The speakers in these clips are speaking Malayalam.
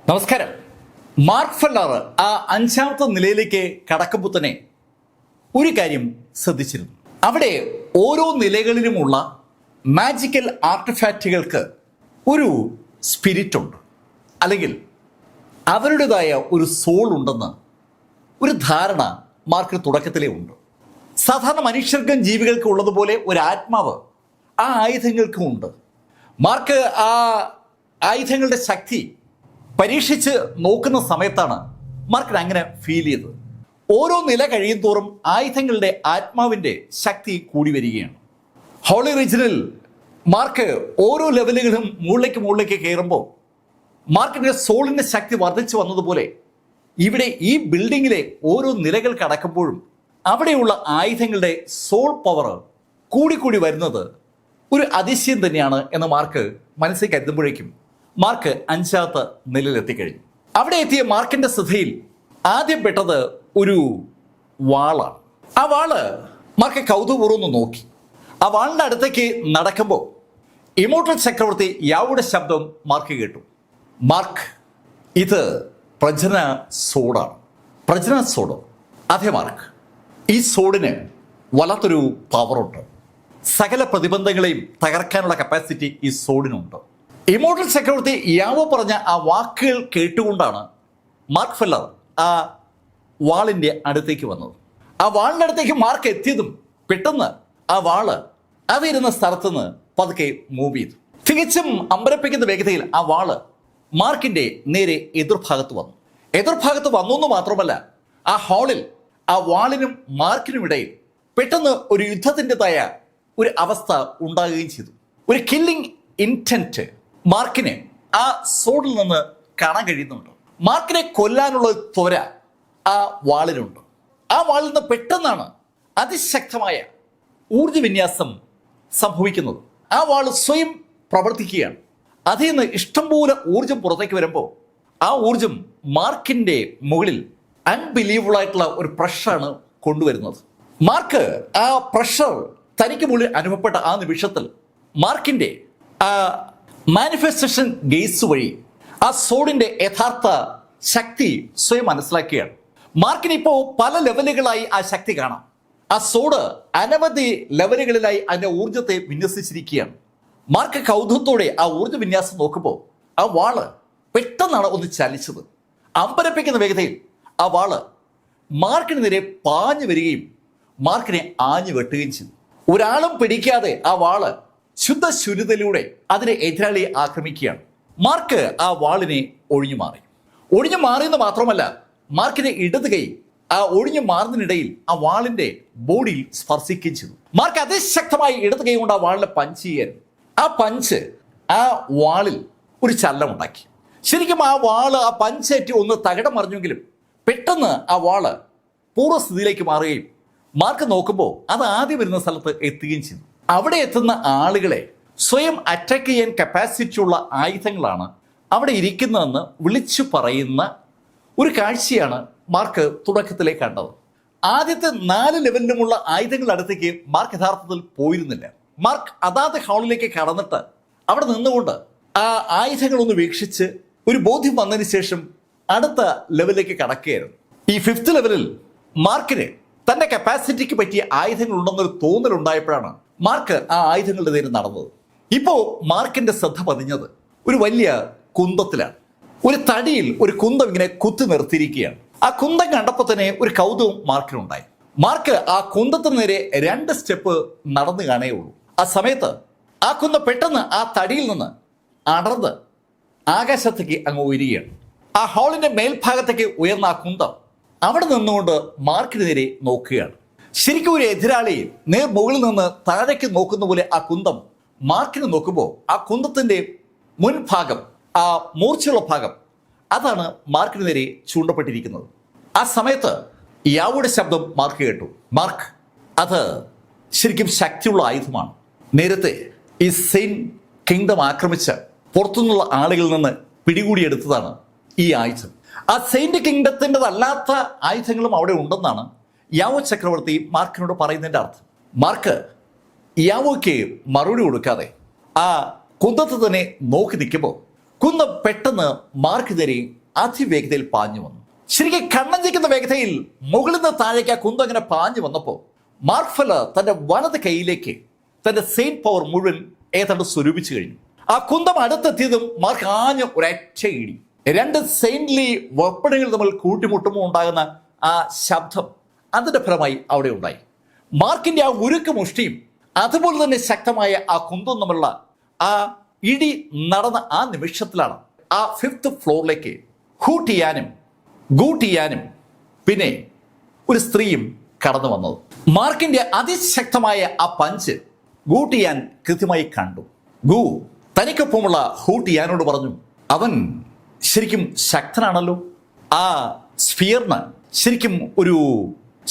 നമസ്കാരം. മാർക്ക് ഫെല്ലർ ആ അഞ്ചാമത്തെ നിലയിലേക്ക് കടക്കുമ്പോൾ തന്നെ ഒരു കാര്യം ശ്രദ്ധിച്ചിരുന്നു. അവിടെ ഓരോ നിലകളിലുമുള്ള മാജിക്കൽ ആർട്ടിഫാക്റ്റുകൾക്ക് ഒരു സ്പിരിറ്റ് ഉണ്ട്, അല്ലെങ്കിൽ അവരുടേതായ ഒരു സോൾ ഉണ്ടെന്ന് ഒരു ധാരണ മാർക്ക് തുടക്കത്തിലേ ഉണ്ട്. സാധാരണ മനുഷ്യർക്കും ജീവികൾക്കും ഉള്ളതുപോലെ ഒരു ആത്മാവ് ആ ആയുധങ്ങൾക്കും ഉണ്ട്. മാർക്ക് ആ ആയുധങ്ങളുടെ ശക്തി പരീക്ഷിച്ച് നോക്കുന്ന സമയത്താണ് മാർക്കിന് അങ്ങനെ ഫീൽ ചെയ്തത്. ഓരോ നില കഴിയും തോറും ആയുധങ്ങളുടെ ആത്മാവിൻ്റെ ശക്തി കൂടി വരികയാണ്. ഹോളി റീജിയനിൽ മാർക്ക് ഓരോ ലെവലുകളും മുകളിലേക്ക് കയറുമ്പോൾ മാർക്കിൻ്റെ സോളിൻ്റെ ശക്തി വർദ്ധിച്ചു വന്നതുപോലെ ഇവിടെ ഈ ബിൽഡിങ്ങിലെ ഓരോ നിലകൾ കടക്കുമ്പോഴും അവിടെയുള്ള ആയുധങ്ങളുടെ സോൾ പവർ കൂടി വരുന്നത് ഒരു അതിശയം തന്നെയാണ് എന്ന് മാർക്ക് മനസ്സിൽ കരുതുമ്പോഴേക്കും മാർക്ക് അഞ്ചാമത്തെ നിലയിലെത്തിക്കഴിഞ്ഞു. അവിടെ എത്തിയ മാർക്കിന്റെ ശ്രദ്ധയിൽ ആദ്യം പെട്ടത് ഒരു വാളാണ്. ആ വാള് മാർക്ക് കൗതുകപൂർവ്വം നോക്കി. ആ വാളിന്റെ അടുത്തേക്ക് നടക്കുമ്പോൾ ഇമോർട്ടൽ ചക്രവർത്തി യാവുടെ ശബ്ദം മാർക്ക് കേട്ടു. മാർക്ക്, ഇത് പ്രജന സോഡാണ്. പ്രജന സോഡ്. അതെ മാർക്ക്, ഈ സോഡിന് വല്ലാത്തൊരു പവറുണ്ട്. സകല പ്രതിബന്ധങ്ങളെയും തകർക്കാനുള്ള കപ്പാസിറ്റി ഈ സോഡിനുണ്ട്. ഇമോർട്ടൽ ചക്രവർത്തി യാവോ പറഞ്ഞ ആ വാക്കുകൾ കേട്ടുകൊണ്ടാണ് മാർക്ക് ഫെല്ലർ ആ വാളിൻ്റെ അടുത്തേക്ക് വന്നത്. ആ വാളിൻ്റെ അടുത്തേക്ക് മാർക്ക് എത്തിയതും പെട്ടെന്ന് ആ വാള് അതിരുന്ന സ്ഥലത്ത് നിന്ന് പതുക്കെ മൂവ് ചെയ്തു. തികച്ചും അമ്പരപ്പിക്കുന്ന വേഗതയിൽ ആ വാള് മാർക്കിൻ്റെ നേരെ എതിർഭാഗത്ത് വന്നു. എതിർഭാഗത്ത് വന്നു എന്ന് മാത്രമല്ല, ആ ഹാളിൽ ആ വാളിനും മാർക്കിനും ഇടയിൽ പെട്ടെന്ന് ഒരു യുദ്ധത്തിൻ്റെതായ ഒരു അവസ്ഥ ഉണ്ടാകുകയും ചെയ്തു. ഒരു കില്ലിംഗ് ഇൻറ്റൻറ്റ് മാർക്കിന് ആ സോഡിൽ നിന്ന് കാണാൻ കഴിയുന്നുണ്ട്. മാർക്കിനെ കൊല്ലാനുള്ള ത്വര ആ വാളിനുണ്ട്. ആ വാളിൽ നിന്ന് പെട്ടെന്നാണ് അതിശക്തമായ ഊർജ്ജവിന്യാസം സംഭവിക്കുന്നത്. ആ വാള് സ്വയം പ്രവർത്തിക്കുകയാണ്. അതിൽ നിന്ന് ഇഷ്ടംപോലെ ഊർജം പുറത്തേക്ക് വരുമ്പോൾ ആ ഊർജം മാർക്കിൻ്റെ മുകളിൽ അൺബിലീവബിൾ ആയിട്ടുള്ള ഒരു പ്രഷറാണ് കൊണ്ടുവരുന്നത്. മാർക്ക് ആ പ്രഷർ തനിക്ക് മുകളിൽ അനുഭവപ്പെട്ട ആ നിമിഷത്തിൽ മാർക്കിൻ്റെ ആ മാനിഫെസ്റ്റേഷൻ ഗേസ് വഴി ആ സോഡിന്റെ യഥാർത്ഥ ശക്തി സ്വയം മനസ്സിലാക്കുകയാണ്. മാർക്കിന് ഇപ്പോൾ പല ലെവലുകളായി ആ ശക്തി കാണാം. ആ സോഡ് അനവധി ലെവലുകളിലായി അതിന്റെ ഊർജത്തെ വിന്യസിച്ചിരിക്കുകയാണ്. മാർക്ക് കൗതുകത്തോടെ ആ ഊർജ്ജ വിന്യാസം നോക്കുമ്പോൾ ആ വാള് പെട്ടെന്നാണ് ഒന്ന് ചലിച്ചത്. അമ്പരപ്പിക്കുന്ന വേഗതയിൽ ആ വാള് മാർക്കിന് നേരെ പാഞ്ഞു വരികയും മാർക്കിനെ ആഞ്ഞു വെട്ടുകയും ചെയ്തു. ഒരാളും പിടിക്കാതെ ആ വാള് ശുദ്ധശൂന്യതയിലൂടെ അതിനെ എതിരാളിയെ ആക്രമിക്കുകയാണ്. മാർക്ക് ആ വാളിനെ ഒഴിഞ്ഞു മാറിയെന്ന് മാത്രമല്ല, മാർക്കിന്റെ ഇടത് കൈ ആ ഒഴിഞ്ഞു മാറുന്നതിനിടയിൽ ആ വാളിന്റെ ബോഡിയിൽ സ്പർശിക്കുകയും ചെയ്തു. മാർക്ക് അതിശക്തമായി ഇടത് കൈ കൊണ്ട് ആ വാളിനെ പഞ്ച് ചെയ്യായിരുന്നു. ആ പഞ്ച് ആ വാളിൽ ഒരു ചലനമുണ്ടാക്കി. ശരിക്കും ആ വാള് ആ പഞ്ചേറ്റ് ഒന്ന് തകിടം മറിഞ്ഞെങ്കിലും പെട്ടെന്ന് ആ വാള് പൂർവ്വസ്ഥിതിയിലേക്ക് മാറുകയും മാർക്ക് നോക്കുമ്പോൾ അത് ആദ്യം വരുന്ന സ്ഥലത്ത് എത്തുകയും ചെയ്തു. അവിടെ എത്തുന്ന ആളുകളെ സ്വയം അറ്റാക്ക് ചെയ്യാൻ കപ്പാസിറ്റി ഉള്ള ആയുധങ്ങളാണ് അവിടെ ഇരിക്കുന്നതെന്ന് വിളിച്ചു പറയുന്ന ഒരു കാഴ്ചയാണ് മാർക്ക് തുടക്കത്തിലേ കണ്ടത്. ആദ്യത്തെ 4 ലെവലിലുമുള്ള ആയുധങ്ങളുടെ അടുത്തേക്ക് മാർക്ക് യഥാർത്ഥത്തിൽ പോയിരുന്നില്ല. മാർക്ക് അതാത് ഹാളിലേക്ക് കടന്നിട്ട് അവിടെ നിന്നുകൊണ്ട് ആ ആയുധങ്ങളൊന്ന് വീക്ഷിച്ച് ഒരു ബോധ്യം വന്നതിന് ശേഷം അടുത്ത ലെവലിലേക്ക് കടക്കുകയായിരുന്നു. ഈ 5th ലെവലിൽ മാർക്കിന് തന്റെ കപ്പാസിറ്റിക്ക് പറ്റിയ ആയുധങ്ങൾ ഉണ്ടെന്നൊരു തോന്നലുണ്ടായപ്പോഴാണ് മാർക്ക് ആ ആയുധങ്ങളുടെ നേരെ നടന്നത്. ഇപ്പോൾ മാർക്കിന്റെ ശ്രദ്ധ പതിഞ്ഞത് ഒരു വലിയ കുന്തത്തിലാണ്. ഒരു തടിയിൽ ഒരു കുന്തം ഇങ്ങനെ കുത്തി നിർത്തിയിരിക്കുകയാണ്. ആ കുന്തം കണ്ടപ്പോൾ തന്നെ ഒരു കൗതുകം മാർക്കിനുണ്ടായി. മാർക്ക് ആ കുന്തത്തിന് നേരെ 2 സ്റ്റെപ്പ് നടന്നു കാണേ ഉള്ളൂ. ആ സമയത്ത് ആ കുന്തം പെട്ടെന്ന് ആ തടിയിൽ നിന്ന് അടർന്ന് ആകാശത്തേക്ക് അങ്ങ് ഉയരുകയാണ്. ആ ഹാളിന്റെ മേൽഭാഗത്തേക്ക് ഉയർന്ന ആ കുന്തം അവിടെ നിന്നുകൊണ്ട് മാർക്കിന് നേരെ നോക്കുകയാണ്. ശരിക്കും ഒരു എതിരാളി നേർ മുകളിൽ നിന്ന് താഴേക്ക് നോക്കുന്ന പോലെ ആ കുന്തം മാർക്കിന് നോക്കുമ്പോൾ ആ കുന്തത്തിന്റെ മുൻഭാഗം, ആ മൂർച്ചയുള്ള ഭാഗം, അതാണ് മാർക്കിന് നേരെ ചൂണ്ടപ്പെട്ടിരിക്കുന്നത്. ആ സമയത്ത് യാവുടെ ശബ്ദം മാർക്ക് കേട്ടു. മാർക്ക്, അത് ശരിക്കും ശക്തിയുള്ള ആയുധമാണ്. നേരത്തെ ഈ സെയിൻ കിങ്ഡം ആക്രമിച്ച പുറത്തുനിന്നുള്ള ആളുകളിൽ നിന്ന് പിടികൂടിയെടുത്തതാണ് ഈ ആയുധം. ആ സെയിന്റ് കിങ്ഡത്തിൻ്റെതല്ലാത്ത ആയുധങ്ങളും അവിടെ ഉണ്ടെന്നാണ് യാവോ ചക്രവർത്തി മാർക്കിനോട് പറയുന്നതിൻ്റെ അർത്ഥം. മാർക്ക് യാവോയ്ക്ക് മറുപടി കൊടുക്കാതെ ആ കുന്തത്ത് തന്നെ നോക്കി നിൽക്കുമ്പോൾ കുന്തം പെട്ടെന്ന് മാർക്ക് നേരെ അതിവേഗതയിൽ പാഞ്ഞു വന്നു. ശരിക്കും കണ്ണഞ്ചിക്കുന്ന വേഗതയിൽ മുകളിൽ നിന്ന് താഴേക്ക് ആ കുന്തം അങ്ങനെ പാഞ്ഞു വന്നപ്പോൾ മാർക്ക് ഫെല്ലർ തന്റെ വലത് കൈയിലേക്ക് തന്റെ സെയിന്റ് പവർ മുഴുവൻ ഏതാണ്ട് സ്വരൂപിച്ചു കഴിഞ്ഞു. ആ കുന്തം അടുത്തെത്തിയതും മാർക്ക് ആഞ്ഞ ഒരൊറ്റ ഇടി. രണ്ട് സെയിന്റ്ലി വെപ്പണുകൾ തമ്മിൽ കൂട്ടിമുട്ടുമ്പോൾ ഉണ്ടാകുന്ന ആ ശബ്ദം അതിന്റെ ഫലമായി അവിടെ ഉണ്ടായി. മാർക്കിന്റെ ആ ഉരുക്ക് മുഷ്ടിയും അതുപോലെ തന്നെ ശക്തമായ ആ കുന്തവും തമ്മിലുള്ള ആ ഇടി നടന്ന ആ നിമിഷത്തിലാണ് ആ 5th ഫ്ലോറിലേക്ക് ഹൂട്ട് ചെയ്യാനും ഗൂട്ട് ചെയ്യാനും പിന്നെ ഒരു സ്ത്രീയും കടന്നു വന്നത്. മാർക്കിന്റെ അതിശക്തമായ ആ പഞ്ച് ഗൂട്ട് ചെയ്യാൻ കൃത്യമായി കണ്ടു. ഗു തനിക്കൊപ്പമുള്ള ഹൂട്ട് ചെയ്യാനോട് പറഞ്ഞു, അവൻ ശരിക്കും ശക്തനാണല്ലോ, ആ സ്ഫിയറിന് ശരിക്കും ഒരു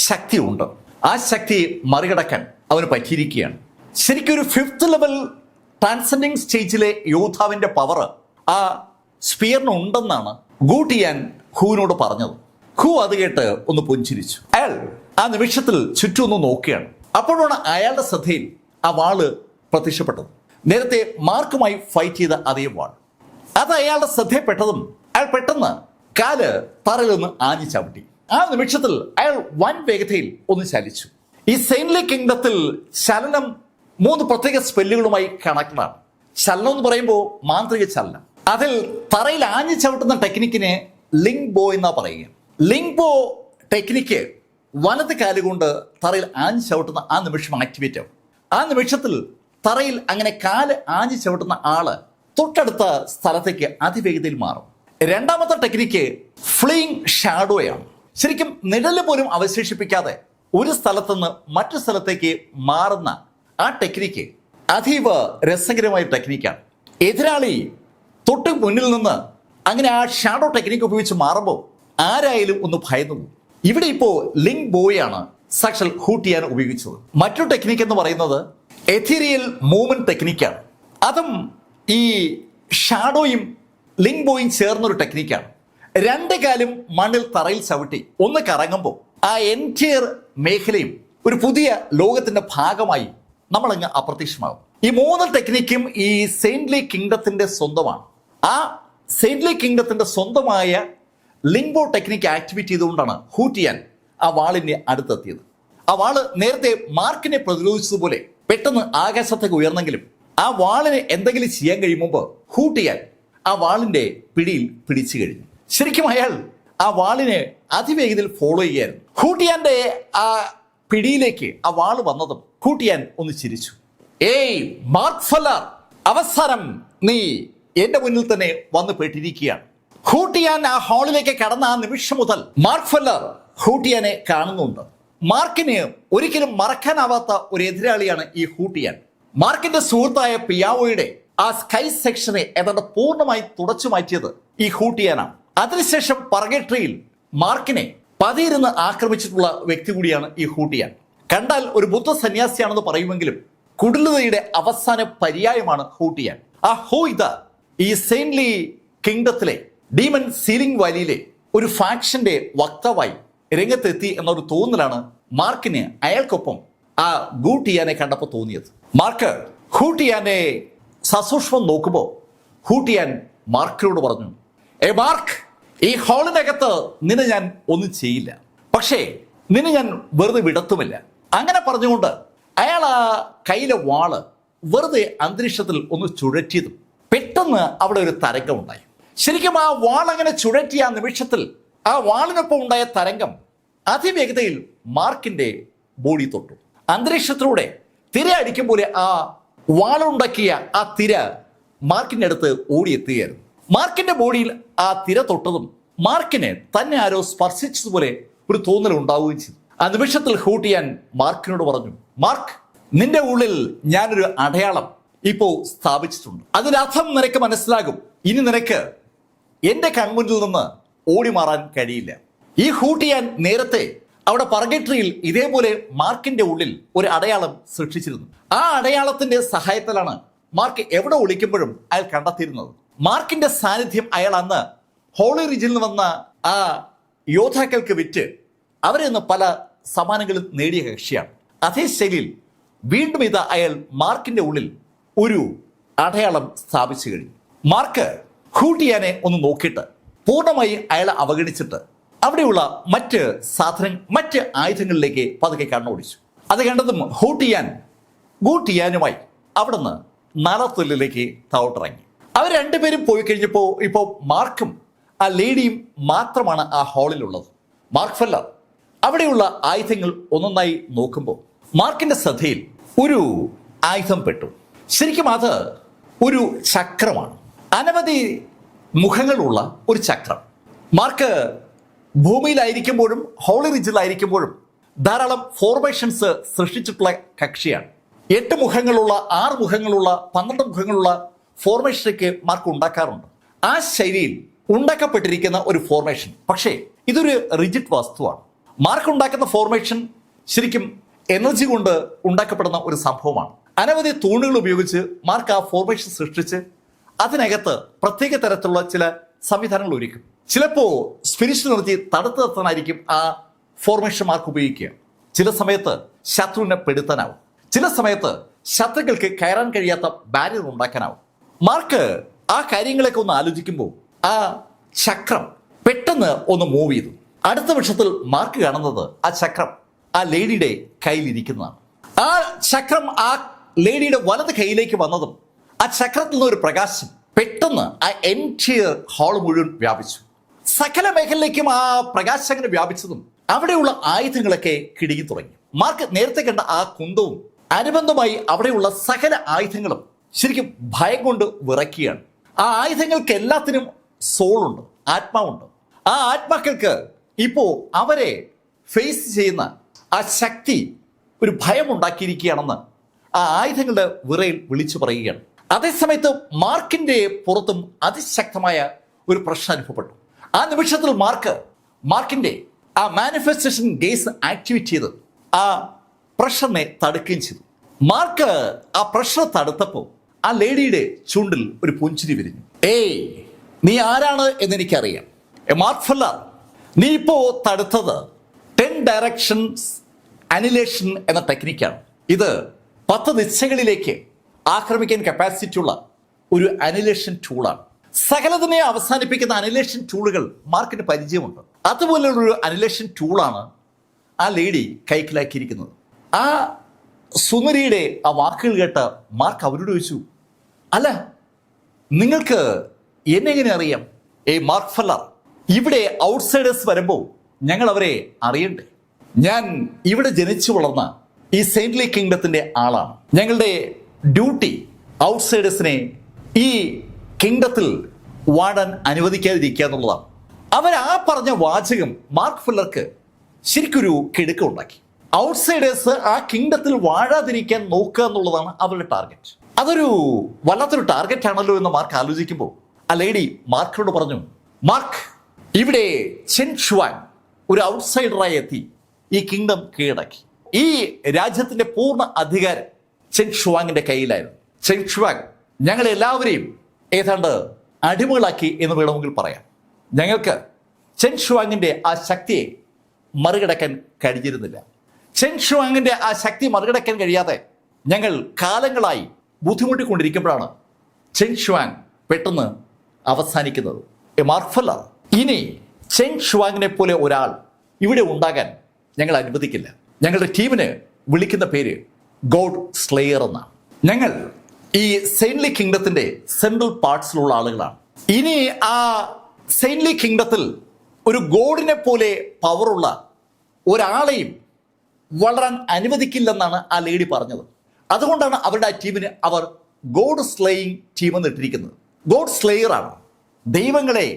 ശക്തിയുണ്ട്, ആ ശക്തി മറികടക്കാൻ അവന് പറ്റിയിരിക്കുകയാണ്. ശരിക്കും ഒരു 5th ലെവൽ ട്രാൻസെൻഡിങ് സ്റ്റേജിലെ യോദ്ധാവിന്റെ പവർ ആ സ്ഫിയറിന് ഉണ്ടെന്നാണ് ഗൂട്ട് ചെയ്യാൻ ഹൂവിനോട് പറഞ്ഞത്. ഹൂ അത് കേട്ട് ഒന്ന് പുഞ്ചിരിച്ചു. അയാൾ ആ നിമിഷത്തിൽ ചുറ്റും ഒന്ന് നോക്കുകയാണ്. അപ്പോഴാണ് അയാളുടെ ശ്രദ്ധയിൽ ആ വാള് പ്രത്യക്ഷപ്പെട്ടത്. നേരത്തെ മാർക്കുമായി ഫൈറ്റ് ചെയ്ത അതേ വാൾ. അത് അയാളുടെ ശ്രദ്ധയിൽപ്പെട്ടതും അയാൾ പെട്ടെന്ന് കാല് തറയിൽ നിന്ന് ആഞ്ഞു ചവിട്ടി. ആ നിമിഷത്തിൽ അയാൾ വൻ വേഗതയിൽ ഒന്ന് ചലിച്ചു. ഈ സെയിൻലി കിങ്ഡത്തിൽ ചലനം 3 പ്രത്യേക സ്പെല്ലുകളുമായി കണക്റ്റഡ് ആണ്. ചലനം എന്ന് പറയുമ്പോൾ മാന്ത്രിക ചലനം. അതിൽ തറയിൽ ആഞ്ഞു ചവിട്ടുന്ന ടെക്നിക്കിനെ ലിങ്ക് ബോ എന്നാ പറയുക. ലിങ്ക് ബോ ടെക്നിക്ക് വലത് കാലുകൊണ്ട് തറയിൽ ആഞ്ഞു ചവിട്ടുന്ന ആ നിമിഷം ആക്ടിവേറ്റ് ആവും. ആ നിമിഷത്തിൽ തറയിൽ അങ്ങനെ കാല് ആഞ്ഞു ചവിട്ടുന്ന ആള് തൊട്ടടുത്ത സ്ഥലത്തേക്ക് അതിവേഗതയിൽ മാറും. രണ്ടാമത്തെ ടെക്നിക്ക് ഫ്ലീയിങ് ഷാഡോയാണ്. ശരിക്കും നിഴല് പോലും അവശേഷിപ്പിക്കാതെ ഒരു സ്ഥലത്തുനിന്ന് മറ്റു സ്ഥലത്തേക്ക് മാറുന്ന ആ ടെക്നിക്ക് അതീവ രസകരമായ ടെക്നിക്കാണ്. എതിരാളി തൊട്ട് മുന്നിൽ നിന്ന് അങ്ങനെ ആ ഷാഡോ ടെക്നിക്ക് ഉപയോഗിച്ച് മാറുമ്പോൾ ആരായാലും ഒന്ന് ഭയന്നു പോകും. ഇവിടെ ഇപ്പോൾ ലിങ്ക് ബോയാണ് സാക്ഷാൽ ഹൂട്ട് ചെയ്യാൻ ഉപയോഗിച്ചത്. മറ്റൊരു ടെക്നിക്ക് എന്ന് പറയുന്നത് എഥീരിയൽ മൂവ്മെന്റ് ടെക്നിക്കാണ്. അതും ഈ ഷാഡോയും ലിങ്ക് ബോയും ചേർന്നൊരു ടെക്നിക്കാണ്. 2 കാലും മണ്ണിൽ തറയിൽ ചവിട്ടി ഒന്ന് കറങ്ങുമ്പോൾ ആ എൻറ്റയർ മേഖലയും ഒരു പുതിയ ലോകത്തിന്റെ ഭാഗമായി നമ്മളങ്ങ് അപ്രത്യക്ഷമാകും. ഈ 3 ടെക്നിക്കും ഈ സെയിന്റ്ലി കിങ്ഡത്തിന്റെ സ്വന്തമാണ്. ആ സെയിന്റ്ലി കിങ്ഡത്തിന്റെ സ്വന്തമായ ലിംബോ ടെക്നിക്ക് ആക്ടിവേറ്റ് ചെയ്തുകൊണ്ടാണ് ഹൂട്ട് ചെയ്യാൻ ആ വാളിനെ അടുത്തെത്തിയത്. ആ വാള് നേരത്തെ മാർക്കിനെ പ്രതിരോധിച്ചതുപോലെ പെട്ടെന്ന് ആകാശത്തേക്ക് ഉയർന്നെങ്കിലും ആ വാളിന് എന്തെങ്കിലും ചെയ്യാൻ കഴിയുമ്പോൾ ഹൂട്ട് ചെയ്യാൻ ആ വാളിന്റെ പിടിയിൽ പിടിച്ചു കഴിഞ്ഞു. ശരിക്കും അയാൾ ആ വാളിനെ അതിവേഗതയിൽ ഫോളോ ചെയ്യായിരുന്നു. ഹൂട്ട് ചെയ്യാന്റെ ആ പിടിയിലേക്ക് ആ വാള് വന്നതും ഹൂട്ട് ചെയ്യാൻ ഒന്ന് ചിരിച്ചു. ഏയ് മാർക്ക് ഫെല്ലർ, അവസാനം നീ എന്റെ മുന്നിൽ തന്നെ വന്ന് പെട്ടിരിക്കുകയാണ്. ഹൂട്ട് ചെയ്യാൻ ആ ഹാളിലേക്ക് കടന്ന ആ നിമിഷം മുതൽ മാർക്ക് ഫെല്ലർ ഹൂട്ട് ചെയ്യാനെ കാണുന്നുണ്ട്. മാർക്കിന് ഒരിക്കലും മറക്കാനാവാത്ത ഒരു എതിരാളിയാണ് ഈ ഹൂട്ട് ചെയ്യാൻ. മാർക്കിന്റെ സുഹൃത്തായ പിയാവോയുടെ ആ സ്കൈ സെക്ഷനെ ഏതാണ്ട് പൂർണ്ണമായി തുടച്ചു മാറ്റിയത് ഈ ഹൂട്ട് ചെയ്യാനാണ്. അതിനുശേഷം പർഗേട്ടറിയിൽ മാർക്കിനെ പതിയിരുന്ന് ആക്രമിച്ചിട്ടുള്ള വ്യക്തി കൂടിയാണ് ഈ ഹൂട്ട് ചെയ്യാൻ. കണ്ടാൽ ഒരു ബുദ്ധ സന്യാസിയാണെന്ന് പറയുമെങ്കിലും കുടിലതയുടെ അവസാന പര്യായമാണ് ഹൂട്ട് ചെയ്യാൻ. ആ ഹോ ഇത് ഈ സെയിൻലി കിങ്ഡത്തിലെ ഡീമൺ സീലിംഗ് വാലിയിലെ ഒരു ഫാക്ഷന്റെ വക്താവായി രംഗത്തെത്തി എന്നൊരു തോന്നലാണ് മാർക്കിന് അയാൾക്കൊപ്പം ആ ഗൂട്ട് ചെയ്യാനെ കണ്ടപ്പോൾ തോന്നിയത്. മാർക്ക് ഹൂട്ട് ചെയ്യാനെ സസൂക്ഷ്മം നോക്കുമ്പോൾ ഹൂട്ട് ചെയ്യാൻ മാർക്കിനോട് പറഞ്ഞു, ഏ മാർക്ക്, ഈ ഹാളിനകത്ത് നിന്നെ ഞാൻ ഒന്നും ചെയ്യില്ല, പക്ഷേ നിന്നെ ഞാൻ വെറുതെ വിടത്തുമില്ല. അങ്ങനെ പറഞ്ഞുകൊണ്ട് അയാൾ ആ കയ്യിലെ വാള് വെറുതെ അന്തരീക്ഷത്തിൽ ഒന്ന് ചുഴറ്റിയതും പെട്ടെന്ന് അവിടെ ഒരു തരംഗമുണ്ടായി. ശരിക്കും ആ വാൾ അങ്ങനെ ചുഴറ്റിയ ആ നിമിഷത്തിൽ ആ വാളിനൊപ്പം ഉണ്ടായ തരംഗം അതിവേഗതയിൽ മാർക്കിന്റെ ബോഡി തൊട്ടു. അന്തരീക്ഷത്തിലൂടെ തിര അടിക്കും പോലെ ആ വാളുണ്ടാക്കിയ ആ തിര മാർക്കിന്റെ അടുത്ത് ഓടിയെത്തുകയായിരുന്നു. മാർക്കിന്റെ ബോഡിയിൽ ആ തിര തൊട്ടതും മാർക്കിന് തന്നെ ആരോ സ്പർശിച്ചതുപോലെ ഒരു തോന്നൽ ഉണ്ടാവുകയും ചെയ്തു. ആ നിമിഷത്തിൽ ഹൂട്ട് ചെയ്യാൻ മാർക്കിനോട് പറഞ്ഞു, മാർക്ക്, നിന്റെ ഉള്ളിൽ ഞാനൊരു അടയാളം ഇപ്പോ സ്ഥാപിച്ചിട്ടുണ്ട്. അതിനർത്ഥം നിനക്ക് മനസ്സിലാകും. ഇനി നിനക്ക് എന്റെ കൺമുന്നിൽ നിന്ന് ഓടി മാറാൻ കഴിയില്ല. ഈ ഹൂട്ട് ചെയ്യാൻ നേരത്തെ അവിടെ പർഗേട്ടറിയിൽ ഇതേപോലെ മാർക്കിന്റെ ഉള്ളിൽ ഒരു അടയാളം സൃഷ്ടിച്ചിരുന്നു. ആ അടയാളത്തിന്റെ സഹായത്തിലാണ് മാർക്ക് എവിടെ ഒളിക്കുമ്പോഴും അയാൾ കണ്ടെത്തിയിരുന്നത്. മാർക്കിന്റെ സാന്നിധ്യം അയാൾ അന്ന് ഹോളി റീജിയനിൽ വന്ന ആ യോദ്ധാക്കൾക്ക് വിറ്റ് അവരെ നിന്ന് പല സമ്മാനങ്ങളും നേടിയ കക്ഷിയാണ്. അതേ ശൈലിയിൽ വീണ്ടും ഇത് അയാൾ മാർക്കിന്റെ ഉള്ളിൽ ഒരു അടയാളം സ്ഥാപിച്ചു കഴിഞ്ഞു. മാർക്ക് ഹൂട്ടിയാനെ ഒന്ന് നോക്കിയിട്ട് പൂർണ്ണമായി അയാളെ അവഗണിച്ചിട്ട് അവിടെയുള്ള മറ്റ് ആയുധങ്ങളിലേക്ക് പതുക്കെ കണ്ണോടിച്ചു. അത് കണ്ടതും ഗൂട്ടിയാനുമായി അവിടുന്ന് നാലാത്തൊല്ലിലേക്ക് താവട്ടിറങ്ങി. അവർ രണ്ടുപേരും പോയി കഴിഞ്ഞപ്പോൾ ഇപ്പോൾ മാർക്കും ആ ലേഡിയും മാത്രമാണ് ആ ഹാളിലുള്ളത്. മാർക്ക് ഫെല്ലർ അവിടെയുള്ള ആയുധങ്ങൾ ഒന്നൊന്നായി നോക്കുമ്പോൾ മാർക്കിന്റെ ശ്രദ്ധയിൽ ഒരു ആയുധം പെട്ടു. ശരിക്കും അത് ഒരു ചക്രമാണ്. അനവധി മുഖങ്ങളുള്ള ഒരു ചക്രം. മാർക്ക് ഭൂമിയിലായിരിക്കുമ്പോഴും ഹോളി റിജിലായിരിക്കുമ്പോഴും ധാരാളം ഫോർമേഷൻസ് സൃഷ്ടിച്ചിട്ടുള്ള കക്ഷിയാണ്. 8 മുഖങ്ങളുള്ള 6 മുഖങ്ങളുള്ള 12 മുഖങ്ങളുള്ള ഫോർമേഷനൊക്കെ മാർക്ക് ഉണ്ടാക്കാറുണ്ട്. ആ ശൈലിയിൽ ഉണ്ടാക്കപ്പെട്ടിരിക്കുന്ന ഒരു ഫോർമേഷൻ. പക്ഷേ ഇതൊരു റിജിഡ് വസ്തുവാണ്. മാർക്ക് ഉണ്ടാക്കുന്ന ഫോർമേഷൻ ശരിക്കും എനർജി കൊണ്ട് ഉണ്ടാക്കപ്പെടുന്ന ഒരു സംഭവമാണ്. അനവധി തൂണുകൾ ഉപയോഗിച്ച് മാർക്ക് ആ ഫോർമേഷൻ സൃഷ്ടിച്ച് അതിനകത്ത് പ്രത്യേക തരത്തിലുള്ള ചില സംവിധാനങ്ങൾ ഒരുക്കും. ചിലപ്പോൾ സ്പിരിച്വൽ എനർജി തടുത്തു നിർത്താനായിരിക്കും ആ ഫോർമേഷൻ മാർക്ക് ഉപയോഗിക്കുക. ചില സമയത്ത് ശത്രുവിനെ പെടുത്താനാവും. ചില സമയത്ത് ശത്രുക്കൾക്ക് കയറാൻ കഴിയാത്ത ബാരിയർ ഉണ്ടാക്കാനാവും. മാർക്ക് ആ കാര്യങ്ങളൊക്കെ ഒന്ന് ആലോചിക്കുമ്പോൾ ആ ചക്രം പെട്ടെന്ന് ഒന്ന് മൂവ് ചെയ്തു. അടുത്ത പക്ഷത്തിൽ മാർക്ക് കാണുന്നത് ആ ചക്രം ആ ലേഡിയുടെ കയ്യിലിരിക്കുന്നതാണ്. ആ ചക്രം ആ ലേഡിയുടെ വലത് കൈയിലേക്ക് വന്നതും ആ ചക്രത്തിൽ നിന്ന് ഒരു പ്രകാശം പെട്ടെന്ന് ആ എൻറ്റയർ ഹാൾ മുഴുവൻ വ്യാപിച്ചു. സകല മേഖലയിലേക്കും ആ പ്രകാശം അങ്ങനെ വ്യാപിച്ചതും അവിടെയുള്ള ആയുധങ്ങളൊക്കെ കിടുങ്ങി തുടങ്ങി. മാർക്ക് നേരത്തെ കണ്ട ആ കുന്തവും അനുബന്ധമായി അവിടെയുള്ള സകല ആയുധങ്ങളും ശരിക്കും ഭയം കൊണ്ട് വിറയ്ക്കുകയാണ്. ആ ആയുധങ്ങൾക്ക് എല്ലാത്തിനും സോളുണ്ട്, ആത്മാവുണ്ട്. ആ ആത്മാക്കൾക്ക് ഇപ്പോ അവരെ ഫേസ് ചെയ്യുന്ന ആ ശക്തി ഒരു ഭയം ഉണ്ടാക്കിയിരിക്കുകയാണെന്ന് ആ ആയുധങ്ങളുടെ വിറയിൽ വിളിച്ചു പറയുകയാണ്. അതേസമയത്ത് മാർക്കിന്റെ പുറത്തും അതിശക്തമായ ഒരു പ്രശ്നം അനുഭവപ്പെട്ടു. ആ നിമിഷത്തിൽ മാർക്കിന്റെ ആ മാനിഫെസ്റ്റേഷൻ ഗേസ് ആക്ടിവേറ്റ് ചെയ്ത് ആ പ്രഷറിനെ തടുക്കുകയും ചെയ്തു. മാർക്ക് ആ പ്രഷർ തടുത്തപ്പോൾ ആ ലേഡിയുടെ ചുണ്ടിൽ ഒരു പുഞ്ചിരി വിരിഞ്ഞു. ഏയ്, നീ ആരാണ് എന്ന് എനിക്കറിയാം. മാർക്ക് ഫെല്ലർ, നീ ഇപ്പോ തടുത്തത് 10 ഡയറക്ഷൻസ് അനിലേഷൻ എന്ന ടെക്നിക്കാണ്. ഇത് 10 ദിശകളിലേക്ക് ആക്രമിക്കാൻ കപ്പാസിറ്റി ഉള്ള ഒരു അനിലേഷൻ ടൂളാണ്. സകലതിനെ അവസാനിപ്പിക്കുന്ന അനിലേഷൻ ടൂളുകൾ മാർക്കിന് പരിചയമുണ്ട്. അതുപോലുള്ളൊരു അനിലേഷൻ ടൂളാണ് ആ ലേഡി കൈക്കലാക്കിയിരിക്കുന്നത്. ആ സുന്ദരിയുടെ ആ വാക്കുകൾ കേട്ട് മാർക്ക് അവരോട് ചോദിച്ചു, അല്ല, നിങ്ങൾക്ക് എന്നെ എങ്ങനെ അറിയാം? മാർക്ക് ഫെല്ലർ, ഇവിടെ ഔട്ട്സൈഡേഴ്സ് വരുമ്പോൾ ഞങ്ങൾ അവരെ അറിയണ്ടേ? ഞാൻ ഇവിടെ ജനിച്ചു വളർന്ന ഈ സെയിന്റ്ലി കിങ്ഡത്തിന്റെ ആളാണ്. ഞങ്ങളുടെ ഡ്യൂട്ടി ഔട്ട്സൈഡേഴ്സിനെ ഈ കിങ്ഡത്തിൽ വാടാൻ അനുവദിക്കാതിരിക്കുക എന്നുള്ളതാണ്. അവർ ആ പറഞ്ഞ വാചകം മാർക്ക് ഫെല്ലർക്ക് ശരിക്കൊരു കിടുക്കം ഉണ്ടാക്കി. ഔട്ട്സൈഡേഴ്സ് ആ കിങ്ഡത്തിൽ വാഴാതിരിക്കാൻ നോക്കുക എന്നുള്ളതാണ് അവരുടെ ടാർഗറ്റ്. അതൊരു വല്ലാത്തൊരു ടാർഗറ്റ് ആണല്ലോ എന്ന് മാർക്ക് ആലോചിക്കുമ്പോൾ ആ ലേഡി മാർക്കിനോട് പറഞ്ഞു, മാർക്ക്, ഇവിടെ ചെൻ ഷുവാങ് ഒരു ഔട്ട്സൈഡറായി എത്തി ഈ കിങ്ഡം കീഴടക്കി. ഈ രാജ്യത്തിന്റെ പൂർണ്ണ അധികാരം ചെൻ ഷുവാങ്ങിന്റെ കയ്യിലായിരുന്നു. ചെൻ ഷുവാങ് ഞങ്ങളെല്ലാവരെയും ഏതാണ്ട് അടിമകളാക്കി എന്ന് വേണമെങ്കിൽ പറയാം. ഞങ്ങൾക്ക് ചെൻ ഷുവാങ്ങിന്റെ ആ ശക്തിയെ മറികടക്കാൻ കഴിഞ്ഞിരുന്നില്ല. ചെൻ ഷുവാങ്ങിന്റെ ആ ശക്തി മറികടക്കാൻ കഴിയാതെ ഞങ്ങൾ കാലങ്ങളായി ബുദ്ധിമുട്ടിക്കൊണ്ടിരിക്കുമ്പോഴാണ് ചെൻ ഷുവാങ് പെട്ടെന്ന് അവസാനിക്കുന്നത്. മാർക്ക് ഫെല്ലർ, ഇനി ചെൻ ഷുവാങ്ങിനെ പോലെ ഒരാൾ ഇവിടെ ഉണ്ടാകാൻ ഞങ്ങൾ അനുവദിക്കില്ല. ഞങ്ങളുടെ ടീമിന് വിളിക്കുന്ന പേര് ഗോഡ് സ്ലേയർ എന്നാണ്. ഞങ്ങൾ ഈ സെയിന്റ്ലി കിങ്ഡത്തിന്റെ സെൻട്രൽ പാർട്സിലുള്ള ആളുകളാണ്. ഇനി ആ സെയിന്റ്ലി കിങ്ഡത്തിൽ ഒരു ഗോഡിനെ പോലെ പവറുള്ള ഒരാളെയും വളരാൻ അനുവദിക്കില്ലെന്നാണ് ആ ലേഡി പറഞ്ഞത്. അതുകൊണ്ടാണ് അവരുടെ ആ ടീമിന് അവർ ഗോഡ് സ്ലേയിങ് ടീം എന്ന് ഇട്ടിരിക്കുന്നത്. ഗോഡ് സ്ലേയർ ആണ് ദൈവങ്ങളെ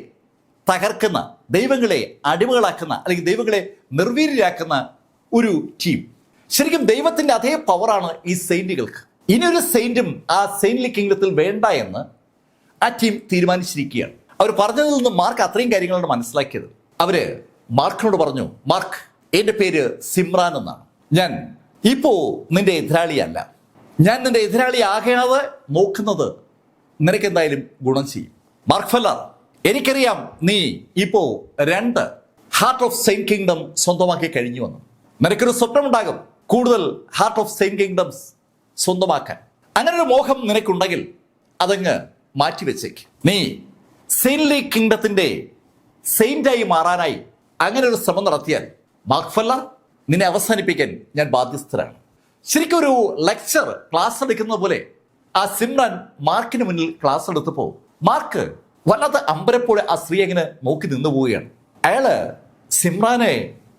തകർക്കുന്ന, ദൈവങ്ങളെ അടിമകളാക്കുന്ന, അല്ലെങ്കിൽ ദൈവങ്ങളെ നിർവീര്യരാക്കുന്ന ഒരു ടീം. ശരിക്കും ദൈവത്തിന്റെ അതേ പവറാണ് ഈ സെയിന്റുകൾക്ക്. ഇനിയൊരു സെയിന്റും ആ സെയിന്റ്ലി കിങ്ഡത്തിൽ വേണ്ട എന്ന് ആ ടീം തീരുമാനിച്ചിരിക്കുകയാണ്. അവർ പറഞ്ഞതിൽ നിന്ന് മാർക്ക് അത്രയും കാര്യങ്ങളാണ് മനസ്സിലാക്കിയത്. അവര് മാർക്കിനോട് പറഞ്ഞു, മാർക്ക്, എൻ്റെ പേര് സിമ്രാൻ എന്നാണ്. ഞാൻ ഇപ്പോ നിന്റെ എതിരാളിയല്ല. ഞാൻ നിന്റെ എതിരാളി ആകാതെ നോക്കുന്നത് നിനക്ക് എന്തായാലും ഗുണം ചെയ്യും. മാർക്ക് ഫെല്ലർ, എനിക്കറിയാം നീ ഇപ്പോ 2 ഹാർട്ട് ഓഫ് സെയിന്റ് കിങ്ഡം സ്വന്തമാക്കി കഴിഞ്ഞുവെന്ന്. നിനക്കൊരു സ്വപ്നമുണ്ടാകും കൂടുതൽ ഹാർട്ട് ഓഫ് സെയിന്റ് കിങ്ഡംസ് സ്വന്തമാക്കാൻ. അങ്ങനെ ഒരു മോഹം നിനക്കുണ്ടെങ്കിൽ അതങ്ങ് മാറ്റിവെച്ചേക്ക്. നീ സെയിൻലി കിങ്ഡത്തിന്റെ സെയിന്റായി മാറാനായി അങ്ങനെ ഒരു ശ്രമം നടത്തിയാൽ മാർക്ക് ഫെല്ലർ നിന്നെ അവസാനിപ്പിക്കാൻ ഞാൻ ബാധ്യസ്ഥരാണ്. ശരിക്കും ഒരു ലെക്ചർ ക്ലാസ് എടുക്കുന്നത് പോലെ ആ സിമ്രാൻ മാർക്കിന് മുന്നിൽ ക്ലാസ് എടുത്തപ്പോൾ മാർക്ക് വല്ലാത്ത അമ്പരപ്പോടെ ആ സ്ത്രീ അങ്ങനെ നോക്കി നിന്നു പോവുകയാണ്. അയാള് സിമ്രാനെ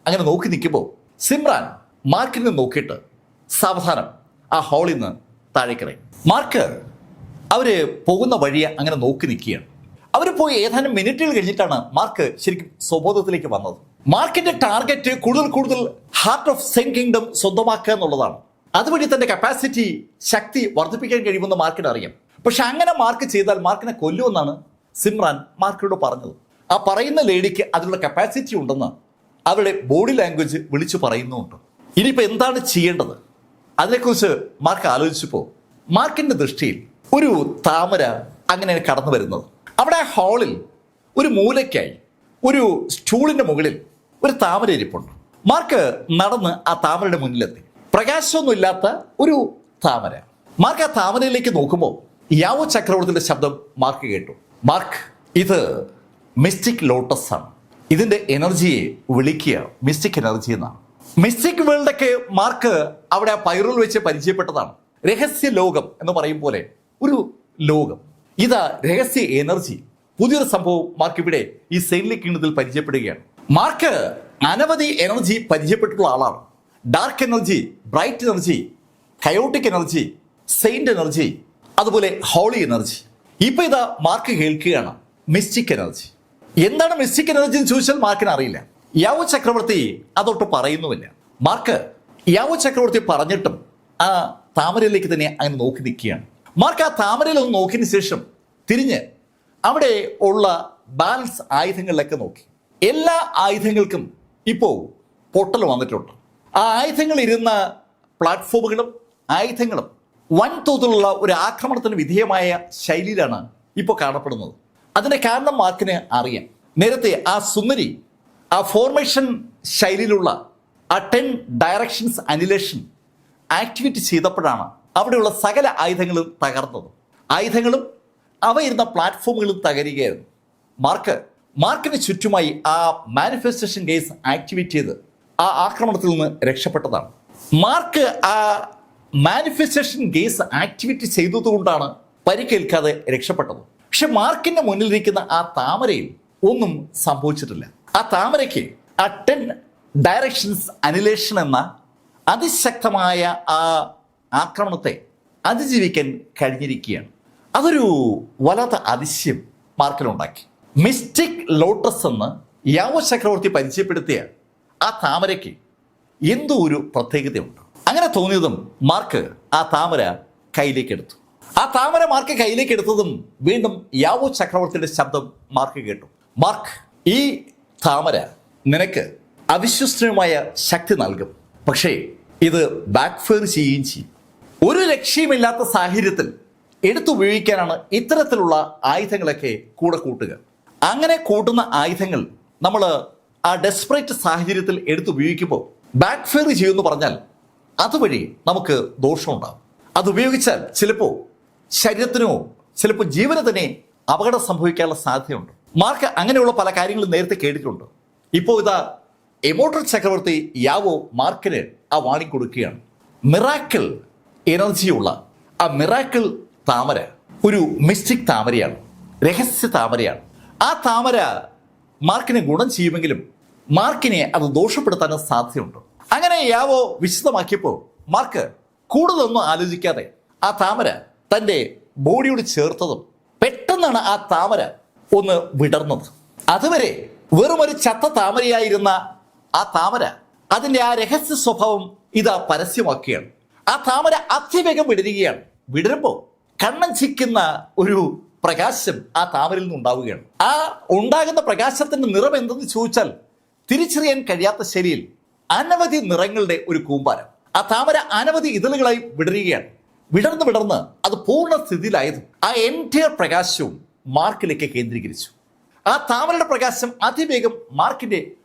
അങ്ങനെ നോക്കി നിൽക്കുമ്പോൾ സിമ്രാൻ മാർക്കിനെ നോക്കിയിട്ട് സാവധാനം ആ ഹാളിൽ നിന്ന് താഴേക്കിറങ്ങി. മാർക്ക് അവര് പോകുന്ന വഴിയെ അങ്ങനെ നോക്കി നിൽക്കുകയാണ്. അവർ പോയി ഏതാനും മിനിറ്റുകൾ കഴിഞ്ഞിട്ടാണ് മാർക്ക് ശരിക്കും സ്വബോധത്തിലേക്ക് വന്നത്. മാർക്കിന്റെ ടാർഗറ്റ് കൂടുതൽ ഹാർട്ട് ഓഫ് സെയിന്റ് കിങ്ഡം സ്വന്തമാക്കുക എന്നുള്ളതാണ്. അതുവഴി തന്റെ കപ്പാസിറ്റി ശക്തി വർദ്ധിപ്പിക്കാൻ കഴിയുമെന്ന് മാർക്കിന് അറിയാം. പക്ഷെ അങ്ങനെ മാർക്ക് ചെയ്താൽ മാർക്കിനെ കൊല്ലുമെന്നാണ് സിമ്രാൻ മാർക്കിനോട് പറഞ്ഞത്. ആ പറയുന്ന ലേഡിക്ക് അതിനുള്ള കപ്പാസിറ്റി ഉണ്ടെന്ന് അവരുടെ ബോഡി ലാംഗ്വേജ് വിളിച്ചു പറയുന്നുമുണ്ട്. ഇനിയിപ്പോൾ എന്താണ് ചെയ്യേണ്ടത് അതിനെക്കുറിച്ച് മാർക്ക് ആലോചിച്ചപ്പോൾ മാർക്കിന്റെ ദൃഷ്ടിയിൽ ഒരു താമര അങ്ങനെയാണ് കടന്നു വരുന്നത്. അവിടെ ആ ഹാളിൽ ഒരു മൂലയ്ക്കായി ഒരു സ്റ്റൂളിന്റെ മുകളിൽ ഒരു താമര ഇരിപ്പുണ്ട്. മാർക്ക് നടന്ന് ആ താമരയുടെ മുന്നിലെത്തി. പ്രകാശമൊന്നും ഇല്ലാത്ത ഒരു താമര. മാർക്ക് ആ താമരയിലേക്ക് നോക്കുമ്പോൾ യാവോ ചക്രവർത്തിയുടെ ശബ്ദം മാർക്ക് കേട്ടു. മാർക്ക്, ഇത് മിസ്റ്റിക് ലോട്ടസ് ആണ്. ഇതിന്റെ എനർജിയെ വിളിക്കുക മിസ്റ്റിക് എനർജി എന്നാണ്. മിസ്റ്റിക് വേൾഡൊക്കെ മാർക്ക് അവിടെ പൈറൂൽ വെച്ച് പരിചയപ്പെട്ടതാണ്. രഹസ്യ ലോകം എന്ന് പറയും പോലെ ഒരു ലോകം. ഇതാ രഹസ്യ എനർജി. പുതിയൊരു സംഭവം മാർക്ക് ഇവിടെ ഈ സെയിൻലി കിങ്ഡത്തിൽ പരിചയപ്പെടുകയാണ്. മാർക്ക് അനവധി എനർജി പരിചയപ്പെട്ടിട്ടുള്ള ആളാണ്. Dark energy, bright energy, chaotic energy, Saint energy, അതുപോലെ ഹോളി എനർജി. ഇപ്പൊ ഇതാ മാർക്ക് കേൾക്കുകയാണ് മിസ്റ്റിക് എനർജി. എന്താണ് മിസ്റ്റിക് എനർജി എന്ന് ചോദിച്ചാൽ മാർക്കിന് അറിയില്ല. യാവോ ചക്രവർത്തി അതൊട്ട് പറയുന്നുമില്ല. മാർക്ക് യാവോ ചക്രവർത്തി പറഞ്ഞിട്ടും ആ താമരയിലേക്ക് തന്നെ അങ്ങനെ നോക്കി നിൽക്കുകയാണ്. മാർക്ക് ആ താമരയിൽ ഒന്ന് നോക്കിയതിന് ശേഷം തിരിഞ്ഞ് അവിടെ ഉള്ള ബാലൻസ് ആയുധങ്ങളിലൊക്കെ നോക്കി. എല്ലാ ആയുധങ്ങൾക്കും ഇപ്പോൾ പൊട്ടൽ വന്നിട്ടുണ്ട്. ആ ആയുധങ്ങൾ ഇരുന്ന പ്ലാറ്റ്ഫോമുകളും ആയുധങ്ങളും വൻതോതിലുള്ള ഒരു ആക്രമണത്തിന് വിധേയമായ ശൈലിയിലാണ് ഇപ്പോൾ കാണപ്പെടുന്നത്. അതിന്റെ കാരണം മാർക്കിന് അറിയാം. നേരത്തെ ആ സുന്ദരി ആ ഫോർമേഷൻ ശൈലിയിലുള്ള ആ 10 ഡയറക്ഷൻസ് അനിലേഷൻ ആക്ടിവേറ്റ് ചെയ്തപ്പോഴാണ് അവിടെയുള്ള സകല ആയുധങ്ങളും തകർന്നത്. ആയുധങ്ങളും അവ ഇരുന്ന പ്ലാറ്റ്ഫോമുകളും തകരുകയായിരുന്നു. മാർക്കിന് ചുറ്റുമായി ആ മാനിഫെസ്റ്റേഷൻ ഗേസ് ആക്ടിവേറ്റ് ചെയ്ത് ആ ആക്രമണത്തിൽ നിന്ന് രക്ഷപ്പെട്ടതാണ്. മാർക്ക് ആ മാനിഫെസ്റ്റേഷൻ ഗേസ് ആക്ടിവേറ്റ് ചെയ്തതുകൊണ്ടാണ് പരിക്കേൽക്കാതെ രക്ഷപ്പെട്ടത്. പക്ഷെ മാർക്കിന്റെ മുന്നിലിരിക്കുന്ന ആ താമരയിൽ ഒന്നും സംഭവിച്ചിട്ടില്ല. ആ താമരയ്ക്ക് ആ 10 ഡയറക്ഷൻസ് അനിലേഷൻ എന്ന അതിശക്തമായ ആ ആക്രമണത്തെ അതിജീവിക്കാൻ കഴിഞ്ഞിരിക്കുകയാണ്. അതൊരു വല്ലാത്ത അതിശയം മാർക്കിലുണ്ടാക്കി. മിസ്റ്റിക് ലോട്ടസ് എന്ന് യാവോ ചക്രവർത്തി പരിചയപ്പെടുത്തിയ ആ താമരയ്ക്ക് എന്തോ ഒരു പ്രത്യേകതയുണ്ട്. അങ്ങനെ തോന്നിയതും മാർക്ക് ആ താമര കയ്യിലേക്ക് എടുത്തു. ആ താമര മാർക്ക് കയ്യിലേക്ക് എടുത്തതും വീണ്ടും യാവോ ചക്രവർത്തിയുടെ ശബ്ദം മാർക്ക് കേട്ടു. മാർക്ക്, ഈ താമര നിനക്ക് അവിശ്വസനീയമായ ശക്തി നൽകും. പക്ഷേ ഇത് ബാക്ക്ഫയർ ചെയ്യുകയും ചെയ്യും. ഒരു ലക്ഷ്യമില്ലാത്ത സാഹചര്യത്തിൽ എടുത്തുപയോഗിക്കാനാണ് ഇത്തരത്തിലുള്ള ആയുധങ്ങളൊക്കെ കൂടെ കൂട്ടുക. അങ്ങനെ കൂട്ടുന്ന ആയുധങ്ങൾ നമ്മൾ ആ ഡെസ്പറേറ്റ് സാഹചര്യത്തിൽ എടുത്തുപയോഗിക്കുമ്പോൾ ബാക്ക്ഫയർ ചെയ്യുമെന്ന് പറഞ്ഞാൽ അതുവഴി നമുക്ക് ദോഷമുണ്ടാകും. അതുപയോഗിച്ചാൽ ചിലപ്പോൾ ശരീരത്തിനോ ചിലപ്പോൾ ജീവന് തന്നെ അപകടം സംഭവിക്കാനുള്ള സാധ്യതയുണ്ട്. മാർക്ക് അങ്ങനെയുള്ള പല കാര്യങ്ങളും നേരത്തെ കേട്ടിട്ടുണ്ട്. ഇപ്പോൾ ഇതാ എമോട്ടർ ചക്രവർത്തി യാവോ മാർക്കിന് ആ വാണിംഗ് കൊടുക്കുകയാണ്. മിറാക്കിൾ എനർജിയുള്ള ആ മിറാക്കിൾ താമര ഒരു മിസ്റ്റിക് താമരയാണ്, രഹസ്യ താമരയാണ്. ആ താമര മാർക്കിനെ ഗുണം ചെയ്യുമെങ്കിലും മാർക്കിനെ അത് ദോഷപ്പെടുത്താനും സാധ്യതയുണ്ട്. അങ്ങനെ യാവോ വിശദമാക്കിയപ്പോൾ മാർക്ക് കൂടുതലൊന്നും ആലോചിക്കാതെ ആ താമര തൻ്റെ ബോഡിയോട് ചേർത്തതും പെട്ടെന്നാണ് ആ താമര ഒന്ന് വിടർന്നത്. അതുവരെ വെറുമൊരു ചത്ത താമരയായിരുന്ന ആ താമര അതിൻ്റെ ആ രഹസ്യ സ്വഭാവം ഇതാ പരസ്യമാക്കുകയാണ്. ആ താമര അതിവേഗം വിടരുകയാണ്. വിടരുമ്പോൾ കണ്ണഞ്ചിക്കുന്ന ഒരു പ്രകാശം ആ താമരയിൽ നിന്ന് ഉണ്ടാവുകയാണ്. ആ ഉണ്ടാകുന്ന പ്രകാശത്തിന്റെ നിറം എന്തെന്ന് ചോദിച്ചാൽ തിരിച്ചറിയാൻ കഴിയാത്ത ശൈലിയിൽ അനവധി നിറങ്ങളുടെ ഒരു കൂമ്പാരം. ആ താമര അനവധി ഇതളുകളായി വിടരുകയാണ്. വിടർന്ന് അത് പൂർണ്ണ സ്ഥിതിയിലായതും ആ എൻറ്റയർ പ്രകാശവും മാർക്കിലേക്ക് കേന്ദ്രീകരിച്ചു. ആ താമരയുടെ പ്രകാശം അതിവേഗം മാർക്കിന്റെ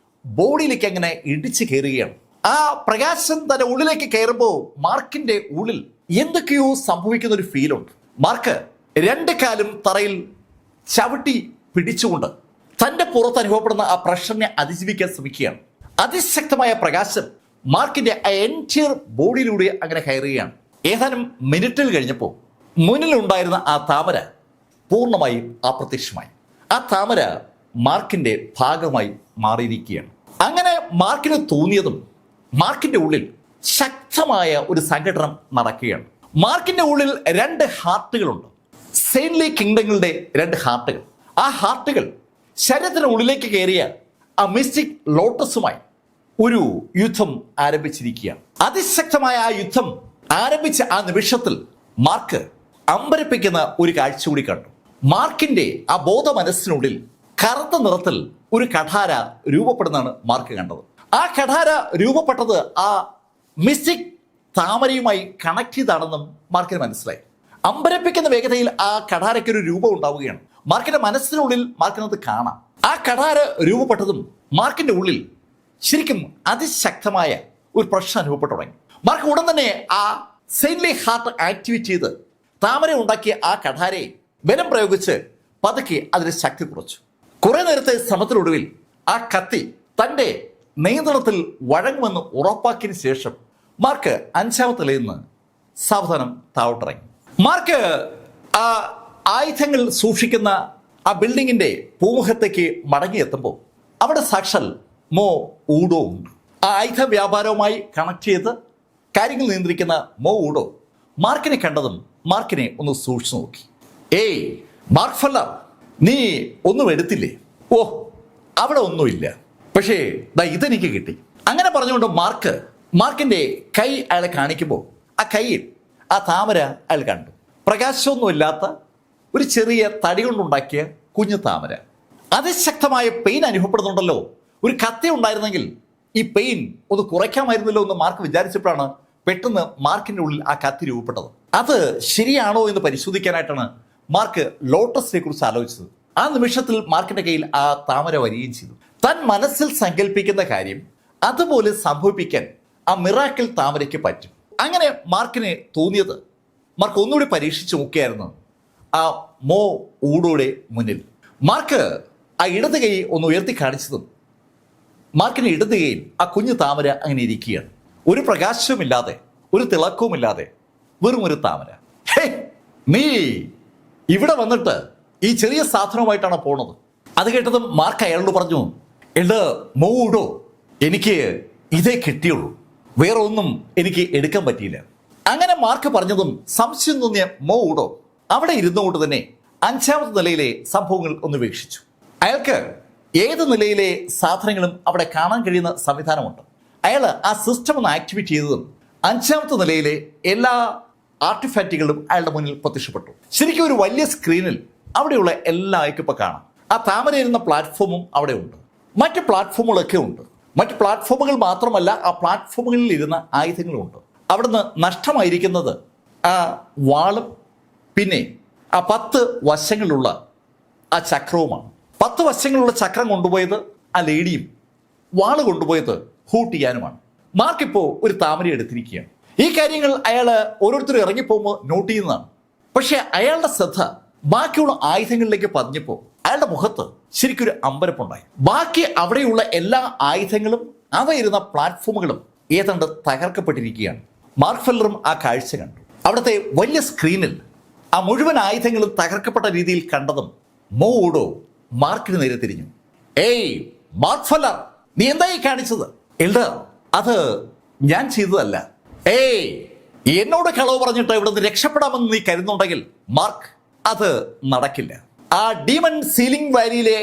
ബോഡിയിലേക്ക് അങ്ങനെ ഇടിച്ചു കയറുകയാണ്. ആ പ്രകാശം തന്റെ ഉള്ളിലേക്ക് കയറുമ്പോൾ മാർക്കിന്റെ ഉള്ളിൽ എന്തൊക്കെയോ സംഭവിക്കുന്ന ഒരു ഫീലുണ്ട്. മാർക്ക് 2 കാലും തറയിൽ ചവിട്ടി പിടിച്ചുകൊണ്ട് തന്റെ പുറത്ത് അനുഭവപ്പെടുന്ന ആ പ്രഷറിനെ അതിജീവിക്കാൻ ശ്രമിക്കുകയാണ്. അതിശക്തമായ പ്രകാശം മാർക്കിന്റെ എൻറ്റിയർ ബോഡിയിലൂടെ അങ്ങനെ കയറുകയാണ്. ഏതാനും മിനിറ്റുകൾ കഴിഞ്ഞപ്പോൾ മുന്നിലുണ്ടായിരുന്ന ആ താമര പൂർണ്ണമായും അപ്രത്യക്ഷമായി. ആ താമര മാർക്കിന്റെ ഭാഗമായി മാറിയിരിക്കുകയാണ്. അങ്ങനെ മാർക്കിന് തോന്നിയതും മാർക്കിന്റെ ഉള്ളിൽ ശക്തമായ ഒരു സംഘടനം നടക്കുകയാണ്. മാർക്കിന്റെ ഉള്ളിൽ 2 ഹാർട്ടുകളുണ്ട്. സെയിൻലി കിങ്ഡങ്ങളുടെ 2 ഹാർട്ടുകൾ. ആ ഹാർട്ടുകൾ ശരീരത്തിന് ഉള്ളിലേക്ക് കയറിയ ആ മിസ്റ്റിക് ലോട്ടസുമായി ഒരു യുദ്ധം ആരംഭിച്ചിരിക്കുകയാണ്. അതിശക്തമായ ആ യുദ്ധം ആരംഭിച്ച ആ നിമിഷത്തിൽ മാർക്ക് അമ്പരപ്പിക്കുന്ന ഒരു കാഴ്ച കൂടി കണ്ടു. മാർക്കിന്റെ ആ ബോധ മനസ്സിനുള്ളിൽ കറുത്ത നിറത്തിൽ ഒരു കഠാര രൂപപ്പെടുന്നതാണ് മാർക്ക് കണ്ടത്. ആ കഠാര രൂപപ്പെട്ടത് ആ മിസ്റ്റിക് താമരയുമായി കണക്ട് ചെയ്താണെന്നും മാർക്കിന് മനസ്സിലായി. അമ്പരപ്പിക്കുന്ന വേഗതയിൽ ആ കഠാരയ്ക്ക് ഒരു രൂപം ഉണ്ടാവുകയാണ്. മാർക്കിന്റെ മനസ്സിനുള്ളിൽ മാർക്കിനത് കാണാം. ആ കഠാര രൂപപ്പെട്ടതും മാർക്കിന്റെ ഉള്ളിൽ ശരിക്കും അതിശക്തമായ ഒരു പ്രശ്നം അനുഭവപ്പെട്ടു തുടങ്ങി. മാർക്ക് ഉടൻ തന്നെ ആ സെയിൻലി ഹാർട്ട് ആക്ടിവേറ്റ് ചെയ്ത് താമര ഉണ്ടാക്കിയ ആ കഠാരയെ ബലം പ്രയോഗിച്ച് പതുക്കെ അതിന് ശക്തി കുറച്ചു. കുറെ നേരത്തെ ശ്രമത്തിനൊടുവിൽ ആ കത്തി തന്റെ നിയന്ത്രണത്തിൽ വഴങ്ങുമെന്ന് ഉറപ്പാക്കിയതിനു ശേഷം മാർക്ക് 5ാമത്തെ നിലയിൽ നിന്ന് സാവധാനം താഴോട്ടിറങ്ങി. മാർക്ക് ആ ആയുധങ്ങൾ സൂക്ഷിക്കുന്ന ആ ബിൽഡിങ്ങിന്റെ പൂമുഖത്തേക്ക് മടങ്ങിയെത്തുമ്പോൾ അവിടെ സാക്ഷാൽ മോ ഊഡോ ഉണ്ട്. ആ ആയുധ വ്യാപാരവുമായി കണക്ട് ചെയ്ത് കാര്യങ്ങൾ നിയന്ത്രിക്കുന്ന മോ ഊഡോ മാർക്കിനെ കണ്ടതും മാർക്കിനെ ഒന്ന് സൂക്ഷിച്ചു നോക്കി. ഏയ് മാർക്ക് ഫെല്ലർ, നീ ഒന്നും എടുത്തില്ലേ? ഓ, അവിടെ ഒന്നുമില്ല, പക്ഷേ ദാ ഇതെനിക്ക് കിട്ടി. അങ്ങനെ പറഞ്ഞുകൊണ്ട് മാർക്കിന്റെ കൈ അയാളെ കാണിക്കുമ്പോൾ ആ കൈയിൽ ആ താമര അയാൾ കണ്ടു. പ്രകാശമൊന്നുമില്ലാത്ത ഒരു ചെറിയ തടി കൊണ്ടുണ്ടാക്കിയ കുഞ്ഞു താമര. അതിശക്തമായ പെയിൻ അനുഭവപ്പെടുന്നുണ്ടല്ലോ. ഒരു കത്തി ഉണ്ടായിരുന്നെങ്കിൽ ഈ പെയിൻ ഒന്ന് കുറയ്ക്കാമായിരുന്നല്ലോ എന്ന് മാർക്ക് വിചാരിച്ചപ്പോഴാണ് പെട്ടെന്ന് മാർക്കിന്റെ ഉള്ളിൽ ആ കത്തി രൂപപ്പെട്ടത്. അത് ശരിയാണോ എന്ന് പരിശോധിക്കാനായിട്ടാണ് മാർക്ക് ലോട്ടസിനെ കുറിച്ച് ആലോചിച്ചത്. ആ നിമിഷത്തിൽ മാർക്കിന്റെ കയ്യിൽ ആ താമര വരികയും ചെയ്തു. താൻ മനസ്സിൽ സങ്കല്പിക്കുന്ന കാര്യം അതുപോലെ സംഭവിപ്പിക്കാൻ ആ മിറാക്കിൾ താമരയ്ക്ക് പറ്റും. അങ്ങനെ മാർക്കിന് തോന്നിയത് മാർക്ക് ഒന്നുകൂടി പരീക്ഷിച്ച് നോക്കിയായിരുന്നു ആ മോ ഊഡോയുടെ മുന്നിൽ. മാർക്ക് ആ ഇടത് കൈ ഒന്ന് ഉയർത്തി കാണിച്ചതും മാർക്കിന് ഇടത് കൈയിൽ ആ കുഞ്ഞു താമര അങ്ങനെ ഇരിക്കുകയാണ്. ഒരു പ്രകാശവുമില്ലാതെ, ഒരു തിളക്കവുമില്ലാതെ, വെറും ഒരു താമര. ഹേ, നീ ഇവിടെ വന്നിട്ട് ഈ ചെറിയ സാധനവുമായിട്ടാണ് പോണത്? അത് കേട്ടതും മാർക്ക് അയാളോട് പറഞ്ഞു, എടാ മോ ഊഡോ, എനിക്ക് ഇതേ കിട്ടിയുള്ളൂ, വേറെ ഒന്നും എനിക്ക് എടുക്കാൻ പറ്റിയില്ല. അങ്ങനെ മാർക്ക് പറഞ്ഞതും സംശയം തോന്നിയ മോ ഊഡോ അവിടെ ഇരുന്നുകൊണ്ട് തന്നെ 5ാമത്തെ നിലയിലെ സംഭവങ്ങൾ ഒന്ന് വീക്ഷിച്ചു. അയാൾക്ക് ഏത് നിലയിലെ സാധനങ്ങളും അവിടെ കാണാൻ കഴിയുന്ന സംവിധാനമുണ്ട്. അയാൾ ആ സിസ്റ്റം ഒന്ന് ആക്ടിവേറ്റ് ചെയ്തതും 5ാമത്തെ നിലയിലെ എല്ലാ ആർട്ടിഫാക്റ്റുകളും അയാളുടെ മുന്നിൽ പ്രത്യക്ഷപ്പെട്ടു. ശരിക്കും ഒരു വലിയ സ്ക്രീനിൽ അവിടെയുള്ള എല്ലാ ഇപ്പോൾ കാണാം. ആ താമര ഇരുന്ന പ്ലാറ്റ്ഫോമും അവിടെ ഉണ്ട്, മറ്റ് പ്ലാറ്റ്ഫോമുകളൊക്കെ ഉണ്ട്. മറ്റ് പ്ലാറ്റ്ഫോമുകൾ മാത്രമല്ല, ആ പ്ലാറ്റ്ഫോമുകളിൽ ഇരുന്ന ആയുധങ്ങളും ഉണ്ട്. അവിടുന്ന് നഷ്ടമായിരിക്കുന്നത് ആ വാളും പിന്നെ ആ 10 വശങ്ങളുള്ള ആ ചക്രവുമാണ്. 10 വശങ്ങളുള്ള ചക്രം കൊണ്ടുപോയത് ആ ലേഡിയും വാള് കൊണ്ടുപോയത് ഹൂട്ട് ചെയ്യാനുമാണ്. മാർക്കിപ്പോൾ ഒരു താമര എടുത്തിരിക്കുകയാണ്. ഈ കാര്യങ്ങൾ അയാൾ ഓരോരുത്തരും ഇറങ്ങിപ്പോകുമ്പോൾ നോട്ട് ചെയ്യുന്നതാണ്. പക്ഷെ അയാളുടെ ശ്രദ്ധ ബാക്കിയുള്ള ആയുധങ്ങളിലേക്ക് പതിഞ്ഞപ്പോൾ അയാളുടെ മുഖത്ത് ശരിക്കൊരു അമ്പരപ്പുണ്ടായി. ബാക്കി അവിടെയുള്ള എല്ലാ ആയുധങ്ങളും അവ ഇരുന്ന പ്ലാറ്റ്ഫോമുകളും ഏതാണ്ട് തകർക്കപ്പെട്ടിരിക്കുകയാണ്. മാർക്ക് ഫെല്ലറും ആ കാഴ്ച കണ്ടു. അവിടുത്തെ വലിയ സ്ക്രീനിൽ ആ മുഴുവൻ ആയുധങ്ങളും തകർക്കപ്പെട്ട രീതിയിൽ കണ്ടതും മോ ഊഡോ മാർക്കിന് നേരെ തിരിഞ്ഞു. ഏയ് മാർക്ക് ഫെല്ലർ, നീ എന്തായി കാണിച്ചത്? എൽഡർ, അത് ഞാൻ ചെയ്തതല്ല. ഏയ്, എന്നോട് കളവ് പറഞ്ഞിട്ട് ഇവിടെ നിന്ന് രക്ഷപ്പെടാമെന്ന് നീ കരുതുന്നുണ്ടെങ്കിൽ മാർക്ക്, അത് നടക്കില്ല. ആ ഡീമൺ സീലിംഗ് വാലിയിലെ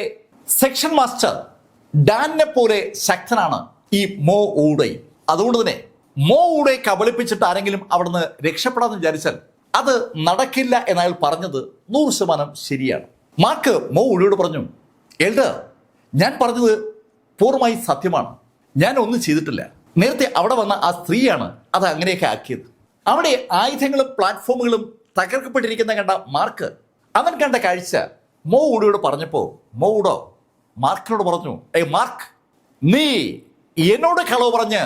സെക്ഷൻ മാസ്റ്റർ ഡാനിനെ പോലെ ശക്തനാണ് ഈ മോ ഊഡോയും. അതുകൊണ്ട് തന്നെ മോ ഊഡോയെ കബളിപ്പിച്ചിട്ട് ആരെങ്കിലും അവിടുന്ന് രക്ഷപ്പെടാമെന്ന് വിചാരിച്ചാൽ അത് നടക്കില്ല എന്നയാൾ പറഞ്ഞത് 100% ശരിയാണ്. മാർക്ക് മോ ഊഡോയോട് പറഞ്ഞു, എൽഡർ, ഞാൻ പറഞ്ഞത് പൂർണ്ണമായി സത്യമാണ്. ഞാൻ ഒന്നും ചെയ്തിട്ടില്ല. നേരത്തെ അവിടെ വന്ന ആ സ്ത്രീയാണ് അത് അങ്ങനെയൊക്കെ ആക്കിയത്. അവിടെ ആയുധങ്ങളും പ്ലാറ്റ്ഫോമുകളും തകർക്കപ്പെട്ടിരിക്കുന്ന കണ്ട മാർക്ക് അവൻ കണ്ട കാഴ്ച മോ ഊഡോയോട് പറഞ്ഞപ്പോൾ മോ ഊഡോ മാർക്കിനോട് പറഞ്ഞു, മാർക്ക്, നീ എന്നോട് കളവ് പറഞ്ഞ്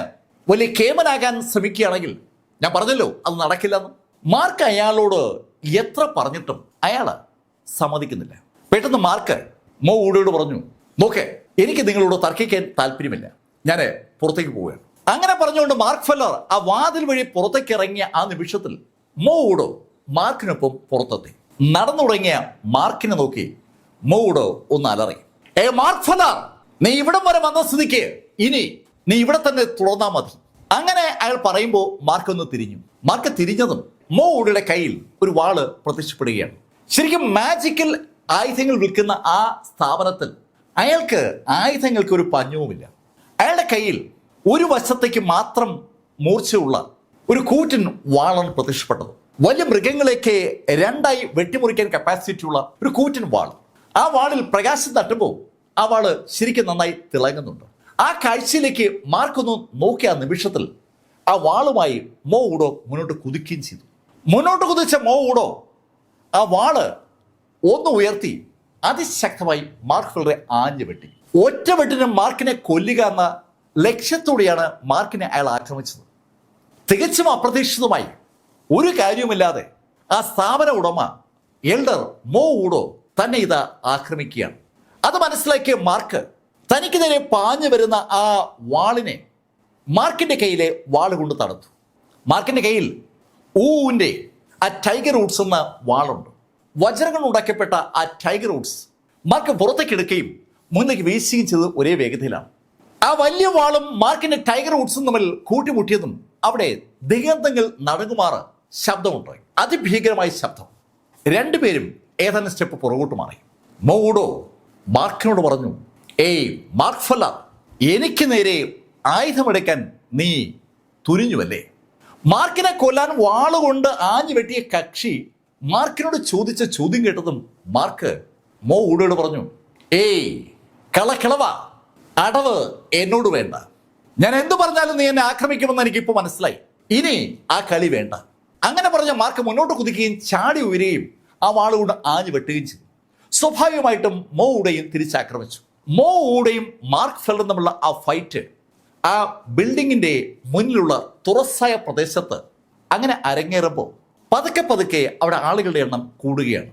വലിയ കേമനാകാൻ ശ്രമിക്കുകയാണെങ്കിൽ ഞാൻ പറഞ്ഞല്ലോ അത് നടക്കില്ലെന്ന്. മാർക്ക് അയാളോട് എത്ര പറഞ്ഞിട്ടും അയാൾ സമ്മതിക്കുന്നില്ല. പെട്ടെന്ന് മാർക്ക് മോ ഊഡോയോട് പറഞ്ഞു, നോക്കേ, എനിക്ക് നിങ്ങളോട് തർക്കിക്കാൻ താല്പര്യമില്ല, ഞാൻ പുറത്തേക്ക് പോവുകയാണ്. അങ്ങനെ പറഞ്ഞുകൊണ്ട് മാർക്ക് ഫെല്ലർ ആ വാതിൽ വഴി പുറത്തേക്ക് ഇറങ്ങിയ ആ നിമിഷത്തിൽ മോ ഊഡോ മാർക്കിനൊപ്പം പുറത്തെത്തി. നടന്നു തുടങ്ങിയ മാർക്കിനെ നോക്കി മോ ഊഡോ ഒന്ന് അലറി. മാർക്ക് ഫെല്ലർ, നീ ഇവിടം വരെ വന്ന സ്ഥിതിക്ക് ഇനി നീ ഇവിടെ തന്നെ തുടർന്നാ മതി. അങ്ങനെ അയാൾ പറയുമ്പോൾ മാർക്ക് ഒന്ന് തിരിഞ്ഞു. മാർക്ക് തിരിഞ്ഞതും മോ ഊഡോയുടെ കയ്യിൽ ഒരു വാള് പ്രത്യക്ഷപ്പെടുകയാണ്. ശരിക്കും മാജിക്കൽ ആയുധങ്ങൾ വിൽക്കുന്ന ആ സ്ഥാപനത്തിൽ അയാൾക്ക് ആയുധങ്ങൾക്ക് ഒരു പഞ്ഞവുമില്ല. അയാളുടെ കയ്യിൽ ഒരു വശത്തേക്ക് മാത്രം മൂർച്ചയുള്ള ഒരു കൂറ്റൻ വാളാണ് പ്രത്യക്ഷപ്പെട്ടത്. വലിയ മൃഗങ്ങളെയൊക്കെ രണ്ടായി വെട്ടിമുറിക്കാൻ കപ്പാസിറ്റി ഉള്ള ഒരു കൂറ്റൻ വാൾ. ആ വാളിൽ പ്രകാശം തട്ടുമ്പോൾ ആ വാള് ശരിക്കും നന്നായി തിളങ്ങുന്നുണ്ട്. ആ കാഴ്ചയിലേക്ക് മാർക്കൊന്ന് നോക്കിയ നിമിഷത്തിൽ ആ വാളുമായി മോ ഊഡോ മുന്നോട്ട് കുതിക്കുകയും ചെയ്തു. മുന്നോട്ട് കുതിച്ച മോ ഊഡോ ആ വാള് ഒന്ന് ഉയർത്തി അതിശക്തമായി മാർക്ക് ഫെല്ലറെ ആഞ്ഞു വെട്ടി. ഒറ്റ വെട്ടിന് മാർക്കിനെ കൊല്ലുക എന്ന ലക്ഷ്യത്തോടെയാണ് മാർക്കിനെ അയാൾ ആക്രമിച്ചത്. തികച്ചും അപ്രതീക്ഷിതമായി ഒരു കാര്യവുമില്ലാതെ ആ സ്ഥാപന ഉടമ എൽഡർ മോ ഊഡോ തന്നെ ഇത് ആക്രമിക്കുകയാണ്. അത് മനസ്സിലാക്കിയ മാർക്ക് തനിക്ക് നേരെ പാഞ്ഞു വരുന്ന ആ വാളിനെ മാർക്കിന്റെ കയ്യിലെ വാൾ കൊണ്ട് തടുത്തു. മാർക്കിന്റെ കയ്യിൽ ഊവിന്റെ ആ ടൈഗർ വുഡ്സ് എന്ന വാളുണ്ട്. വജ്രങ്ങൾ ഉണ്ടാക്കപ്പെട്ട ആ ടൈഗർ വുഡ്സ് മാർക്ക് പുറത്തേക്ക് എടുക്കുകയും മുന്നിലേക്ക് വീശുകയും ചെയ്തത് ഒരേ വേഗതയിലാണ്. ആ വലിയ വാളും മാർക്കിന്റെ ടൈഗർ വുഡ്സും തമ്മിൽ കൂട്ടിമുട്ടിയതും അവിടെ ദിഗന്ധങ്ങൾ നടുങ്ങുമാറ് ശബ്ദമുണ്ടായി. അതിഭീകരമായ ശബ്ദം. രണ്ടുപേരും ഏതാനും സ്റ്റെപ്പ് പുറകോട്ട് മാറി. മോ ഊഡോ മാർക്കിനോട് പറഞ്ഞു, മാർക്ക് ഫെല്ലർ, എനിക്ക് നേരെ ആയുധമെടുക്കാൻ നീ തുനിഞ്ഞുവല്ലേ? മാർക്കിനെ കൊല്ലാൻ വാളുകൊണ്ട് ആഞ്ഞു വെട്ടിയ കക്ഷി മാർക്കിനോട് ചോദിച്ച ചോദ്യം കേട്ടതും മാർക്ക് മോ ഊഡോയോട് പറഞ്ഞു, കളക്കിളവ, അടവ് എന്നോട് വേണ്ട. ഞാൻ എന്തു പറഞ്ഞാലും നീ എന്നെ ആക്രമിക്കുമെന്ന് എനിക്കിപ്പോൾ മനസ്സിലായി. ഇനി ആ കളി വേണ്ട. അങ്ങനെ പറഞ്ഞ മാർക്ക് മുന്നോട്ട് കുതിക്കുകയും ചാടി ഉയരുകയും ആ വാളുകൊണ്ട് ആഞ്ഞു വെട്ടുകയും ചെയ്തു. സ്വാഭാവികമായിട്ടും മോ ഊഡോയും തിരിച്ചാക്രമിച്ചു. മോ ഊഡോയും മാർക്ക് ഫെല്ലറും തമ്മിലുള്ള ആ ഫൈറ്റ് ആ ബിൽഡിങ്ങിന്റെ മുന്നിലുള്ള തുറസായ പ്രദേശത്ത് അങ്ങനെ അരങ്ങേറുമ്പോൾ പതുക്കെ പതുക്കെ അവിടെ ആളുകളുടെ എണ്ണം കൂടുകയാണ്.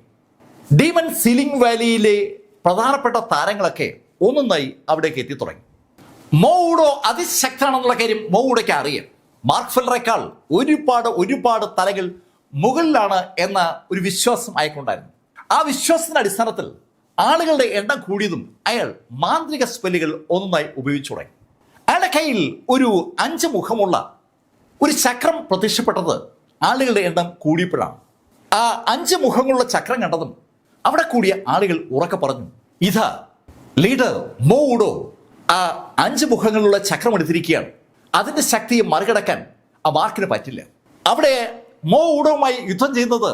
ഡീമൺ സീലിംഗ് വാലിയിലെ പ്രധാനപ്പെട്ട താരങ്ങളൊക്കെ ഒന്നൊന്നായി അവിടേക്ക് എത്തി തുടങ്ങി. മോ ഊഡോ അതിശക്തനാണെന്നുള്ള കാര്യം മോ ഊഡോയ്ക്ക് അറിയാം. മാർക്ക് ഫെല്ലറേക്കാൾ ഒരുപാട് തലകൾ മുകളിലാണ് എന്ന ഒരു വിശ്വാസം അയാൾക്കുണ്ടായിരുന്നു. ആ വിശ്വാസത്തിന്റെ അടിസ്ഥാനത്തിൽ ആളുകളുടെ എണ്ണം കൂടിയതും അയാൾ മാന്ത്രിക സ്പെല്ലുകൾ ഒന്നൊന്നായി ഉപയോഗിച്ചു തുടങ്ങി. അയാളുടെ കയ്യിൽ ഒരു 5 മുഖമുള്ള ഒരു ചക്രം പ്രത്യക്ഷപ്പെട്ടത് ആളുകളുടെ എണ്ണം കൂടിയപ്പോഴാണ്. ആ 5 മുഖങ്ങളുള്ള ചക്രം കണ്ടതും അവിടെ കൂടിയ ആളുകൾ ഉറക്കെ പറഞ്ഞു, ഇതാ ലീഡർ മോ ഊഡോ ആ 5 മുഖങ്ങളുള്ള ചക്രം എടുത്തിരിക്കുകയാണ്. അതിന്റെ ശക്തിയെ മറികടക്കാൻ ആ മാർക്കിന് പറ്റില്ല. അവിടെ മോ ഊഡോവുമായി യുദ്ധം ചെയ്യുന്നത്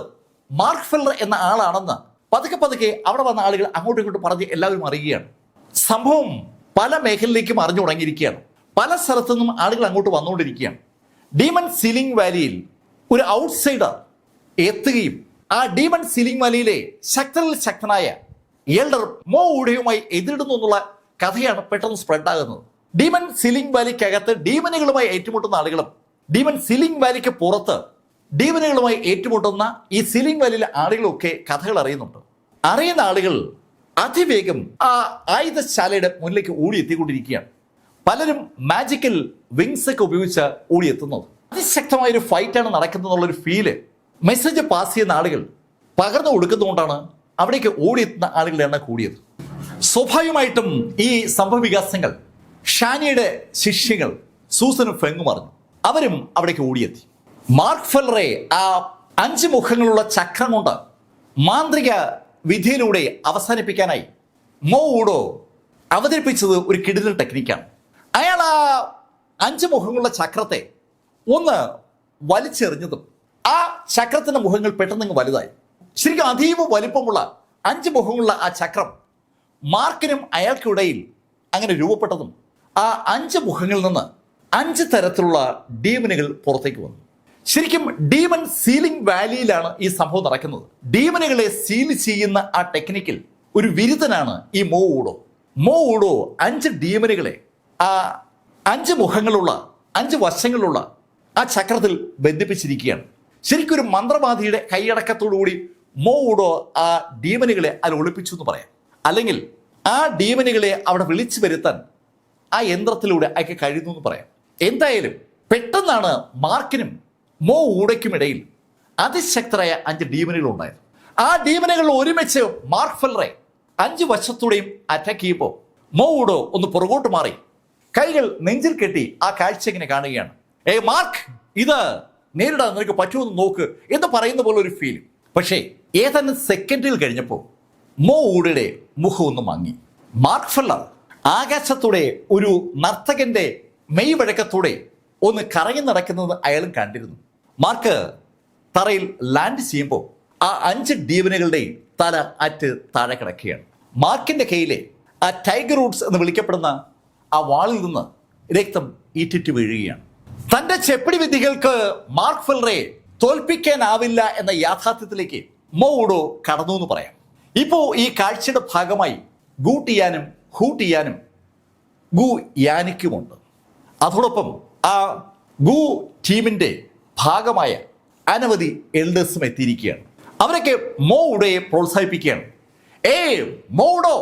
മാർക്ക് ഫെല്ലർ എന്ന ആളാണെന്ന് പതുക്കെ പതുക്കെ അവിടെ വന്ന ആളുകൾ അങ്ങോട്ടും ഇങ്ങോട്ടും പറഞ്ഞ് എല്ലാവരും അറിയുകയാണ്. സംഭവം പല മേഖലയിലേക്കും അറിഞ്ഞു തുടങ്ങിയിരിക്കുകയാണ്. പല സ്ഥലത്തു നിന്നും ആളുകൾ അങ്ങോട്ട് വന്നുകൊണ്ടിരിക്കുകയാണ്. ഡീമൺ സീലിംഗ് വാലിയിൽ ഒരു ഔട്ട്സൈഡർ എത്തുകയും ആ ഡീമൺ സീലിംഗ് വാലിയിലെ ശക്തരിൽ ശക്തനായ എൽഡർ മോ ഊഡോയുമായി എതിരിടുന്നു എന്നുള്ള കഥയാണ് പെട്ടെന്ന് സ്പ്രെഡ് ആകുന്നത്. ഡീമൺ സീലിംഗ് വാലിക്കകത്ത് ഡീമനുകളുമായി ഏറ്റുമുട്ടുന്ന ആളുകളും ഡീമൺ സീലിംഗ് വാലിക്ക് പുറത്ത് ഡീമനുകളുമായി ഏറ്റുമുട്ടുന്ന ഈ സീലിംഗ് വാലിയിലെ ആളുകളൊക്കെ കഥകൾ അറിയുന്നുണ്ട്. അറിയുന്ന ആളുകൾ അതിവേഗം ആ ആയുധശാലയുടെ മുന്നിലേക്ക് ഓടിയെത്തിക്കൊണ്ടിരിക്കുകയാണ്. പലരും മാജിക്കൽ വിങ്സ് ഒക്കെ ഉപയോഗിച്ച് ഓടിയെത്തുന്നത്. അതിശക്തമായൊരു ഫൈറ്റാണ് നടക്കുന്നതെന്നുള്ളൊരു ഫീല് മെസ്സേജ് പാസ് ചെയ്യുന്ന ആളുകൾ പകർന്നു കൊടുക്കുന്നതുകൊണ്ടാണ് അവിടേക്ക് ഓടിയെത്തുന്ന ആളുകളുടെ എണ്ണം കൂടിയത്. സ്വാഭാവികമായിട്ടും ഈ സംഭവ വികാസങ്ങൾ ഷാനിയുടെ ശിഷ്യകൾ സൂസനും ഫെങ്ങും അറിഞ്ഞു. അവരും അവിടേക്ക് ഓടിയെത്തി. മാർക്ക് ഫെല്ലറെ ആ 5 മുഖങ്ങളുള്ള ചക്രം കൊണ്ട് മാന്ത്രിക വിധിയിലൂടെ അവസാനിപ്പിക്കാനായി മോ ഊഡോ അവതരിപ്പിച്ചത് ഒരു കിടിലൻ ടെക്നിക്കാണ്. അയാൾ ആ 5 മുഖങ്ങളുള്ള ചക്രത്തെ ഒന്ന് വലിച്ചെറിഞ്ഞതും ആ ചക്രത്തിന്റെ മുഖങ്ങൾ പെട്ടെന്ന് വലുതായി. ശരിക്കും അതീവ വലിപ്പമുള്ള 5 മുഖങ്ങളുള്ള ആ ചക്രം മാർക്കിനും അയാൾക്കിടയിൽ അങ്ങനെ രൂപപ്പെട്ടതും ആ 5 മുഖങ്ങളിൽ നിന്ന് 5 തരത്തിലുള്ള ഡീമനുകൾ പുറത്തേക്ക് വന്നു. ശരിക്കും ഡീമൺ സീലിംഗ് വാലിയിലാണ് ഈ സംഭവം നടക്കുന്നത്. ഡീമനുകളെ സീൽ ചെയ്യുന്ന ആ ടെക്നിക്കിൽ ഒരു വിരുദ്ധനാണ് ഈ മോ ഊഡോ. മോ ഊഡോ 5 ഡീമനുകളെ ആ 5 മുഖങ്ങളുള്ള 5 വശങ്ങളുള്ള ആ ചക്രത്തിൽ ബന്ധിപ്പിച്ചിരിക്കുകയാണ്. ശരിക്കും ഒരു മന്ത്രവാദിയുടെ കൈയടക്കത്തോടുകൂടി മോ ഊഡോ ആ ഡീമനുകളെ അതിൽ ഒളിപ്പിച്ചു എന്ന് പറയാം. അല്ലെങ്കിൽ ആ ഡീമനുകളെ അവിടെ വിളിച്ചു വരുത്താൻ ആ യന്ത്രത്തിലൂടെ അയാൾക്ക് കഴിയുന്നു എന്ന് പറയാം. എന്തായാലും പെട്ടെന്നാണ് മാർക്കിനും മോ ഊടയ്ക്കും ഇടയിൽ അതിശക്തരായ 5 ഡീമനുകൾ ഉണ്ടായത്. ആ ഡീമനുകൾ ഒരുമിച്ച് മാർക്ക് ഫെല്ലറെ 5 വശത്തൂടെയും അറ്റാക്ക് ചെയ്യുമ്പോൾ മോ ഊടോ ഒന്ന് പുറകോട്ട് മാറി കൈകൾ നെഞ്ചിൽ കെട്ടി ആ കാഴ്ച ഇങ്ങനെ കാണുകയാണ്. മാർക്ക്, ഇത് നേരിടാൻ നിനക്ക് പറ്റുമെന്ന് നോക്ക് എന്ന് പറയുന്ന പോലെ ഒരു ഫീൽ. പക്ഷേ ഏതാനും സെക്കൻഡുകൾ കഴിഞ്ഞപ്പോൾ മോ ഊടയുടെ മുഖം ഒന്ന് മങ്ങി. മാർക്ക് ഫെല്ലർ ആകാശത്തൂടെ ഒരു നർത്തകന്റെ മെയ് വഴക്കത്തൂടെ ഒന്ന് കറങ്ങി നടക്കുന്നത് അയാളും കണ്ടിരുന്നു. മാർക്ക് തറയിൽ ലാൻഡ് ചെയ്യുമ്പോൾ ആ 5 ഡീമനുകളുടെയും തല അറ്റ് താഴെ കിടക്കുകയാണ്. മാർക്കിന്റെ കയ്യിലെ ആ ടൈഗർ റൂട്ട്സ് എന്ന് വിളിക്കപ്പെടുന്ന ആ വാളിൽ നിന്ന് രക്തം ഈറ്റിറ്റ് വീഴുകയാണ്. തന്റെ ചെപ്പടി വിദ്യകൾക്ക് മാർക്ക് ഫെല്ലറെ തോൽപ്പിക്കാനാവില്ല എന്ന യാഥാർത്ഥ്യത്തിലേക്ക് മോ ഊടോ കടന്നു എന്ന് പറയാം. ഇപ്പോ ഈ കാഴ്ചയുടെ ഭാഗമായി ഗു ടിയാനും ഹു ടിയാനും ഗു യാനിക്കുമുണ്ട്. അതോടൊപ്പം ആ ഗു ടീമിന്റെ ഭാഗമായ അനവധി എൽഡേഴ്സും എത്തിയിരിക്കുകയാണ്. അവരൊക്കെ മോ ഊടയെ പ്രോത്സാഹിപ്പിക്കുകയാണ്. മോ ഊടോ,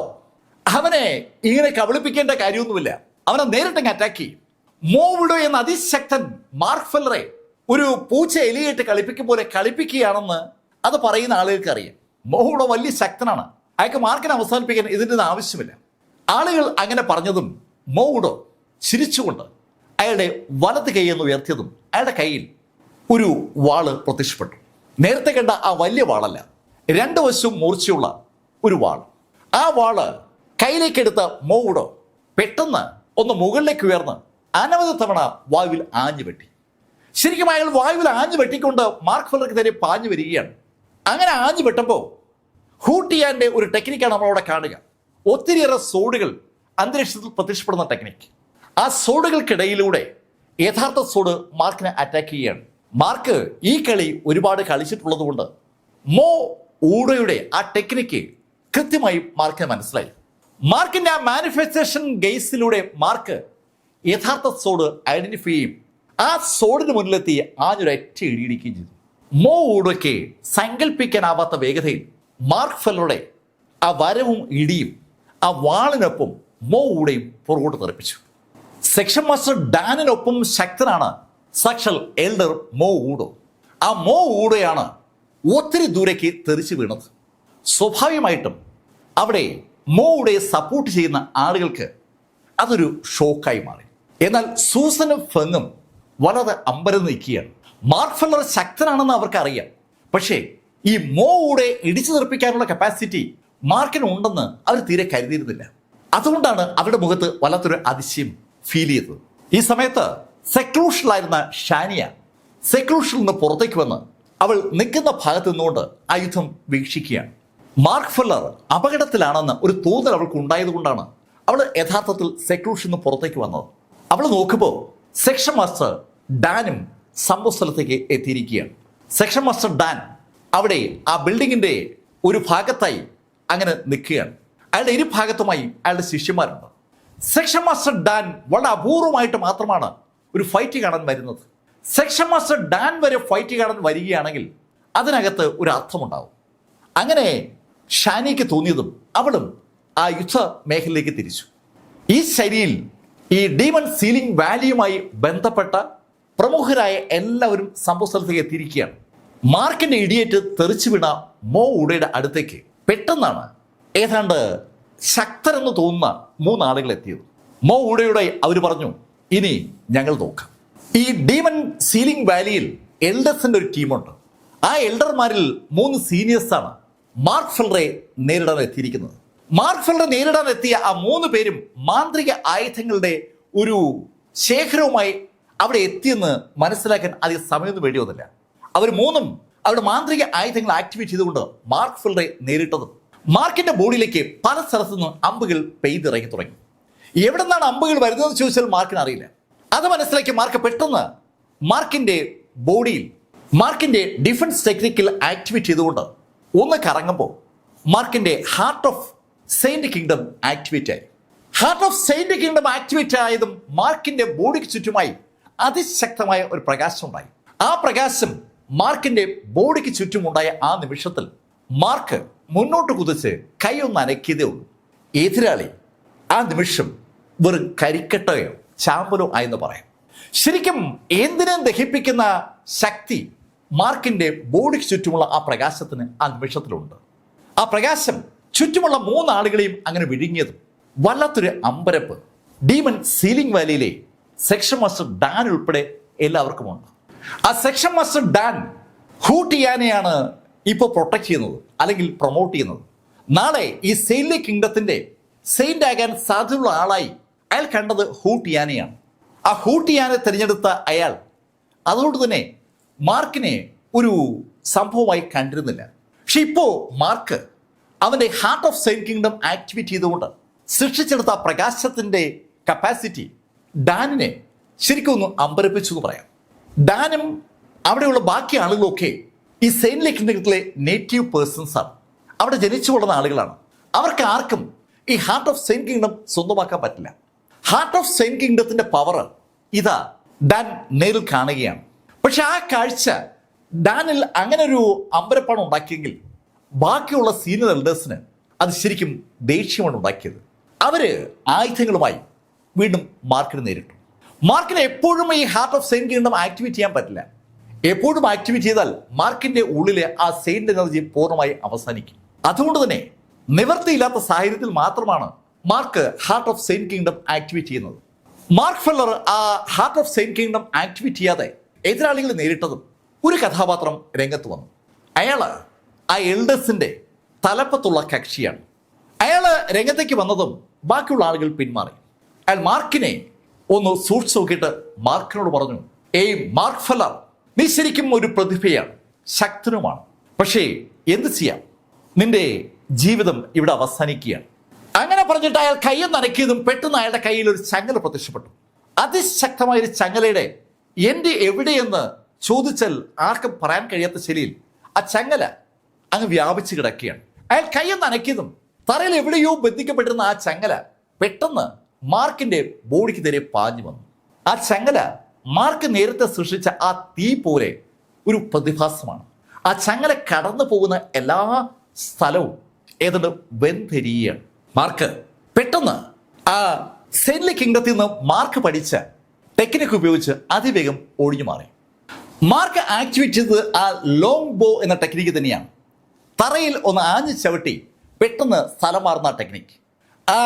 അവനെ ഇങ്ങനെ കബളിപ്പിക്കേണ്ട കാര്യമൊന്നുമില്ല, അവനെ നേരിട്ടങ്ങ് അറ്റാക്ക് ചെയ്യും. മോ ഊടോ എന്ന അതിശക്തൻ മാർക്ക് ഫെല്ലറെ ഒരു പൂച്ച എലിയായിട്ട് കളിപ്പിക്കും പോലെ കളിപ്പിക്കുകയാണെന്ന് അത് പറയുന്ന ആളുകൾക്ക് അറിയാം. മോ ഊടോ വലിയ ശക്തനാണ്, അയാൾക്ക് മാർക്കിനെ അവസാനിപ്പിക്കാൻ ഇതിൻ്റെ ആവശ്യമില്ല. ആളുകൾ അങ്ങനെ പറഞ്ഞതും മോ ഊടോ ചിരിച്ചുകൊണ്ട് അയാളുടെ വലത് കൈയെന്ന് ഉയർത്തിയതും അയാളുടെ കയ്യിൽ ഒരു വാള് പ്രത്യക്ഷപ്പെട്ടു. നേരത്തെ കണ്ട ആ വലിയ വാളല്ല, 2 വശവും മൂർച്ചയുള്ള ഒരു വാൾ. ആ വാള് കയ്യിലേക്കെടുത്ത മോ ഊടോ പെട്ടെന്ന് ഒന്ന് മുകളിലേക്ക് ഉയർന്ന് അനവധി തവണ വായുവിൽ ആഞ്ഞു വെട്ടി. ശരിക്കും അയാൾ വായുവിൽ ആഞ്ഞു വെട്ടിക്കൊണ്ട് മാർക്ക് ഫെല്ലർക്ക് നേരെ പാഞ്ഞു വരികയാണ്. അങ്ങനെ ആഞ്ഞു വെട്ടുമ്പോൾ ഹൂട്ടിയാന്റെ ഒരു ടെക്നിക്കാണ് നമ്മളവിടെ കാണുക. ഒത്തിരിയേറെ സോഡുകൾ അന്തരീക്ഷത്തിൽ പ്രത്യക്ഷപ്പെടുന്ന ടെക്നിക്ക്. ആ സോഡുകൾക്കിടയിലൂടെ യഥാർത്ഥ സോഡ് മാർക്കിനെ അറ്റാക്ക് ചെയ്യുകയാണ്. മാർക്ക് ഈ കളി ഒരുപാട് കളിച്ചിട്ടുള്ളത് കൊണ്ട് മോ ഊടയുടെ ആ ടെക്നിക്ക് കൃത്യമായി മാർക്കിന് മനസ്സിലായി. മാർക്കിന്റെ ആ മാനിഫെസ്റ്റേഷൻ ഗെയ്സിലൂടെ മാർക്ക് യഥാർത്ഥ സോഡ് ഐഡന്റിഫൈ ചെയ്യും. ആ സോഡിന് മുന്നിലെത്തി ആഞ്ഞൊരൊറ്റ ഇടിയിടിക്കുകയും ചെയ്തു. മോ ഊടയ്ക്ക് സങ്കല്പിക്കാനാവാത്ത വേഗതയിൽ മാർക്ക് ഫെല്ലറുടെ ആ വരവും ഇടിയും ആ വാളിനൊപ്പം മോ ഊടയും പുറകോട്ട് തെറിപ്പിച്ചു. സെക്ഷൻ മാസ്റ്റർ ഡാനിനൊപ്പം ശക്തനാണ് സാക്ഷൽ എൽഡർ മോ ഊടോ. ആ മോ ഊടോയാണ് ഒത്തിരി ദൂരേക്ക് തെറിച്ചു വീണത്. സ്വാഭാവികമായിട്ടും അവിടെ മോ ഊടയെ സപ്പോർട്ട് ചെയ്യുന്ന ആളുകൾക്ക് അതൊരു ഷോക്കായി മാറി. എന്നാൽ സൂസനും ഫെങ്ങും വളരെ അമ്പരം നിൽക്കുകയാണ്. മാർക്ക് ഫെല്ലർ ശക്തനാണെന്ന് അവർക്ക് അറിയാം. പക്ഷേ ഈ മോ ഊടയെ ഇടിച്ചു തെറിപ്പിക്കാനുള്ള കപ്പാസിറ്റി മാർക്കിന് ഉണ്ടെന്ന് അവർ തീരെ കരുതിയിരുന്നില്ല. അതുകൊണ്ടാണ് അവരുടെ മുഖത്ത് വല്ലാത്തൊരു അതിശയം ഫീൽ ചെയ്തത്. ഈ സമയത്ത് സെക്ലൂഷനിലായിരുന്ന ഷാനിയ സെക്ലൂഷനിൽ നിന്ന് പുറത്തേക്ക് വന്ന് അവൾ നിൽക്കുന്ന ഭാഗത്ത് നിന്നുകൊണ്ട് ആ യുദ്ധം വീക്ഷിക്കുകയാണ്. മാർക്ക് ഫെല്ലർ അപകടത്തിലാണെന്ന് ഒരു തോന്നൽ അവൾക്ക് ഉണ്ടായത് കൊണ്ടാണ് അവൾ യഥാർത്ഥത്തിൽ സെക്ലൂഷനിൽ നിന്ന് പുറത്തേക്ക് വന്നത്. അവൾ നോക്കുമ്പോൾ സെക്ഷൻ മാസ്റ്റർ ഡാനും സംഭവ സ്ഥലത്തേക്ക് എത്തിയിരിക്കുകയാണ്. സെക്ഷൻ മാസ്റ്റർ ഡാൻ അവിടെ ആ ബിൽഡിങ്ങിന്റെ ഒരു ഭാഗത്തായി അങ്ങനെ നിൽക്കുകയാണ്. അയാളുടെ ഇരുഭാഗത്തുമായി അയാളുടെ ശിഷ്യന്മാരുണ്ട്. സെക്ഷൻ മാസ്റ്റർ ഡാൻ വളരെ അപൂർവമായിട്ട് മാത്രമാണ് ഒരു ഫൈറ്റ് കാണാൻ വരുന്നത്. സെക്ഷൻ മാസ്റ്റർ ഡാൻ വരെ ഫൈറ്റ് കാണാൻ വരികയാണെങ്കിൽ അതിനകത്ത് ഒരു അർത്ഥമുണ്ടാവും. അങ്ങനെ ഷാനിക്ക് തോന്നിയതും അവളും ആ യുദ്ധ മേഖലയിലേക്ക് തിരിച്ചു. ഈ ശൈലിയിൽ ഈ ഡീമൺ സീലിംഗ് വാലിയുമായി ബന്ധപ്പെട്ട പ്രമുഖരായ എല്ലാവരും സംഭവ സ്ഥലത്തേക്ക് എത്തിയിരിക്കുകയാണ്. മാർക്കിന്റെ ഇടിയേറ്റ് തെറിച്ചു വീണ മോ ഊടയുടെ അടുത്തേക്ക് പെട്ടെന്നാണ് ഏതാണ്ട് ശക്തരെന്ന് തോന്നുന്ന 3 ആളുകൾ എത്തിയത്. മോ ഊടയുടെ അവർ പറഞ്ഞു, ഇനി ഞങ്ങൾ നോക്കാം. ഈ ഡീമൺ സീലിംഗ് വാലിയിൽ എൽഡേഴ്സിന്റെ ഒരു ടീമുണ്ട്. ആ എൽഡർമാരിൽ 3 സീനിയേഴ്സാണ് മാർക്ക് ഫെല്ലറെ നേരിടാൻ എത്തിയിരിക്കുന്നത്. മാർക്ക് ഫെല്ലറെ നേരിടാൻ എത്തിയ ആ 3 പേരും മാന്ത്രിക ആയുധങ്ങളുടെ ഒരു ശേഖരവുമായി അവിടെ എത്തിയെന്ന് മനസ്സിലാക്കാൻ അധികം സമയമൊന്നും വേണ്ടി വന്നില്ല. അവർ 3ഉം അവരുടെ മാന്ത്രിക ആയുധങ്ങൾ ആക്ടിവേറ്റ് ചെയ്തുകൊണ്ട് മാർക്ക് ഫെല്ലറെ നേരിട്ടതും മാർക്കിന്റെ ബോഡിയിലേക്ക് പല സ്ഥലത്തു നിന്ന് അമ്പുകൾ പെയ്തിറങ്ങി തുടങ്ങി. എവിടെ നിന്നാണ് അമ്പുകൾ വരുന്നതെന്ന് ചോദിച്ചാൽ മാർക്കിന് അറിയില്ല. അത് മനസ്സിലാക്കി മാർക്ക് പെട്ടെന്ന് മാർക്കിന്റെ ബോഡിയിൽ മാർക്കിന്റെ ഡിഫൻസ് ടെക്നിക്കിൽ ആക്ടിവേറ്റ് ചെയ്തുകൊണ്ട് ഒന്ന് കറങ്ങുമ്പോൾ മാർക്കിന്റെ heart of saint kingdom activate ആയി. Heart of saint kingdom activate ആയതും മാർക്കിന്റെ ബോഡിക്ക് ചുറ്റുമായി അതിശക്തമായ ഒരു പ്രകാശം ഉണ്ടായി. ആ പ്രകാശം മാർക്കിന്റെ ബോഡിക്ക് ചുറ്റുമുണ്ടായ ആ നിമിഷത്തിൽ മാർക്ക് മുന്നോട്ട് കുതിച്ച് കൈയൊന്ന് അനക്കിയതേ ഉള്ളൂ. എതിരാളി ആ നിമിഷം വെറും കരിക്കട്ടയോ ചാമ്പലോ ആയെന്ന് പറയാം. ശരിക്കും എന്തിനും ദഹിപ്പിക്കുന്ന ശക്തി മാർക്കിന്റെ ബോഡിക്ക് ചുറ്റുമുള്ള ആ പ്രകാശത്തിന് ആ നിമിഷത്തിലുണ്ട്. ആ പ്രകാശം ചുറ്റുമുള്ള 3 ആളുകളെയും അങ്ങനെ വിഴുങ്ങിയതും വല്ലാത്തൊരു അമ്പരപ്പ് ഡീമൺ സീലിംഗ് വാലിയിലെ സെക്ഷൻ മാസ്റ്റർ ഡാൻ ഉൾപ്പെടെ എല്ലാവർക്കുമുണ്ട്. ആ സെക്ഷൻ മാസ്റ്റർ ഡാൻ ഹൂട്ടിയാനെയാണ് ഇപ്പോൾ പ്രൊട്ടക്ട് ചെയ്യുന്നത്, അല്ലെങ്കിൽ പ്രൊമോട്ട് ചെയ്യുന്നത്. നാളെ ഈ സെയിൻലി കിങ്ഡത്തിന്റെ സെയിന്റ് ആകാൻ സാധ്യതയുള്ള ആളായി അയാൾ കണ്ടത് ഹൂട്ടിയാനെയാണ്. ആ ഹൂട്ടിയാനെ തിരഞ്ഞെടുത്ത അയാൾ അതുകൊണ്ട് തന്നെ മാർക്കിനെ ഒരു സംഭവമായി കണ്ടിരുന്നില്ല. പക്ഷെ ഇപ്പോ മാർക്ക് അവന്റെ heart of saint kingdom activate ചെയ്തുകൊണ്ട് സൃഷ്ടിച്ചെടുത്ത പ്രകാശത്തിന്റെ കപ്പാസിറ്റി ഡാനിനെ ശരിക്കും ഒന്ന് അമ്പരപ്പിച്ചു എന്ന് പറയാം. ഡാനും അവിടെയുള്ള ബാക്കി ആളുകളൊക്കെ ഈ സെയിൻലി കിങ്ഡത്തിലെ നേറ്റീവ് പേഴ്സൺസ് ആണ്. അവിടെ ജനിച്ചു വളർന്ന ആളുകളാണ്. അവർക്ക് ആർക്കും ഈ ഹാർട്ട് ഓഫ് സെയിന്റ് കിങ്ഡം സ്വന്തമാക്കാൻ പറ്റില്ല. ഹാർട്ട് ഓഫ് സെയിന്റ് കിങ്ഡത്തിന്റെ പവർ ഇതാ ഡാൻ നേരിൽ കാണുകയാണ്. പക്ഷെ ആ കാഴ്ച ഡാനിൽ അങ്ങനെ ഒരു അമ്പരപ്പാണ് ഉണ്ടാക്കിയെങ്കിൽ ബാക്കിയുള്ള സീനിയർ എൽഡേഴ്സിന് അത് ശരിക്കും ദേഷ്യമാണ് ഉണ്ടാക്കിയത്. അവര് ആയുധങ്ങളുമായി വീണ്ടും മാർക്കിനെ നേരിട്ടു. മാർക്കിന് എപ്പോഴും ഈ heart of saint kingdom activate ചെയ്യാൻ പറ്റില്ല. എപ്പോഴും ആക്ടിവേറ്റ് ചെയ്താൽ മാർക്കിന്റെ ഉള്ളിലെ ആ സെയിന്റ് എനർജി പൂർണ്ണമായി അവസാനിക്കും. അതുകൊണ്ട് തന്നെ നിവൃത്തിയില്ലാത്ത സാഹചര്യത്തിൽ മാത്രമാണ് mark heart of saint kingdom activate ചെയ്യുന്നത്. മാർക്ക് ഫെല്ലർ ആ heart of saint kingdom activate ചെയ്യാതെ എതിരാളികളെ നേരിട്ടതും ഒരു കഥാപാത്രം രംഗത്ത് വന്നു. അയാള് ആ എൽഡേഴ്സിന്റെ തലപ്പത്തുള്ള കക്ഷിയാണ്. അയാള് രംഗത്തേക്ക് വന്നതും ബാക്കിയുള്ള ആളുകൾ പിന്മാറി. അയാൾ മാർക്കിനെ ഒന്ന് സൂക്ഷിച്ചു നോക്കിയിട്ട് മാർക്കിനോട് പറഞ്ഞു, ഏയ് മാർക്ക് ഫെല്ലർ, നീ ശരിക്കും ഒരു പ്രതിഭയാണ്, ശക്തനുമാണ്. പക്ഷേ എന്ത് ചെയ്യാം, നിന്റെ ജീവിതം ഇവിടെ അവസാനിക്കുകയാണ്. അങ്ങനെ പറഞ്ഞിട്ട് അയാൾ കയ്യിൽ നനക്കിയതും പെട്ടെന്ന് അയാളുടെ കയ്യിൽ ഒരു ചങ്ങല പ്രത്യക്ഷപ്പെട്ടു. അതിശക്തമായൊരു ചങ്ങലയുടെ എൻ്റെ എവിടെയെന്ന് ചോദിച്ചാൽ ആർക്കും പറയാൻ കഴിയാത്ത ശൈലിയിൽ ആ ചങ്ങല അങ്ങ് വ്യാപിച്ചു കിടക്കുകയാണ്. അയാൾ കയ്യിൽ നനക്കിയതും തറയിൽ എവിടെയോ ബന്ധിക്കപ്പെട്ടിരുന്ന ആ ചങ്ങല പെട്ടെന്ന് മാർക്കിന്റെ ബോഡിക്ക് നേരെ പാഞ്ഞു വന്നു. ആ ചങ്ങല മാർക്ക് നേരത്തെ സൃഷ്ടിച്ച ആ തീ പോലെ ഒരു പ്രതിഭാസമാണ്. ആ ചങ്ങല കടന്നു പോകുന്ന എല്ലാ സ്ഥലവും ഏതാണ്ട് വെന്തെരിയാണ്. മാർക്ക് പെട്ടെന്ന് ആ സെയിൻലി കിങ്ഡത്തിൽ നിന്ന് മാർക്ക് പഠിച്ച ടെക്നിക്ക് ഉപയോഗിച്ച് അതിവേഗം ഒഴിഞ്ഞു മാറി. മാർക്ക് ആക്ടിവേറ്റ് ചെയ്തത് ആ ലോങ് ബോ എന്ന ടെക്നിക്ക് തന്നെയാണ്. തറയിൽ ഒന്ന് ആഞ്ഞു ചവിട്ടി പെട്ടെന്ന് സ്ഥലം മാറുന്ന ടെക്നിക്ക്. ആ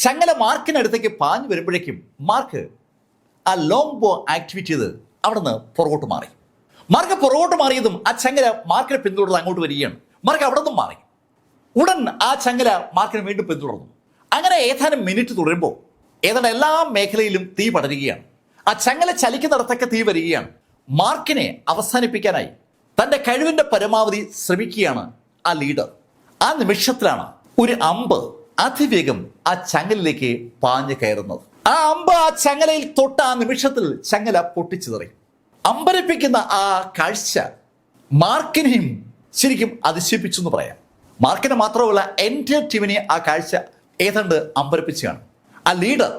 ചങ്ങല മാർക്കിനടുത്തേക്ക് പാഞ്ഞു വരുമ്പോഴേക്കും മാർക്ക് ആ ലോങ് ബോ ആക്ടിവേറ്റ് ചെയ്ത് അവിടെ നിന്ന് പുറകോട്ട് മാറി. മാർക്ക് പുറകോട്ട് മാറിയതും ആ ചങ്ങല മാർക്കിനെ പിന്തുടർന്ന് അങ്ങോട്ട് വരികയാണ്. മാർക്ക് അവിടെ നിന്നും മാറി. ഉടൻ ആ ചങ്ങല മാർക്കിനെ വീണ്ടും പിന്തുടർന്നു. അങ്ങനെ ഏതാനും മിനിറ്റ് തുടരുമ്പോൾ ഏതാണ്ട് എല്ലാ മേഖലയിലും തീ പടരുകയാണ്. ആ ചങ്ങല ചലിക്കുന്നിടത്തൊക്കെ തീ വരികയാണ്. മാർക്കിനെ അവസാനിപ്പിക്കാനായി തന്റെ കഴിവിന്റെ പരമാവധി ശ്രമിക്കുകയാണ് ആ ലീഡർ. ആ നിമിഷത്തിലാണ് ഒരു അമ്പ് അതിവേഗം ആ ചങ്ങലിലേക്ക് പാഞ്ഞു കയറുന്നത്. ആ അമ്പ് ആ ചങ്ങലയിൽ തൊട്ട ആ നിമിഷത്തിൽ ചങ്ങല പൊട്ടിച്ചിതറി. അമ്പരപ്പിക്കുന്ന ആ കാഴ്ച മാർക്കിനെയും ശരിക്കും അതിശയിപ്പിച്ചു എന്ന് പറയാം. മാർക്കിനെ മാത്രമല്ല എൻ്റെ ടീമിനെ ആ കാഴ്ച ഏതാണ്ട് അമ്പരപ്പിച്ചാണ്. ആ ലീഡർ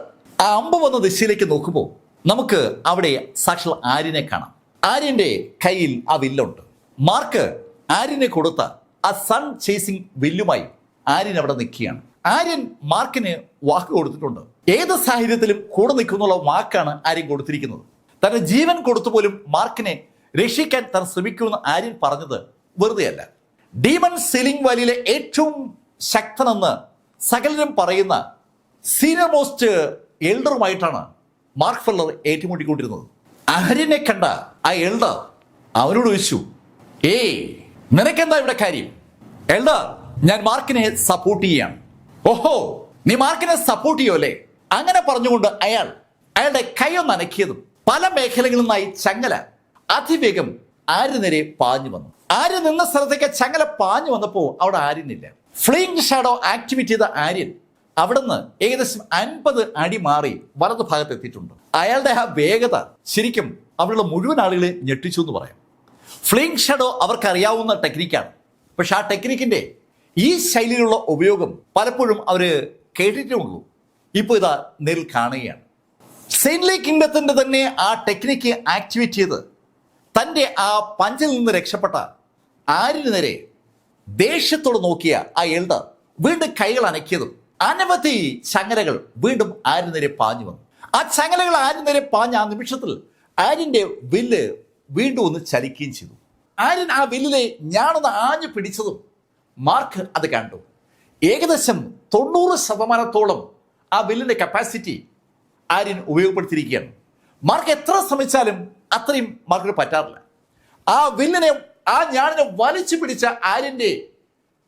ആ അമ്പ് വന്ന ദിശയിലേക്ക് നോക്കുമ്പോൾ നമുക്ക് അവിടെ സാക്ഷാൽ ആര്യനെ കാണാം. ആര്യന്റെ കയ്യിൽ ആ വില്ലുണ്ട്. മാർക്ക് ആര്യനെ കൊടുത്ത ആ സൺ ചേസിംഗ് വില്ലുമായി ആര്യൻ അവിടെ നിൽക്കുകയാണ്. ആര്യൻ മാർക്കിന് വാക്ക് കൊടുത്തിട്ടുണ്ട്. ഏത് സാഹചര്യത്തിലും കൂടെ നിൽക്കുന്നുള്ള വാക്കാണ് ആര്യൻ കൊടുത്തിരിക്കുന്നത്. തന്റെ ജീവൻ കൊടുത്തു പോലും മാർക്കിനെ രക്ഷിക്കാൻ താൻ ശ്രമിക്കുമെന്ന് ആര്യൻ പറഞ്ഞത് വെറുതെയല്ല. ഡീമൺ സീലിംഗ് വാലിയിലെ ഏറ്റവും ശക്തനെന്ന് സകലരും പറയുന്ന സീനിയർ മോസ്റ്റ് എൽഡറുമായിട്ടാണ് മാർക്ക് ഫെല്ലർ ഏറ്റുമുട്ടിക്കൊണ്ടിരുന്നത്. ആര്യനെ കണ്ട ആ എൽഡർ അവനോട് ചോദിച്ചു, ഏയ് നിനക്കെന്താ ഇവിടെ കാര്യം? എൽഡർ, ഞാൻ മാർക്കിനെ സപ്പോർട്ട് ചെയ്യാണ്. ഓഹോ, നീ മാർക്കിനെ സപ്പോർട്ട് ചെയ്യോ അല്ലേ? അങ്ങനെ പറഞ്ഞുകൊണ്ട് അയാളുടെ കൈയൊന്ന് അനക്കിയതും പല മേഖലകളിൽ നിന്നായി ചങ്ങല അതിവേഗം ആര്യ നേരെ പാഞ്ഞു വന്നു. ആര്യ നിന്ന സ്ഥലത്തേക്ക് ചങ്ങല പാഞ്ഞു വന്നപ്പോൾ അവിടെ ആര്യനില്ല. ഫ്ലിങ് ഷാഡോ ആക്ടിവേറ്റ് ചെയ്ത ആര്യൻ അവിടുന്ന് ഏകദേശം 50 അടി മാറി വലതു ഭാഗത്ത് എത്തിയിട്ടുണ്ട്. അയാളുടെ ആ വേഗത ശരിക്കും അവിടെയുള്ള മുഴുവൻ ആളുകളെ ഞെട്ടിച്ചു എന്ന് പറയാം. ഫ്ലിങ് ഷാഡോ അവർക്കറിയാവുന്ന ടെക്നിക്കാണ്. പക്ഷെ ആ ടെക്നിക്കിന്റെ ഈ ശൈലിയിലുള്ള ഉപയോഗം പലപ്പോഴും അവർ കേട്ടിട്ടേ ഉള്ളൂ. ഇപ്പോൾ ഇതാ നേരിൽ കാണുകയാണ്. സെയിൻലി കിങ്ഡത്തിന്റെ തന്നെ ആ ടെക്നിക്ക് ആക്ടിവേറ്റ് ചെയ്ത് തൻ്റെ ആ പഞ്ചിൽ നിന്ന് രക്ഷപ്പെട്ട ആര്യന് നേരെ ദേഷ്യത്തോട് നോക്കിയ ആ എൽഡർ വീണ്ടും കൈകൾ അനക്കിയതും അനവധി ചങ്ങലകൾ വീണ്ടും ആര്യന് നേരെ പാഞ്ഞു വന്നു. ആ ചങ്ങലകൾ ആര്യന് നേരെ പാഞ്ഞ ആ നിമിഷത്തിൽ ആര്യന്റെ വില്ല് വീണ്ടും ഒന്ന് ചലിക്കുകയും ചെയ്തു. ആര്യൻ ആ വില്ലിലെ ഞാനൊന്ന് ആഞ്ഞു പിടിച്ചതും മാർക്ക് അത് കണ്ടു. ഏകദേശം 90% ആ വില്ലിന്റെ കപ്പാസിറ്റി ആര്യൻ ഉപയോഗപ്പെടുത്തിയിരിക്കുകയാണ്. മാർക്ക് എത്ര ശ്രമിച്ചാലും അത്രയും മാർക്കിന് പറ്റാറില്ല. ആ വില്ലിനെ, ആ ഞാണിനെ വലിച്ചു പിടിച്ച ആര്യന്റെ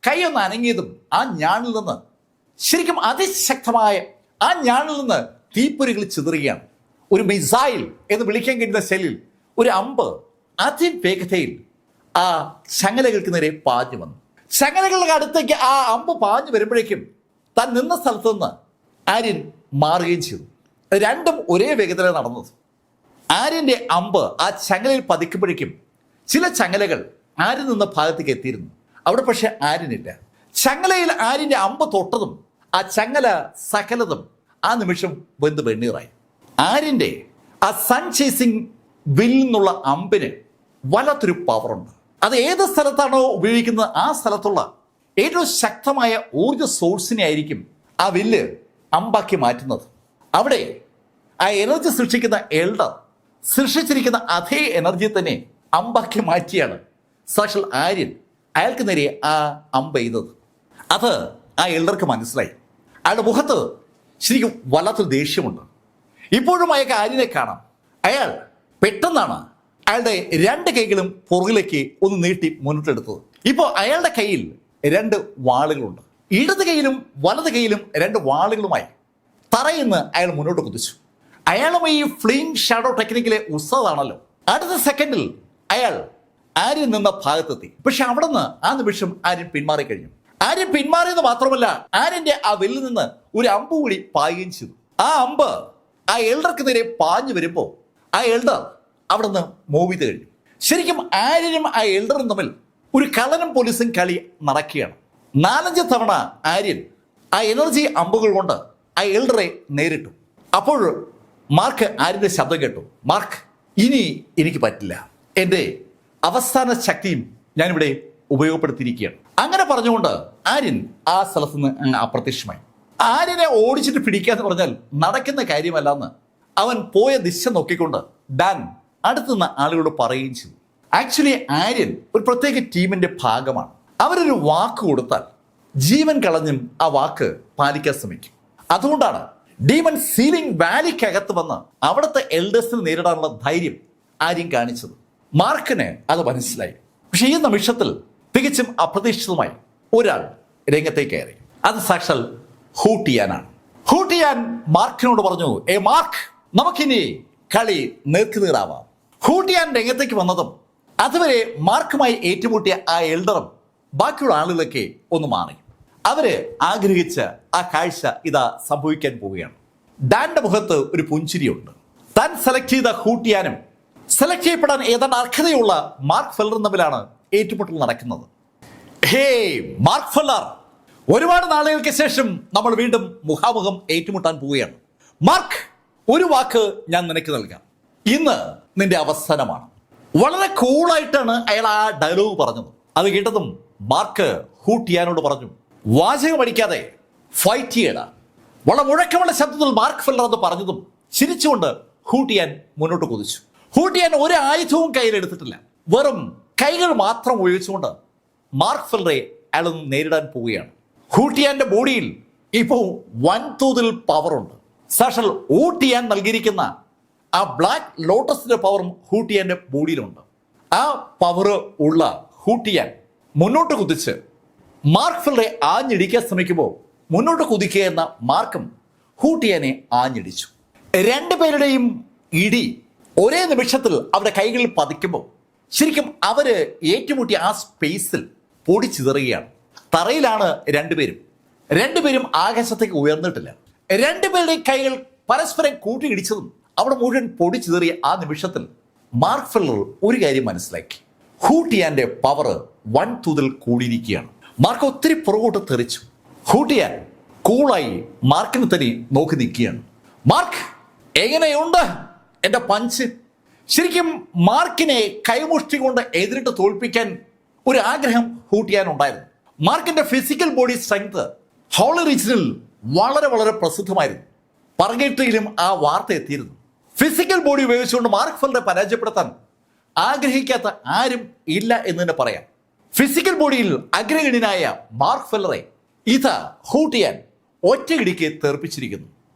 കൈയൊന്ന് അനങ്ങിയതും ആ ഞാണിൽ നിന്ന്, ശരിക്കും അതിശക്തമായ ആ ഞാണിൽ നിന്ന് തീപ്പൊരികൾ ചിതറുകയാണ്. ഒരു മിസൈൽ എന്ന് വിളിക്കാൻ കഴിയുന്ന ശൈലിയിൽ ഒരു അമ്പ് അതിവേഗതയിൽ ആ ചങ്ങലകൾക്ക് നേരെ പാഞ്ഞു വന്നു. ചങ്ങലകളുടെ അടുത്തേക്ക് ആ അമ്പ് പാഞ്ഞു വരുമ്പോഴേക്കും താൻ നിന്ന സ്ഥലത്ത് നിന്ന് ആര്യൻ മാറുകയും ചെയ്തു. രണ്ടും ഒരേ വേഗതയിലാണ് നടന്നത്. ആര്യന്റെ അമ്പ് ആ ചങ്ങലയിൽ പതിക്കുമ്പോഴേക്കും ചില ചങ്ങലകൾ ആര്യൻ നിന്ന ഭാഗത്തേക്ക് എത്തിയിരുന്നു. അവിടെ പക്ഷെ ആര്യനില്ല. ചങ്ങലയിൽ ആര്യന്റെ അമ്പ് തൊട്ടതും ആ ചങ്ങല സകലതും ആ നിമിഷം വെന്ത് വെണ്ണീറായി. ആര്യന്റെ ആ സൺ ചേസിങ് വില്ലിൽ നിന്നുള്ള അമ്പിന് വല്ലാത്തൊരു പവറുണ്ട്. അത് ഏത് സ്ഥലത്താണോ ഉപയോഗിക്കുന്നത് ആ സ്ഥലത്തുള്ള ഏറ്റവും ശക്തമായ ഊർജ സോഴ്സിനെ ആയിരിക്കും ആ വില്ല് അമ്പാക്കി മാറ്റുന്നത്. അവിടെ ആ എനർജി സൃഷ്ടിക്കുന്ന എൽഡർ സൃഷ്ടിച്ചിരിക്കുന്ന അതേ എനർജി തന്നെ അമ്പാക്കി മാറ്റിയാണ് സാക്ഷാൽ ആര്യൻ അയാൾക്ക് നേരെ ആ അമ്പ് ചെയ്തത്. അത് ആ എൽഡർക്ക് മനസ്സിലായി. അയാളുടെ മുഖത്ത് ശരിക്കും വല്ലാത്തൊരു ദേഷ്യമുണ്ട്. ഇപ്പോഴും അയാൾക്ക് ആര്യനെ കാണാം. അയാൾ പെട്ടെന്നാണ് അയാളുടെ രണ്ട് കൈകളും പുറകിലേക്ക് ഒന്ന് നീട്ടി മുന്നോട്ടെടുത്തത്. ഇപ്പോൾ അയാളുടെ കയ്യിൽ 2 വാളുകളുണ്ട്. ഇടത് കൈയിലും വലത് കൈയിലും 2 വാളുകളുമായി തറയിൽ നിന്ന് അയാൾ മുന്നോട്ട് കുതിച്ചു. അയാളും ഈ ഫ്ലിങ് ഷാഡോ ടെക്നിക്കിലെ ഉസ്താദാണല്ലോ. അടുത്ത സെക്കൻഡിൽ അയാൾ ആര്യൻ നിന്ന ഭാഗത്തെത്തി. പക്ഷെ അവിടെ നിന്ന് ആ നിമിഷം ആര്യൻ പിന്മാറി കഴിഞ്ഞു. ആര്യൻ പിന്മാറിയെന്ന് മാത്രമല്ല, ആര്യന്റെ ആ വില്ലിൽ നിന്ന് ഒരു അമ്പ് കൂടി പായുകയും ചെയ്തു. ആ അമ്പ് ആ എൽഡർക്ക് നേരെ പാഞ്ഞു വരുമ്പോൾ ആ എൽഡർ അവിടെ നിന്ന് മൂവ് ചെയ്ത് കഴിഞ്ഞു. ശരിക്കും ആര്യനും ആ എൽഡറും തമ്മിൽ ഒരു കള്ളനും പോലീസും കളി നടക്കുകയാണ്. 4-5 തവണ ആര്യൻ ആ എനർജി അമ്പുകൾ കൊണ്ട് ആ എൽഡറെ നേരിട്ടു. അപ്പോൾ മാർക്ക് ആര്യന്റെ ശബ്ദം കേട്ടു. മാർക്ക്, ഇനി എനിക്ക് പറ്റില്ല, എൻ്റെ അവസാന ശക്തിയും ഞാനിവിടെ ഉപയോഗപ്പെടുത്തിയിരിക്കുകയാണ്. അങ്ങനെ പറഞ്ഞുകൊണ്ട് ആര്യൻ ആ സ്ഥലത്ത് നിന്ന് അങ്ങ് അപ്രത്യക്ഷമായി. ആര്യനെ ഓടിച്ചിട്ട് പിടിക്കുക എന്ന് പറഞ്ഞാൽ നടക്കുന്ന കാര്യമല്ലെന്ന് അവൻ പോയ ദിശ നോക്കിക്കൊണ്ട് ഡാൻ അടുത്തുനിന്ന ആളുകളോട് പറയുകയും ചെയ്തു. ആക്ച്വലി ആര്യൻ ഒരു പ്രത്യേക ടീമിന്റെ ഭാഗമാണ്. അവരൊരു വാക്ക് കൊടുത്താൽ ജീവൻ കളഞ്ഞും ആ വാക്ക് പാലിക്കാൻ ശ്രമിക്കും. അതുകൊണ്ടാണ് ഡീമൺ സീലിംഗ് വാലിക്കകത്ത് വന്ന് അവിടുത്തെ എൽഡേഴ്സിനെ നേരിടാനുള്ള ധൈര്യം ആര്യൻ കാണിച്ചത്. മാർക്കിന് അത് മനസ്സിലായി. പക്ഷെ ഈ നിമിഷത്തിൽ തികച്ചും അപ്രതീക്ഷിതമായി ഒരാൾ രംഗത്തേക്ക് കയറി. അത് സാക്ഷാൽ ഹൂട്ടിയാനാണ്. ഹൂട്ടിയാൻ മാർക്കിനോട് പറഞ്ഞു, മാർക്ക്, നമുക്കിനി കളി നേർക്കുനീറാവാം. ഹൂട്ടിയാൻ രംഗത്തേക്ക് വന്നതും അതുവരെ മാർക്കുമായി ഏറ്റുമുട്ടിയ ആ എൽഡറും ബാക്കിയുള്ള ആളുകളൊക്കെ ഒന്ന് മാറി. അവര് ആഗ്രഹിച്ച ആ കാഴ്ച ഇതാ സംഭവിക്കാൻ പോവുകയാണ്. ഡാന്റെ മുഖത്ത് ഒരു പുഞ്ചിരിയുണ്ട്. താൻ സെലക്ട് ചെയ്ത ഹൂട്ടിയാനും സെലക്ട് ചെയ്യപ്പെടാൻ ഏതാണ്ട് അർഹതയുള്ള മാർക്ക് ഫെല്ലറും തമ്മിലാണ് ഏറ്റുമുട്ടൽ നടക്കുന്നത്. ഹേ മാർക്ക് ഫെല്ലർ, ഒരുപാട് നാളുകൾക്ക് ശേഷം നമ്മൾ വീണ്ടും മുഖാമുഖം ഏറ്റുമുട്ടാൻ പോവുകയാണ്. മാർക്ക്, ഒരു വാക്ക് ഞാൻ നിനക്ക് നൽകാം. ഇന്ന് നിന്റെ അവസാനമാണ്. വളരെ കൂളായിട്ടാണ് അയാൾ ആ ഡയലോഗ് പറഞ്ഞത്. അത് കേട്ടതും മാർക്ക് ഹൂട്ടിയാനോട് പറഞ്ഞു, വാചകം അടിക്കാതെ ഫൈറ്റ് ചെയ്യട. വളരെ മുഴക്കമുള്ള ശബ്ദത്തിൽ മാർക്ക് ഫെല്ലർ എന്ന് പറഞ്ഞതും ചിരിച്ചുകൊണ്ട് ഹൂട്ടിയാൻ മുന്നോട്ട് കുതിച്ചു. ഹൂട്ടിയാൻ ഒരു ആയുധവും കയ്യിലെടുത്തിട്ടില്ല. വെറും കൈകൾ മാത്രം ഉപയോഗിച്ചുകൊണ്ട് മാർക്ക് ഫെല്ലറെ അയാൾ നേരിടാൻ പോവുകയാണ്. ഹൂട്ടിയാന്റെ ബോഡിയിൽ ഇപ്പോൾ വൻതോതിൽ പവറുണ്ട്. സാക്ഷാൽ ഹൂട്ടിയാൻ നൽകിയിരിക്കുന്ന ആ ബ്ലാക്ക് ലോട്ടസിന്റെ പവറും ഹൂട്ടിയാന്റെ ബോഡിയിലുണ്ട്. ആ പവർ ഉള്ള ഹൂട്ടിയാൻ മുന്നോട്ട് കുതിച്ച് മാർക്ക് ഫെല്ലറെ ആഞ്ഞിടിക്കാൻ ശ്രമിക്കുമ്പോൾ മുന്നോട്ട് കുതിക്കുക എന്ന മാർക്കും ഹൂട്ടിയാനെ ആഞ്ഞിടിച്ചു. രണ്ടുപേരുടെയും ഇടി ഒരേ നിമിഷത്തിൽ അവരുടെ കൈകളിൽ പതിക്കുമ്പോൾ ശരിക്കും അവര് ഏറ്റുമുട്ടിയ ആ സ്പേസിൽ പൊടിച്ചിതറുകയാണ്. തറയിലാണ് രണ്ടുപേരും ആകാശത്തേക്ക് ഉയർന്നിട്ടില്ല. രണ്ടുപേരുടെയും കൈകൾ പരസ്പരം കൂട്ടിയിടിച്ചതും അവിടെ മുഴുവൻ പൊടിച്ചിതറിയ ആ നിമിഷത്തിൽ മാർക്ക് ഫെല്ലർ ഒരു കാര്യം മനസ്സിലാക്കി. ഹൂട്ടിയാന്റെ പവർ വൻതോതിൽ കൂടിയിരിക്കുകയാണ്. മാർക്ക് ഒത്തിരി പുറകോട്ട് തെറിച്ചു. ഹൂട്ടിയാൻ കൂളായി മാർക്കിന് തന്നെ നോക്കി നിൽക്കുകയാണ്. മാർക്ക്, എങ്ങനെയുണ്ട് എന്റെ പഞ്ച്? ശരിക്കും മാർക്കിനെ കൈമുഷ്ടി കൊണ്ട് എതിരിട്ട് തോൽപ്പിക്കാൻ ഒരു ആഗ്രഹം ഹൂട്ടിയാൻ ഉണ്ടായിരുന്നു. മാർക്കിന്റെ ഫിസിക്കൽ ബോഡി സ്ട്രെങ്ത് ഹോളി റീജിയനിൽ വളരെ വളരെ പ്രസിദ്ധമായിരുന്നു. പറങ്ങേറ്റയിലും ആ വാർത്ത എത്തിയിരുന്നു. ഫിസിക്കൽ ബോഡി ഉപയോഗിച്ചുകൊണ്ട് മാർക്ക് ഫെല്ലറെ പരാജയപ്പെടുത്താൻ ആഗ്രഹിക്കാത്ത ആരും ഇല്ല എന്ന് തന്നെ പറയാം. ഫിസിക്കൽ ബോഡിയിൽ അഗ്രഗണ്യനായ മാർക്ക് ഫെല്ലറെ ഇതാ ഹൂട്ടിയാൻ ഒറ്റയിടിക്ക് തെറിപ്പിച്ചിരിക്കുന്നു.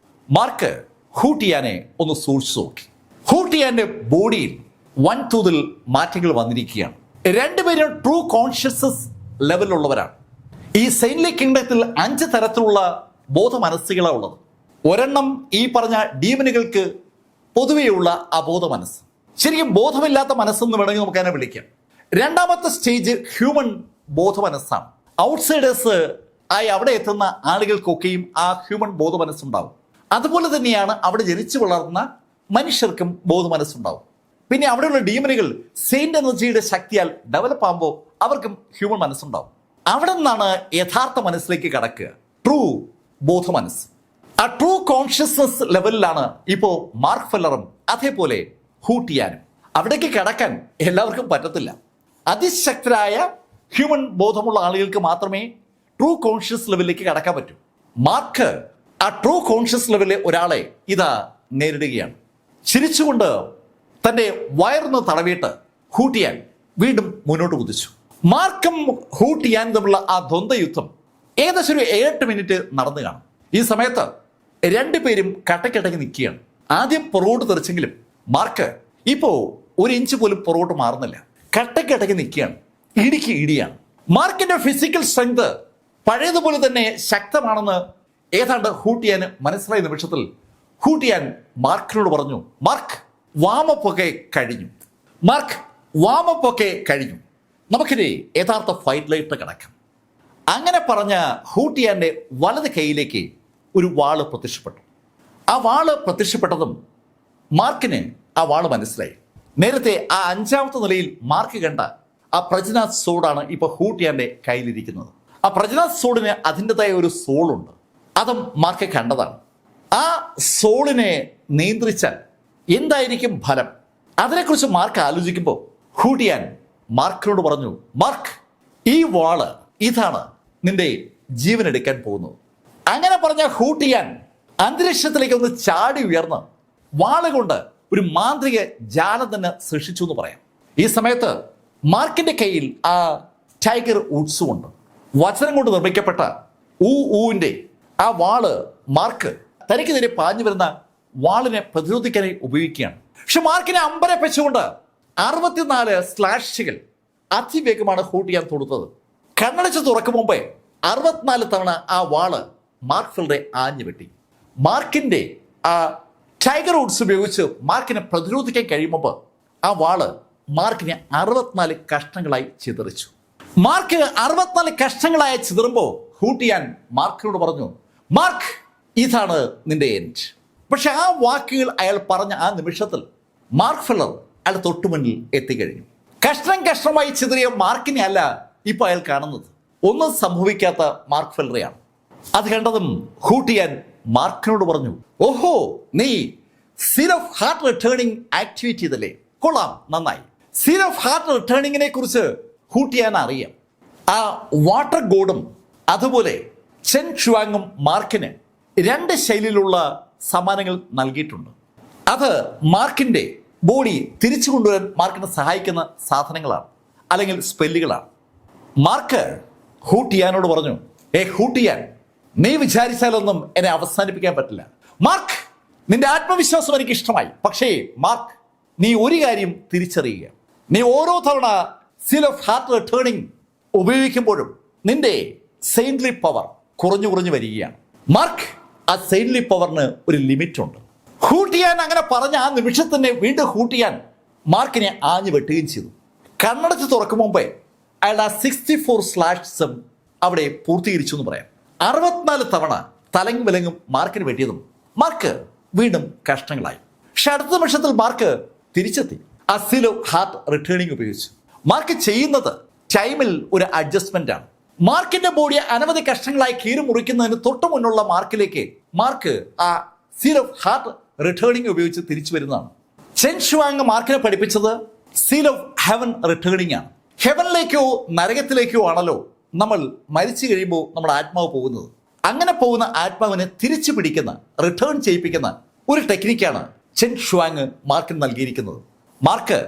മാർക്ക് ഹൂട്ടിയാനെ ഒന്ന് സൂക്ഷിച്ചു നോക്കി. ഹൂട്ടിയാന്റെ ബോഡിയിൽ വൻതോതിൽ മാറ്റങ്ങൾ വന്നിരിക്കുകയാണ്. രണ്ടുപേരും ട്രൂ കോൺഷ്യസ്നസ് ലെവലിലുള്ളവരാണ്. ഈ സെയിൻലി കിങ്ഡത്തിൽ 5 തരത്തിലുള്ള ബോധ മനസ്സുകളാണ് ഉള്ളത്. ഒരെണ്ണം ഈ പറഞ്ഞ ഡീമനുകൾക്ക് പൊതുവെയുള്ള അബോധ മനസ്സ്, ശരിക്കും ബോധമില്ലാത്ത മനസ്സെന്ന് വേണമെങ്കിൽ നമുക്ക് അതിനെ വിളിക്കാം. രണ്ടാമത്തെ സ്റ്റേജ് ഹ്യൂമൻ ബോധ മനസ്സാണ്. ഔട്ട്സൈഡേഴ്സ് ആയി അവിടെ എത്തുന്ന ആളുകൾക്കൊക്കെയും ആ ഹ്യൂമൻ ബോധ മനസ്സുണ്ടാവും. അതുപോലെ തന്നെയാണ് അവിടെ ജനിച്ചു വളർന്ന മനുഷ്യർക്കും ബോധ മനസ്സുണ്ടാവും. പിന്നെ അവിടെയുള്ള ഡീമനുകൾ സെയിന്റ് എനർജിയുടെ ശക്തിയാൽ ഡെവലപ്പ് ആകുമ്പോൾ അവർക്കും ഹ്യൂമൻ മനസ്സുണ്ടാവും. അവിടെ നിന്നാണ് യഥാർത്ഥ മനസ്സിലേക്ക് കടക്കുക, ട്രൂ ബോധ മനസ്സ്. ആ ട്രൂ കോൺഷ്യസ്നസ് ലെവലിലാണ് ഇപ്പോൾ മാർക്ക് ഫെല്ലറും അതേപോലെ ഹൂട്ടിയാനും. അവിടേക്ക് കടക്കാൻ എല്ലാവർക്കും പറ്റത്തില്ല. അതിശക്തരായ ഹ്യൂമൻ ബോധമുള്ള ആളുകൾക്ക് മാത്രമേ ട്രൂ കോൺഷ്യസ് ലെവലിലേക്ക് കടക്കാൻ പറ്റൂ. മാർക്ക് ആ ട്രൂ കോൺഷ്യസ് ലെവലിലെ ഒരാളെ ഇതാ നേരിടുകയാണ്. ചിരിച്ചുകൊണ്ട് തന്റെ വയറിന് തടവിയിട്ട് ഹൂട്ടിയാൻ വീണ്ടും മുന്നോട്ട് കുതിച്ചു. മാർക്കും ഹൂട്ടിയാനും തമ്മിലുള്ള ആ ദ്വന്ദ്വ യുദ്ധം ഏകദേശം ഒരു 7 മിനിറ്റ് നടന്നു കാണും. ഈ സമയത്ത് രണ്ടുപേരും കട്ടക്കിടങ്ങി നിൽക്കുകയാണ്. ആദ്യം പുറകോട്ട് തെറിച്ചെങ്കിലും മാർക്ക് ഇപ്പോ 1 ഇഞ്ച് പോലും പുറകോട്ട് മാറുന്നില്ല. കട്ടക്കിടങ്ങി നിൽക്കുകയാണ്. ഇടിക്ക് ഇടിയാണ്. മാർക്കിന്റെ ഫിസിക്കൽ സ്ട്രെങ്ത് പഴയതുപോലെ തന്നെ ശക്തമാണെന്ന് ഏതാണ്ട് ഹൂട്ടിയാന് മനസ്സിലായ നിമിഷത്തിൽ ഹൂട്ടിയാൻ മാർക്കിനോട് പറഞ്ഞു, മാർക്ക് വാമപ്പൊക്കെ കഴിഞ്ഞു, മാർക്ക് വാമപ്പൊക്കെ കഴിഞ്ഞു, നമുക്കിനി യഥാർത്ഥ ഫൈറ്റിലേക്ക് കിടക്കാം. അങ്ങനെ പറഞ്ഞ ഹൂട്ടിയാന്റെ വലത് കൈയിലേക്ക് ഒരു വാള് പ്രത്യക്ഷപ്പെട്ടു. ആ വാള് പ്രത്യക്ഷപ്പെട്ടതും മാർക്കിന് ആ വാള് മനസ്സിലായി. നേരത്തെ ആ 5ാമത്തെ നിലയിൽ മാർക്ക് കണ്ട ആ പ്രജ്ഞാത് സോഡാണ് ഇപ്പൊ ഹൂട്ടിയാന്റെ കയ്യിലിരിക്കുന്നത്. ആ പ്രജ്ഞാത് സോഡിന് അതിൻ്റെതായ ഒരു സോളുണ്ട്. അതും മാർക്ക് കണ്ടതാണ്. ആ സോളിനെ നിയന്ത്രിച്ചാൽ എന്തായിരിക്കും ഫലം? അതിനെക്കുറിച്ച് മാർക്ക് ആലോചിക്കുമ്പോൾ ഹൂട്ടിയാൻ മാർക്കിനോട് പറഞ്ഞു, മാർക്ക്, ഈ വാള് ഇതാണ് നിന്റെ ജീവൻ എടുക്കാൻ പോകുന്നത്. അങ്ങനെ പറഞ്ഞ ഹൂട്ടിയാൻ അന്തരീക്ഷത്തിലേക്ക് ഒന്ന് ചാടി ഉയർന്ന് വാളുകൊണ്ട് ഒരു മാന്ത്രിക ജാലം തന്നെ സൃഷ്ടിച്ചു എന്ന് പറയാം. ഈ സമയത്ത് മാർക്കിന്റെ കയ്യിൽ ആ ടൈഗർ വുഡ്സും ഉണ്ട്. വചനം കൊണ്ട് നിർമ്മിക്കപ്പെട്ട ഊവിന്റെ ആ വാള് മാർക്ക് തനിക്കെതിരെ പാഞ്ഞു വരുന്ന വാളിനെ പ്രതിരോധിക്കാനായി ഉപയോഗിക്കുകയാണ്. പക്ഷെ മാർക്കിനെ അമ്പരെ വെച്ചുകൊണ്ട് 64 സ്ലാഷുകൾ അതിവേഗമാണ് ഹൂട്ടിയാൻ തൊടുത്തത്. കണ്ണടച്ച് തുറക്കും മുമ്പേ 64 തവണ ആ വാള് മാർക്ക് ഫെല്ലറെ ആഞ്ഞു വെട്ടി. മാർക്കിന്റെ ആ ടൈഗർ വുഡ്സ് ഉപയോഗിച്ച് മാർക്കിനെ പ്രതിരോധിക്കാൻ കഴിയുമ്പോൾ ആ വാള് മാർക്കിനെ 64 കഷ്ണങ്ങളായി ചിതറിച്ചു. മാർക്ക് 64 കഷ്ണങ്ങളായി ചിതറുമ്പോൾ ഹൂട്ടിയാൻ മാർക്കിനോട് പറഞ്ഞു, മാർക്ക്, ഇതാണ് നിന്റെ എൻഡ്. പക്ഷെ ആ വാക്കുകൾ അയാൾ പറഞ്ഞ ആ നിമിഷത്തിൽ മാർക്ക് ഫെല്ലർ അയാൾ തൊട്ടുമുന്നിൽ എത്തിക്കഴിഞ്ഞു. കഷ്ണം കഷ്ണമായി ചിതറിയ മാർക്കിനെ അല്ല ഇപ്പൊ അയാൾ കാണുന്നത്. ഒന്നും സംഭവിക്കാത്ത മാർക്ക് ഫെല്ലറെയാണ്. അത് കണ്ടതും ഹൂട്ടിയാൻ മാർക്കിനോട് പറഞ്ഞു, ഓഹോ, നീ seal of heart returning activate ചെയ്തല്ലേ, കൊള്ളാം, നന്നായി. സീൽ ഓഫ് ഹാർട്ട് റിട്ടേണിങ്ങിനെ കുറിച്ച് ഹൂട്ടിയാൻ അറിയാം. ആ വാട്ടർ ഗോഡും അതുപോലെ ചെൻ ഷുവാങ്ങും മാർക്കിന് 2 ശൈലിയിലുള്ള സമ്മാനങ്ങൾ നൽകിയിട്ടുണ്ട്. അത് മാർക്കിന്റെ ബോഡി തിരിച്ചു കൊണ്ടുവരാൻ മാർക്കിനെ സഹായിക്കുന്ന സാധനങ്ങളാണ്, അല്ലെങ്കിൽ സ്പെല്ലുകളാണ്. മാർക്ക് ഹൂട്ടിയാനോട് പറഞ്ഞു, ഹൂട്ടിയാൻ, നീ വിചാരിച്ചാലൊന്നും എന്നെ അവസാനിപ്പിക്കാൻ പറ്റില്ല. മാർക്ക്, നിന്റെ ആത്മവിശ്വാസം എനിക്ക് ഇഷ്ടമായി. പക്ഷേ മാർക്ക്, നീ ഒരു കാര്യം തിരിച്ചറിയുക, നീ ഓരോ തവണ സീൽ ഓഫ് ഹാർട്ട് റിട്ടേണിംഗ് ഉപയോഗിക്കുമ്പോഴും നിന്റെ സെയിൻറ്റ്ലി പവർ കുറഞ്ഞു കുറഞ്ഞു വരികയാണ്. മാർക്ക്, ആ സെയിൻറ്റ്ലി പവറിന് ഒരു ലിമിറ്റ് ഉണ്ട്. ഹൂട്ടിയാൻ അങ്ങനെ പറഞ്ഞ ആ നിമിഷത്തിൽ തന്നെ വീണ്ടും ഹൂട്ടിയാൻ മാർക്കിനെ ആഞ്ഞു വെട്ടുകയും ചെയ്തു. കണ്ണടച്ച് തുറക്കും മുമ്പേ അയാൾ ആ 64 സ്ലാഷും അവിടെ പൂർത്തീകരിച്ചു എന്ന് പറയാം. 64 തവണ തലങ്ങും വിലങ്ങും മാർക്കിന് വെട്ടിയതും മാർക്ക് വീണ്ടും കഷ്ടങ്ങളായി. പക്ഷെ അടുത്ത നിമിഷത്തിൽ മാർക്ക് തിരിച്ചെത്തി. ആ സീൽ ഓഫ് ഹാർട്ട് റിട്ടേണിംഗ് ഉപയോഗിച്ചു. മാർക്ക് ചെയ്യുന്നത് ടൈമിൽ ഒരു അഡ്ജസ്റ്റ്മെന്റ് ആണ്. മാർക്കിന്റെ ബോഡി അനവധി കഷ്ണങ്ങളായി കീറി മുറിക്കുന്നതിന് തൊട്ടു മുന്നുള്ള മാർക്കിലേക്ക് മാർക്ക് ആ സീൽ ഓഫ് ഹാർട്ട് റിട്ടേണിംഗ് ഉപയോഗിച്ച് തിരിച്ചു വരുന്നതാണ്. ചെൻ ഷുവാങ് മാർക്കിനെ പഠിപ്പിച്ചത് സീൽ ഓഫ് ഹെവൻ റിട്ടേണിംഗ് ആണ്. ഹെവനിലേക്കോ നരകത്തിലേക്കോ ആണല്ലോ നമ്മൾ മരിച്ചു കഴിയുമ്പോൾ നമ്മുടെ ആത്മാവ് പോകുന്നത്. അങ്ങനെ പോകുന്ന ആത്മാവിനെ തിരിച്ചു പിടിക്കുന്ന, റിട്ടേൺ ചെയ്യിപ്പിക്കുന്ന ഒരു ടെക്നിക്കാണ് ചെൻ ഷുവാങ് മാർക്കിന് നൽകിയിരിക്കുന്നത്. മാർക്ക്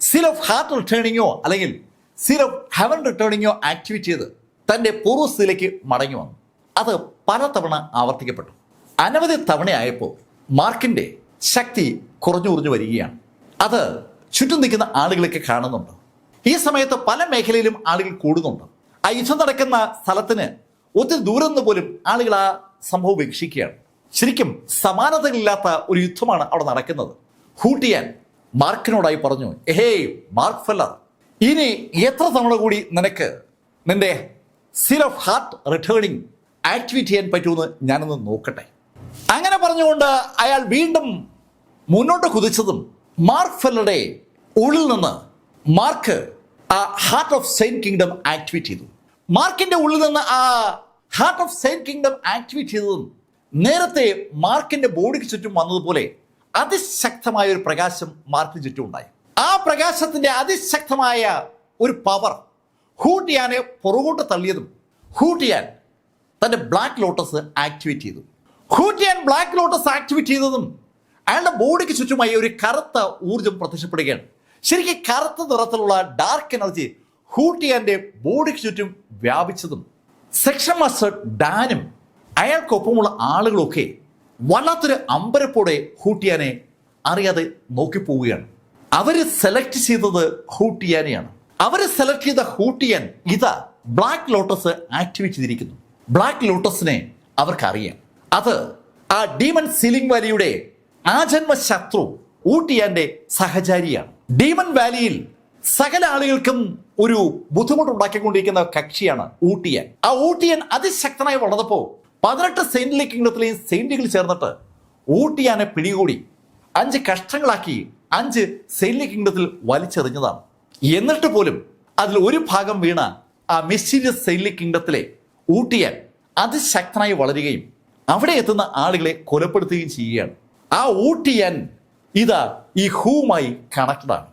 സീൽ ഓഫ് ഹാർട്ട് റിട്ടേണിങ്ങോ അല്ലെങ്കിൽ സീൽ ഓഫ് ഹെവൻ റിട്ടേണിങ്ങോ ആക്ടിവേറ്റ് ചെയ്ത് തൻ്റെ പൂർവ്വസ്ഥിതിയിലേക്ക് മടങ്ങി വന്നു. അത് പലതവണ ആവർത്തിക്കപ്പെട്ടു. അനവധി തവണയായപ്പോൾ മാർക്കിൻ്റെ ശക്തി കുറഞ്ഞു വരികയാണ്. അത് ചുറ്റും നിൽക്കുന്ന ആളുകളൊക്കെ കാണുന്നുണ്ട്. ഈ സമയത്ത് പല മേഖലയിലും ആളുകൾ കൂടുന്നുണ്ട്. ആ യുദ്ധം നടക്കുന്ന സ്ഥലത്തിന് ഒത്തിരി ദൂരം നിന്ന് പോലും ആളുകൾ ആ സംഭവം വീക്ഷിക്കുകയാണ്. ശരിക്കും സമാനതകളില്ലാത്ത ഒരു യുദ്ധമാണ് അവിടെ നടക്കുന്നത്. ഹൂട്ടിയാൻ മാർക്കിനോടായി പറഞ്ഞു, ഹേയ് മാർക്ക് ഫെല്ലർ, ഇനി എത്ര തവണ കൂടി നിനക്ക് നിന്റെ seal of heart returning activate ചെയ്യാൻ പറ്റുമെന്ന് ഞാനൊന്ന് നോക്കട്ടെ. അങ്ങനെ പറഞ്ഞുകൊണ്ട് അയാൾ വീണ്ടും മുന്നോട്ട് കുതിച്ചതും മാർക്ക് ഫെല്ലറുടെ ഉള്ളിൽ നിന്ന് മാർക്ക് ആ heart of saint kingdom activate ചെയ്തു. മാർക്കിന്റെ ഉള്ളിൽ നിന്ന് ആ heart of saint kingdom activate ചെയ്തതും നേരത്തെ മാർക്കിന്റെ ബോഡിക്ക് ചുറ്റും വന്നതുപോലെ അതിശക്തമായ ഒരു പ്രകാശം മാർക്കിന് ചുറ്റും ഉണ്ടായി. ആ പ്രകാശത്തിന്റെ അതിശക്തമായ ഒരു പവർ ഹൂട്ടിയാനെ പുറകോട്ട് തള്ളിയതും ഹൂട്ടിയാൻ തന്റെ ബ്ലാക്ക് ലോട്ടസ് ആക്ടിവേറ്റ് ചെയ്തു. ഹൂട്ടിയാൻ ബ്ലാക്ക് ലോട്ടസ് ആക്ടിവേറ്റ് ചെയ്തതും അയാളുടെ ബോഡിക്ക് ചുറ്റുമായി ഒരു കറുത്ത ഊർജം പ്രത്യക്ഷപ്പെടുകയാണ്. ശരിക്കും കറുത്ത നിറത്തിലുള്ള ഡാർക്ക് എനർജി ഹൂട്ടിയാന്റെ ബോഡിക്ക് ചുറ്റും വ്യാപിച്ചതും സെക്ഷൻ മാസ്റ്റർ ഡാനും അയാൾക്കൊപ്പമുള്ള ആളുകളൊക്കെ വല്ലാത്തൊരു അമ്പരപ്പോടെ ഹൂട്ടിയാനെ അറിയാതെ നോക്കിപ്പോവുകയാണ്. അവര് സെലക്ട് ചെയ്തത് ഹൂട്ടിയാനെയാണ്. അവര് സെലക്ട് ചെയ്ത ഹൂട്ടിയാൻ ഇതാ ബ്ലാക്ക് ലോട്ടസ് ആക്ടിവേറ്റ് ചെയ്തിരിക്കുന്നു. ബ്ലാക്ക് ലോട്ടസിനെ അവർക്കറിയാം. അത് ആ ഡീമൺ സീലിംഗ് വാലിയുടെ ആജന്മ ശത്രു ഊട്ടിയാന്റെ സഹചാരിയാണ്. ഡീമൺ വാലിയിൽ സകല ആളുകൾക്കും ഒരു ബുദ്ധിമുട്ടുണ്ടാക്കിക്കൊണ്ടിരിക്കുന്ന കക്ഷിയാണ് ഊട്ടിയാൻ. ആ ഊട്ടിയാൻ അതിശക്തനായി വളർന്നപ്പോൾ 18 സെയിന്റ് കിങ്ഡത്തിലെയും സെയിന്റുകൾ ചേർന്നിട്ട് ഊട്ടിയാനെ പിടികൂടി 5 കഷ്ടങ്ങളാക്കി 5 സെയിന്റ് കിങ്ഡത്തിൽ വലിച്ചെറിഞ്ഞതാണ്. എന്നിട്ട് പോലും അതിൽ ഒരു ഭാഗം വീണ ആ മിസ്റ്റീരിയസ് സെയിന്റ് കിങ്ഡത്തിലെ ഊട്ടിയാൻ അതിശക്തനായി വളരുകയും അവിടെ എത്തുന്ന ആളുകളെ കൊലപ്പെടുത്തുകയും ചെയ്യുകയാണ്. ആ ഊട്ടിയാൻ ഇതാ ഈ ഹൂവുമായി കണക്റ്റഡ് ആണ്.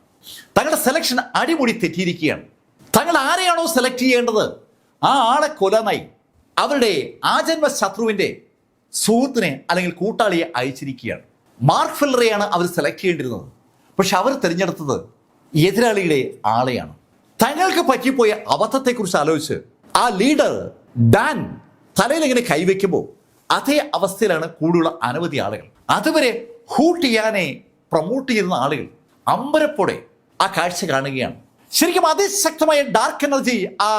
തങ്ങളുടെ സെലക്ഷൻ അടിമുടി തെറ്റിയിരിക്കുകയാണ്. തങ്ങൾ ആരെയാണോ സെലക്ട് ചെയ്യേണ്ടത് ആ ആളെ കൊല്ലാനായി അവരുടെ ആജന്മ ശത്രുവിന്റെ സുഹൃത്തിനെ അല്ലെങ്കിൽ കൂട്ടാളിയെ അയച്ചിരിക്കുകയാണ്. മാർക്ക് ഫെല്ലറെയാണ് അവർ സെലക്ട് ചെയ്യേണ്ടിരുന്നത്. പക്ഷെ അവർ തിരഞ്ഞെടുത്തത് എതിരാളിയുടെ ആളെയാണ്. തങ്ങൾക്ക് പറ്റിപ്പോയ അബദ്ധത്തെക്കുറിച്ച് ആലോചിച്ച് ആ ലീഡർ ഡാൻ തലയിൽ ഇങ്ങനെ കൈവയ്ക്കുമ്പോൾ അതേ അവസ്ഥയിലാണ് കൂടുതലുള്ള അനവധി ആളുകൾ. അതുവരെ ഹൂട്ടിയാനെ പ്രൊമോട്ട് ചെയ്യുന്ന ആളുകൾ അമ്പരപ്പോടെ ആ കാഴ്ച കാണുകയാണ്. ശരിക്കും അതിശക്തമായ ഡാർക്ക് എനർജി ആ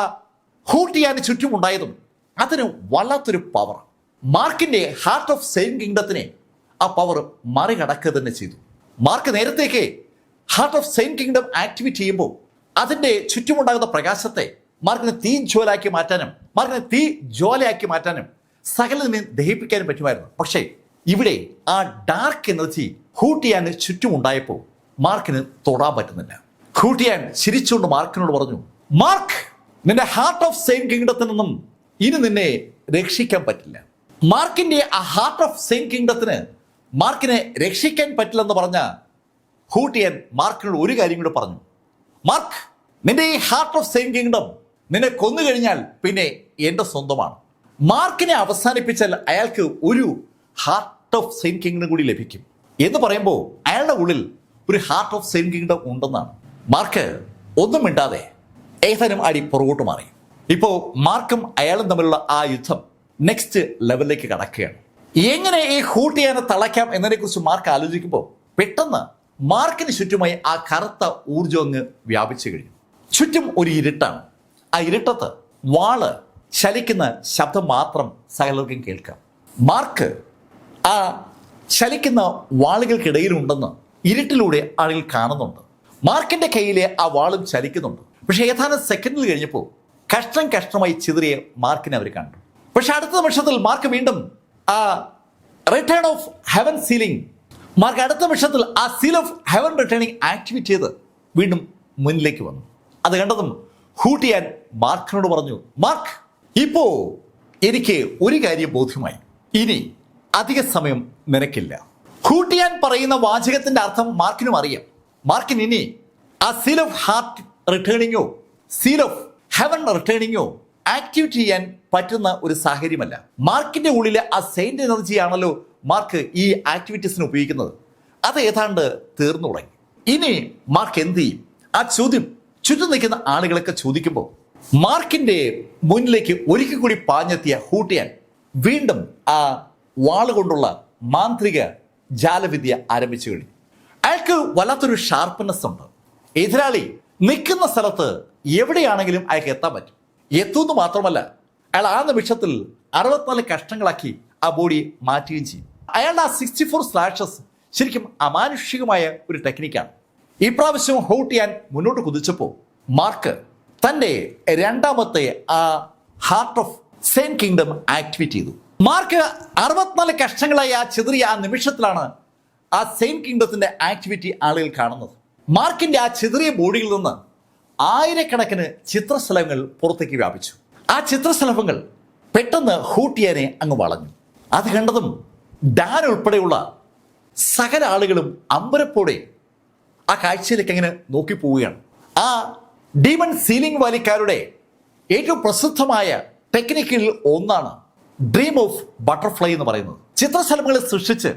ഹൂട്ടിയാന് ചുറ്റും ഉണ്ടായതും അതിന് വല്ലാത്തൊരു പവർ. മാർക്കിന്റെ ഹാർട്ട് ഓഫ് സെയിന്റ് കിങ്ഡത്തിനെ ആ പവർ മറികടക്കുക തന്നെ ചെയ്തു. മാർക്ക് നേരത്തേക്ക് heart of saint kingdom activate ചെയ്യുമ്പോൾ അതിന്റെ ചുറ്റുമുണ്ടാകുന്ന പ്രകാശത്തെ മാർക്കിനെ തീ ജ്വാലയാക്കി മാറ്റാനും മാർക്കിനെ തീ ജ്വാലയാക്കി മാറ്റാനും സകലതിനെ ദഹിപ്പിക്കാനും പറ്റുമായിരുന്നു. പക്ഷേ ഇവിടെ ആ ഡാർക്ക് എനർജി ഹൂട്ടിയാന് ചുറ്റുമുണ്ടായപ്പോൾ മാർക്കിന് തൊടാൻ പറ്റുന്നില്ല. ഹൂട്ടിയാൻ ചിരിച്ചുകൊണ്ട് മാർക്കിനോട് പറഞ്ഞു, മാർക്ക്, നിന്റെ ഹാർട്ട് ഓഫ് സെയിന്റ് കിങ്ഡത്തിൽ നിന്നും ഇനി നിന്നെ രക്ഷിക്കാൻ പറ്റില്ല. മാർക്കിന്റെ ആ ഹാർട്ട് ഓഫ് സെയിന്റ് കിങ്ഡത്തിന് മാർക്കിനെ രക്ഷിക്കാൻ പറ്റില്ലെന്ന് പറഞ്ഞ ഹൂട്ടിയാൻ മാർക്കിനോട് ഒരു കാര്യം കൂടെ പറഞ്ഞു, മാർക്ക്, നിന്റെ ഈ ഹാർട്ട് ഓഫ് സെയിന്റ് കിങ്ഡം നിന്നെ കൊന്നു കഴിഞ്ഞാൽ പിന്നെ എൻ്റെ സ്വന്തമാണ്. മാർക്കിനെ അവസാനിപ്പിച്ചാൽ അയാൾക്ക് ഒരു ഹാർട്ട് ഓഫ് സെയിന്റ് കിങ്ഡം കൂടി ലഭിക്കും എന്ന് പറയുമ്പോൾ അയാളുടെ ഉള്ളിൽ ഒരു ഹാർട്ട് ഓഫ് സെയിന്റ് കിങ്ഡം ഉണ്ടെന്നാണ്. മാർക്ക് ഒന്നും മിണ്ടാതെ ഏതാനും അടി പുറകോട്ട് മാറി. ഇപ്പോൾ മാർക്കും അയാളും തമ്മിലുള്ള ആ യുദ്ധം നെക്സ്റ്റ് ലെവലിലേക്ക് കടക്കുകയാണ്. എങ്ങനെ ഈ ഹൂട്ടിയാനെ തളയ്ക്കാം എന്നതിനെക്കുറിച്ച് മാർക്ക് ആലോചിക്കുമ്പോൾ പെട്ടെന്ന് മാർക്കിന് ചുറ്റുമായി ആ കറുത്ത ഊർജ്ജം അങ്ങ് വ്യാപിച്ചു കഴിഞ്ഞു. ചുറ്റും ഒരു ഇരുട്ടാണ്. ആ ഇരുട്ടത്ത് വാള് ശലിക്കുന്ന ശബ്ദം മാത്രം സകലർക്കും കേൾക്കാം. മാർക്ക് ആ ശലിക്കുന്ന വാളുകൾക്കിടയിലുണ്ടെന്ന് ഇരുട്ടിലൂടെ ആളുകൾ കാണുന്നുണ്ട്. മാർക്കിന്റെ കയ്യിലെ ആ വാളും ചലിക്കുന്നുണ്ട്. പക്ഷെ ഏതാനും സെക്കൻഡിൽ കഴിഞ്ഞപ്പോൾ കഷ്ടമായി ചിതറിയ മാർക്കിനെ അവർ കണ്ടു. പക്ഷെ അടുത്ത നിമിഷത്തിൽ മാർക്ക് വീണ്ടും ആ return of heaven sealing, Mark അടുത്ത നിമിഷത്തിൽ ആ സീൽ ഓഫ് ഹെവൻ റിട്ടേണിംഗ് ആക്ടിവേറ്റ് ചെയ്ത് വീണ്ടും മുന്നിലേക്ക് വന്നു. അത് കണ്ടതും ഹൂട്ടിയാൻ മാർക്കിനോട് പറഞ്ഞു, മാർക്ക്, ഇപ്പോ എനിക്ക് ഒരു കാര്യം ബോധ്യമായി, ഇനി അധിക സമയം നിനക്കില്ല. ഹൂട്ടിയാൻ പറയുന്ന വാചകത്തിന്റെ അർത്ഥം മാർക്കിനും അറിയാം. മാർക്കിന് ഇനി ആ സീൽ ഓഫ് ഹാർട്ട് റിട്ടേണിങ്ങോ സീൽ ഓഫ് ഹെവൻ റിട്ടേണിങ്ങോ ആക്ടിവേറ്റ് ചെയ്യാൻ പറ്റുന്ന ഒരു സാഹചര്യമല്ല. മാർക്കിന്റെ ഉള്ളിലെ ആ സെയിന്റ് എനർജി ആണല്ലോ മാർക്ക് ഈ ആക്ടിവിറ്റീസിന് ഉപയോഗിക്കുന്നത്. അത് ഏതാണ്ട് തീർന്നു തുടങ്ങി. ഇനി മാർക്ക് എന്ത് ചെയ്യും? ആ ചോദ്യം ചുറ്റും നിൽക്കുന്ന ആളുകളൊക്കെ ചോദിക്കുമ്പോൾ മാർക്കിന്റെ മുന്നിലേക്ക് ഒരിക്കൽ കൂടി പാഞ്ഞെത്തിയ ഹൂട്ടിയാൻ വീണ്ടും ആ വാളുകൊണ്ടുള്ള മാന്ത്രിക ജാലവിദ്യ ആരംഭിച്ചു കഴിഞ്ഞു. അയാൾക്ക് വല്ലാത്തൊരു ഷാർപ്പ്നെസ് ഉണ്ട്. എതിരാളി നിൽക്കുന്ന സ്ഥലത്ത് എവിടെയാണെങ്കിലും അയാൾക്ക് എത്താൻ പറ്റും. എത്തുന്നു മാത്രമല്ല, അയാൾ ആ നിമിഷത്തിൽ 64 കഷ്ണങ്ങളാക്കി ആ ബോഡി മാറ്റുകയും ചെയ്യും. അയാളുടെ ആ 64 സ്ലാഷസ് ശരിക്കും അമാനുഷികമായ ഒരു ടെക്നിക്കാണ്. ഇപ്രാവശ്യം ഹൂട്ടിയാൻ മുന്നോട്ട് കുതിച്ചപ്പോൾ മാർക്ക് തന്റെ രണ്ടാമത്തെ ആ heart of sein kingdom activate ചെയ്തു. മാർക്ക് 64 കഷ്ണങ്ങളായി ആ ചെറിയ ആ നിമിഷത്തിലാണ് ആ സെയിൻ കിങ്ഡത്തിന്റെ ആക്ടിവിറ്റി ആളുകൾ കാണുന്നത്. മാർക്കിന്റെ ആ ചെറിയ ബോഡിയിൽ നിന്ന് ആയിരക്കണക്കിന് ചിത്രശലഭങ്ങൾ പുറത്തേക്ക് വ്യാപിച്ചു. ആ ചിത്രശലഭങ്ങൾ പെട്ടെന്ന് ഹൂട്ടിയാനെ അങ്ങ് വളഞ്ഞു. അത് കണ്ടതും ഡാൻ ഉൾപ്പെടെയുള്ള സകല ആളുകളും അമ്പരപ്പോടെ ആ കാഴ്ചയിലേക്ക് അങ്ങനെ നോക്കിപ്പോവുകയാണ്. ആ ഡീമൺ സീലിംഗ് വാലിക്കാരുടെ ഏറ്റവും പ്രസിദ്ധമായ ടെക്നിക്കിൽ ഒന്നാണ് ഡ്രീം ഓഫ് ബട്ടർഫ്ലൈ എന്ന് പറയുന്നത്. ചിത്രശലഭങ്ങളെ സൃഷ്ടിച്ച്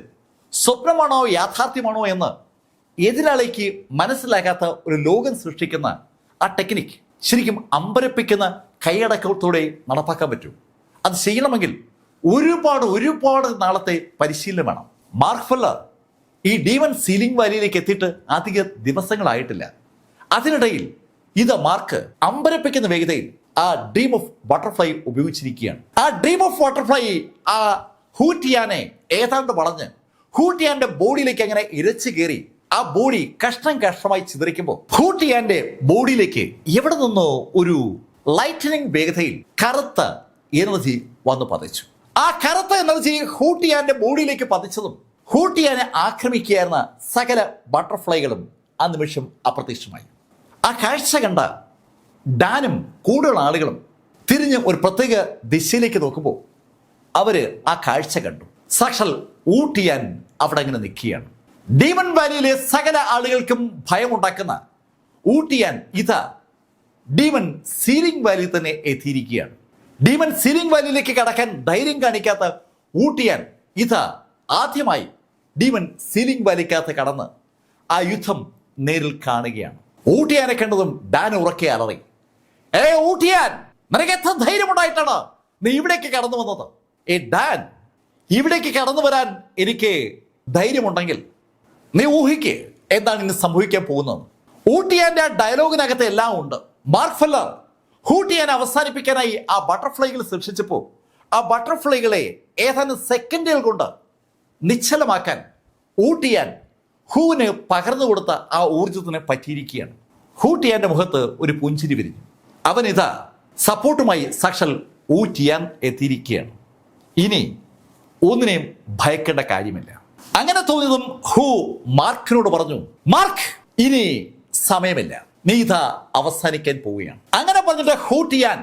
സ്വപ്നമാണോ യാഥാർത്ഥ്യമാണോ എന്ന് എതിരാളിക്ക് മനസ്സിലാകാത്ത ഒരു ലോകം സൃഷ്ടിക്കുന്ന ആ ടെക്നിക്ക് ശരിക്കും അമ്പരപ്പിക്കുന്ന കൈയടക്കത്തോടെ നടപ്പാക്കാൻ പറ്റും. അത് ചെയ്യണമെങ്കിൽ ഒരുപാട് നാളത്തെ പരിശീലനം വേണം. മാർക്ക് ഫെല്ലർ ഈ ഡീമൺ സീലിംഗ് വാലിയിലേക്ക് എത്തിയിട്ട് അധിക ദിവസങ്ങളായിട്ടില്ല. അതിനിടയിൽ ഇത് മാർക്ക് അമ്പരപ്പിക്കുന്ന വേഗതയിൽ ആ ഡ്രീം ഓഫ് ബട്ടർഫ്ലൈ ഉപയോഗിച്ചിരിക്കുകയാണ്. ആ ഡ്രീം ഓഫ് ബട്ടർഫ്ലൈ ആ ഹൂട്ടിയാനെ ഏതാണ്ട് വളഞ്ഞ് ഹൂട്ടിയാന്റെ ബോഡിയിലേക്ക് അങ്ങനെ ഇരച്ചു കയറി ആ ബോഡി കഷ്ണമായി ചിതറിക്കുമ്പോൾ ഹൂട്ടിയാന്റെ ബോഡിയിലേക്ക് എവിടെ നിന്നോ ഒരു ലൈറ്റനിങ് വേഗതയിൽ കറുത്ത എനർജി വന്നു പതിച്ചു. ആ കറുത്ത എനർജി ഹൂട്ടിയാന്റെ ബോഡിയിലേക്ക് പതിച്ചതും ഹൂട്ടിയാനെ ആക്രമിക്കുകയായിരുന്ന സകല ബട്ടർഫ്ലൈകളും ആ നിമിഷം അപ്രത്യക്ഷമായി. ആ കാഴ്ച കണ്ട ഡാനും കൂടുതൽ ആളുകളും തിരിഞ്ഞ് ഒരു പ്രത്യേക ദിശയിലേക്ക് നോക്കുമ്പോൾ അവര് ആ കാഴ്ച കണ്ടു. സാക്ഷാൽ ഊട്ടിയാൻ അവിടെ അങ്ങനെ നിൽക്കുകയാണ്. ഡീമൺ വാലിയിലെ സകല ആളുകൾക്കും ഭയമുണ്ടാക്കുന്ന ഊട്ടിയാൻ ഇതാ ഡീമൺ സീലിംഗ് വാലി തന്നെ എത്തിയിരിക്കുകയാണ്. ഡീമൺ സീലിംഗ് വാലിയിലേക്ക് കടക്കാൻ ധൈര്യം കാണിക്കാത്ത ഊട്ടിയാൻ ഇതാ ആദ്യമായി ഡീമൺ സീലിംഗ് വാലിക്കകത്ത് കടന്ന് ആ യുദ്ധം നേരിൽ കാണുകയാണ്. ഊട്ടിയാനെ കണ്ടതും ഡാൻ ഉറക്കെ അലറി, ഊട്ടിയാൻ, നിനക്ക് എത്ര ധൈര്യമുണ്ടായിട്ടാണ് നീ ഇവിടേക്ക് കടന്നു വന്നത്? ഡാൻ, ഇവിടേക്ക് കടന്നു വരാൻ എനിക്ക് ധൈര്യമുണ്ടെങ്കിൽ നീ ഊഹിക്ക് എന്താണ് ഇന്ന് സംഭവിക്കാൻ പോകുന്നത്. ഊട്ടിയാന്റെ ആ ഡയലോഗിനകത്ത് എല്ലാം ഉണ്ട്. മാർക്ക് ഫെല്ലർ ഹൂട്ടിയാനെ അവസാനിപ്പിക്കാനായി ആ ബട്ടർഫ്ലൈകൾ സൃഷ്ടിച്ചപ്പോൾ ആ ബട്ടർഫ്ലൈകളെ ഏതാനും സെക്കൻഡുകൾ കൊണ്ട് നിശ്ചലമാക്കാൻ ഊട്ടിയാൻ ഹൂവിന് പകർന്നു കൊടുത്ത ആ ഊർജത്തിനെ പറ്റിയിരിക്കുകയാണ്. ഹൂട്ടിയാന്റെ മുഖത്ത് ഒരു പുഞ്ചിരി വിരിഞ്ഞു. അവൻ ഇതാ സപ്പോർട്ടുമായി സാക്ഷാൽ ഊട്ടിയാൻ എത്തിയിരിക്കുകയാണ്. ഇനി ഒന്നിനെയും ഭയക്കേണ്ട കാര്യമില്ല. അങ്ങനെ തോന്നിയതും ഹൂ മാർക്കിനോട് പറഞ്ഞു, മാർക്ക്, ഇനി സമയമില്ല, നീ ഇതാ അവസാനിക്കാൻ പോവുകയാണ്. അങ്ങനെ പറഞ്ഞിട്ട് ഹൂട്ടിയാൻ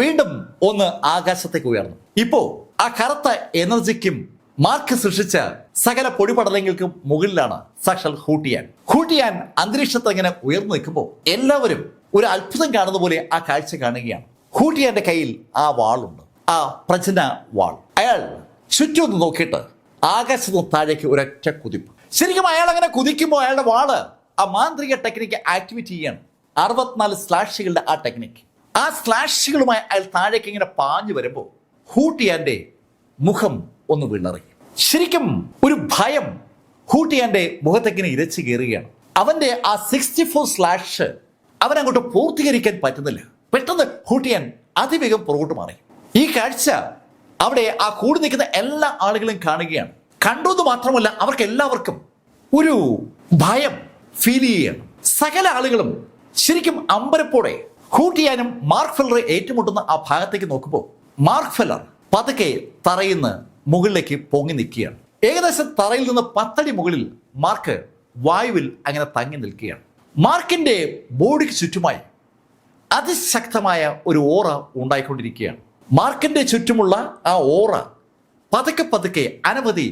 വീണ്ടും ഒന്ന് ആകാശത്തേക്ക് ഉയർന്നു. ഇപ്പോ ആ കറുത്ത എനർജിക്കും മാർക്ക് സൃഷ്ടിച്ച സകല പൊടിപടലങ്ങൾക്കും മുകളിലാണ് സാക്ഷാൽ ഹൂട്ടിയാൻ. ഹൂട്ടിയാൻ അന്തരീക്ഷത്തിൽ ഇങ്ങനെ ഉയർന്നു നിൽക്കുമ്പോൾ എല്ലാവരും ഒരു അത്ഭുതം കാണുന്ന പോലെ ആ കാഴ്ച കാണുകയാണ്. ഹൂട്ടിയാന്റെ കയ്യിൽ ആ വാളുണ്ട്, ആ പ്രചന വാൾ. അയാൾ ചുറ്റും ഒന്ന് നോക്കിയിട്ട് ആകാശത്ത് താഴേക്ക് ഒരൊറ്റ കുതിപ്പ്. ശരിക്കും അയാൾ അങ്ങനെ കുതിക്കുമ്പോൾ അയാളുടെ വാള് ആ മാന്ത്രിക ടെക്നിക്ക് ആക്ടിവേറ്റ് ചെയ്യാണ്. 64 സ്ലാഷുകളുടെ ആ ടെക്നിക്ക്. ആ സ്ലാഷുകളുമായി അയാൾ താഴേക്ക് ഇങ്ങനെ പാഞ്ഞു വരുമ്പോൾ ഹൂട്ടിയാന്റെ മുഖം ഒന്ന് വിളറി. ശരിക്കും ഒരു ഭയം ഹൂട്ടിയാന്റെ മുഖത്തേക്കിനെ ഇരച്ചു കയറുകയാണ്. അവന്റെ ആ 64 സ്ലാഷ് അവനങ്ങോട്ട് പൂർത്തീകരിക്കാൻ പറ്റുന്നില്ല. പെട്ടെന്ന് ഹൂട്ടിയാൻ അതിവേഗം പുറകോട്ട് മാറി. ഈ കാഴ്ച അവിടെ ആ കൂടി നിൽക്കുന്ന എല്ലാ ആളുകളും കാണുകയാണ്. കണ്ടു മാത്രമല്ല, അവർക്ക് എല്ലാവർക്കും ഒരു ഭയം ഫീൽ ചെയ്യുകയാണ്. സകല ആളുകളും ശരിക്കും അമ്പരപ്പോടെ ഹൂട്ടിയാനും മാർക്ക് ഫെല്ലറെ ഏറ്റുമുട്ടുന്ന ആ ഭാഗത്തേക്ക് നോക്കുമ്പോൾ മാർക്ക് ഫെല്ലർ പതുക്കെ തറയിൽ നിന്ന് മുകളിലേക്ക് പൊങ്ങി നിൽക്കുകയാണ്. ഏകദേശം തറയിൽ നിന്ന് 10 അടി മുകളിൽ മാർക്ക് വായുവിൽ അങ്ങനെ തങ്ങി നിൽക്കുകയാണ്. മാർക്കിന്റെ ബോഡിക്ക് ചുറ്റുമായി അതിശക്തമായ ഒരു ഓറ ഉണ്ടായിക്കൊണ്ടിരിക്കുകയാണ്. മാർക്കിന്റെ ചുറ്റുമുള്ള ആ ഓറ പതുക്കെ അനവധി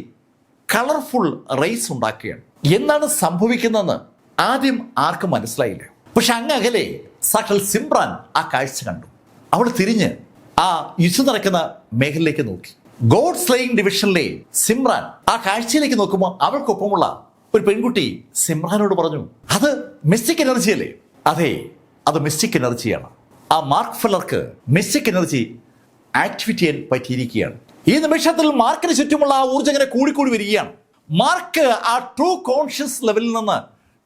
കളർഫുൾ റേസ് ഉണ്ടാക്കുകയാണ്. എന്താണ് സംഭവിക്കുന്നതെന്ന് ആദ്യം ആർക്കും മനസ്സിലായില്ല. പക്ഷെ അങ്ങ് അകലെ സാക്ഷാൽ സിമ്രാൻ ആ കാഴ്ച കണ്ടു. അവൾ തിരിഞ്ഞ് ആ യുദ്ധം നടക്കുന്ന മേഖലയിലേക്ക് നോക്കി. ഗോഡ് സ്ലേയിങ് ഡിവിഷനിലെ സിമ്രാൻ ആ കാഴ്ചയിലേക്ക് നോക്കുമ്പോൾ അവൾക്കൊപ്പമുള്ള ഒരു പെൺകുട്ടി സിമ്രാനോട് പറഞ്ഞു, അത് മിസ്റ്റിക് എനർജി അല്ലേ? അതെ, അത് മിസ്റ്റിക് എനർജിയാണ്. ആ മാർക്ക് ഫെല്ലർക്ക് മിസ്റ്റിക് എനർജി ആക്ടിവേറ്റ് ചെയ്യാൻ പറ്റിയിരിക്കുകയാണ്. ഈ നിമിഷത്തിൽ മാർക്കിന് ചുറ്റുമുള്ള ആ ഊർജ്ജം ഇങ്ങനെ കൂടിക്കൂടി വരികയാണ്. മാർക്ക് ആ ട്രൂ കോൺഷ്യസ് ലെവലിൽ നിന്ന്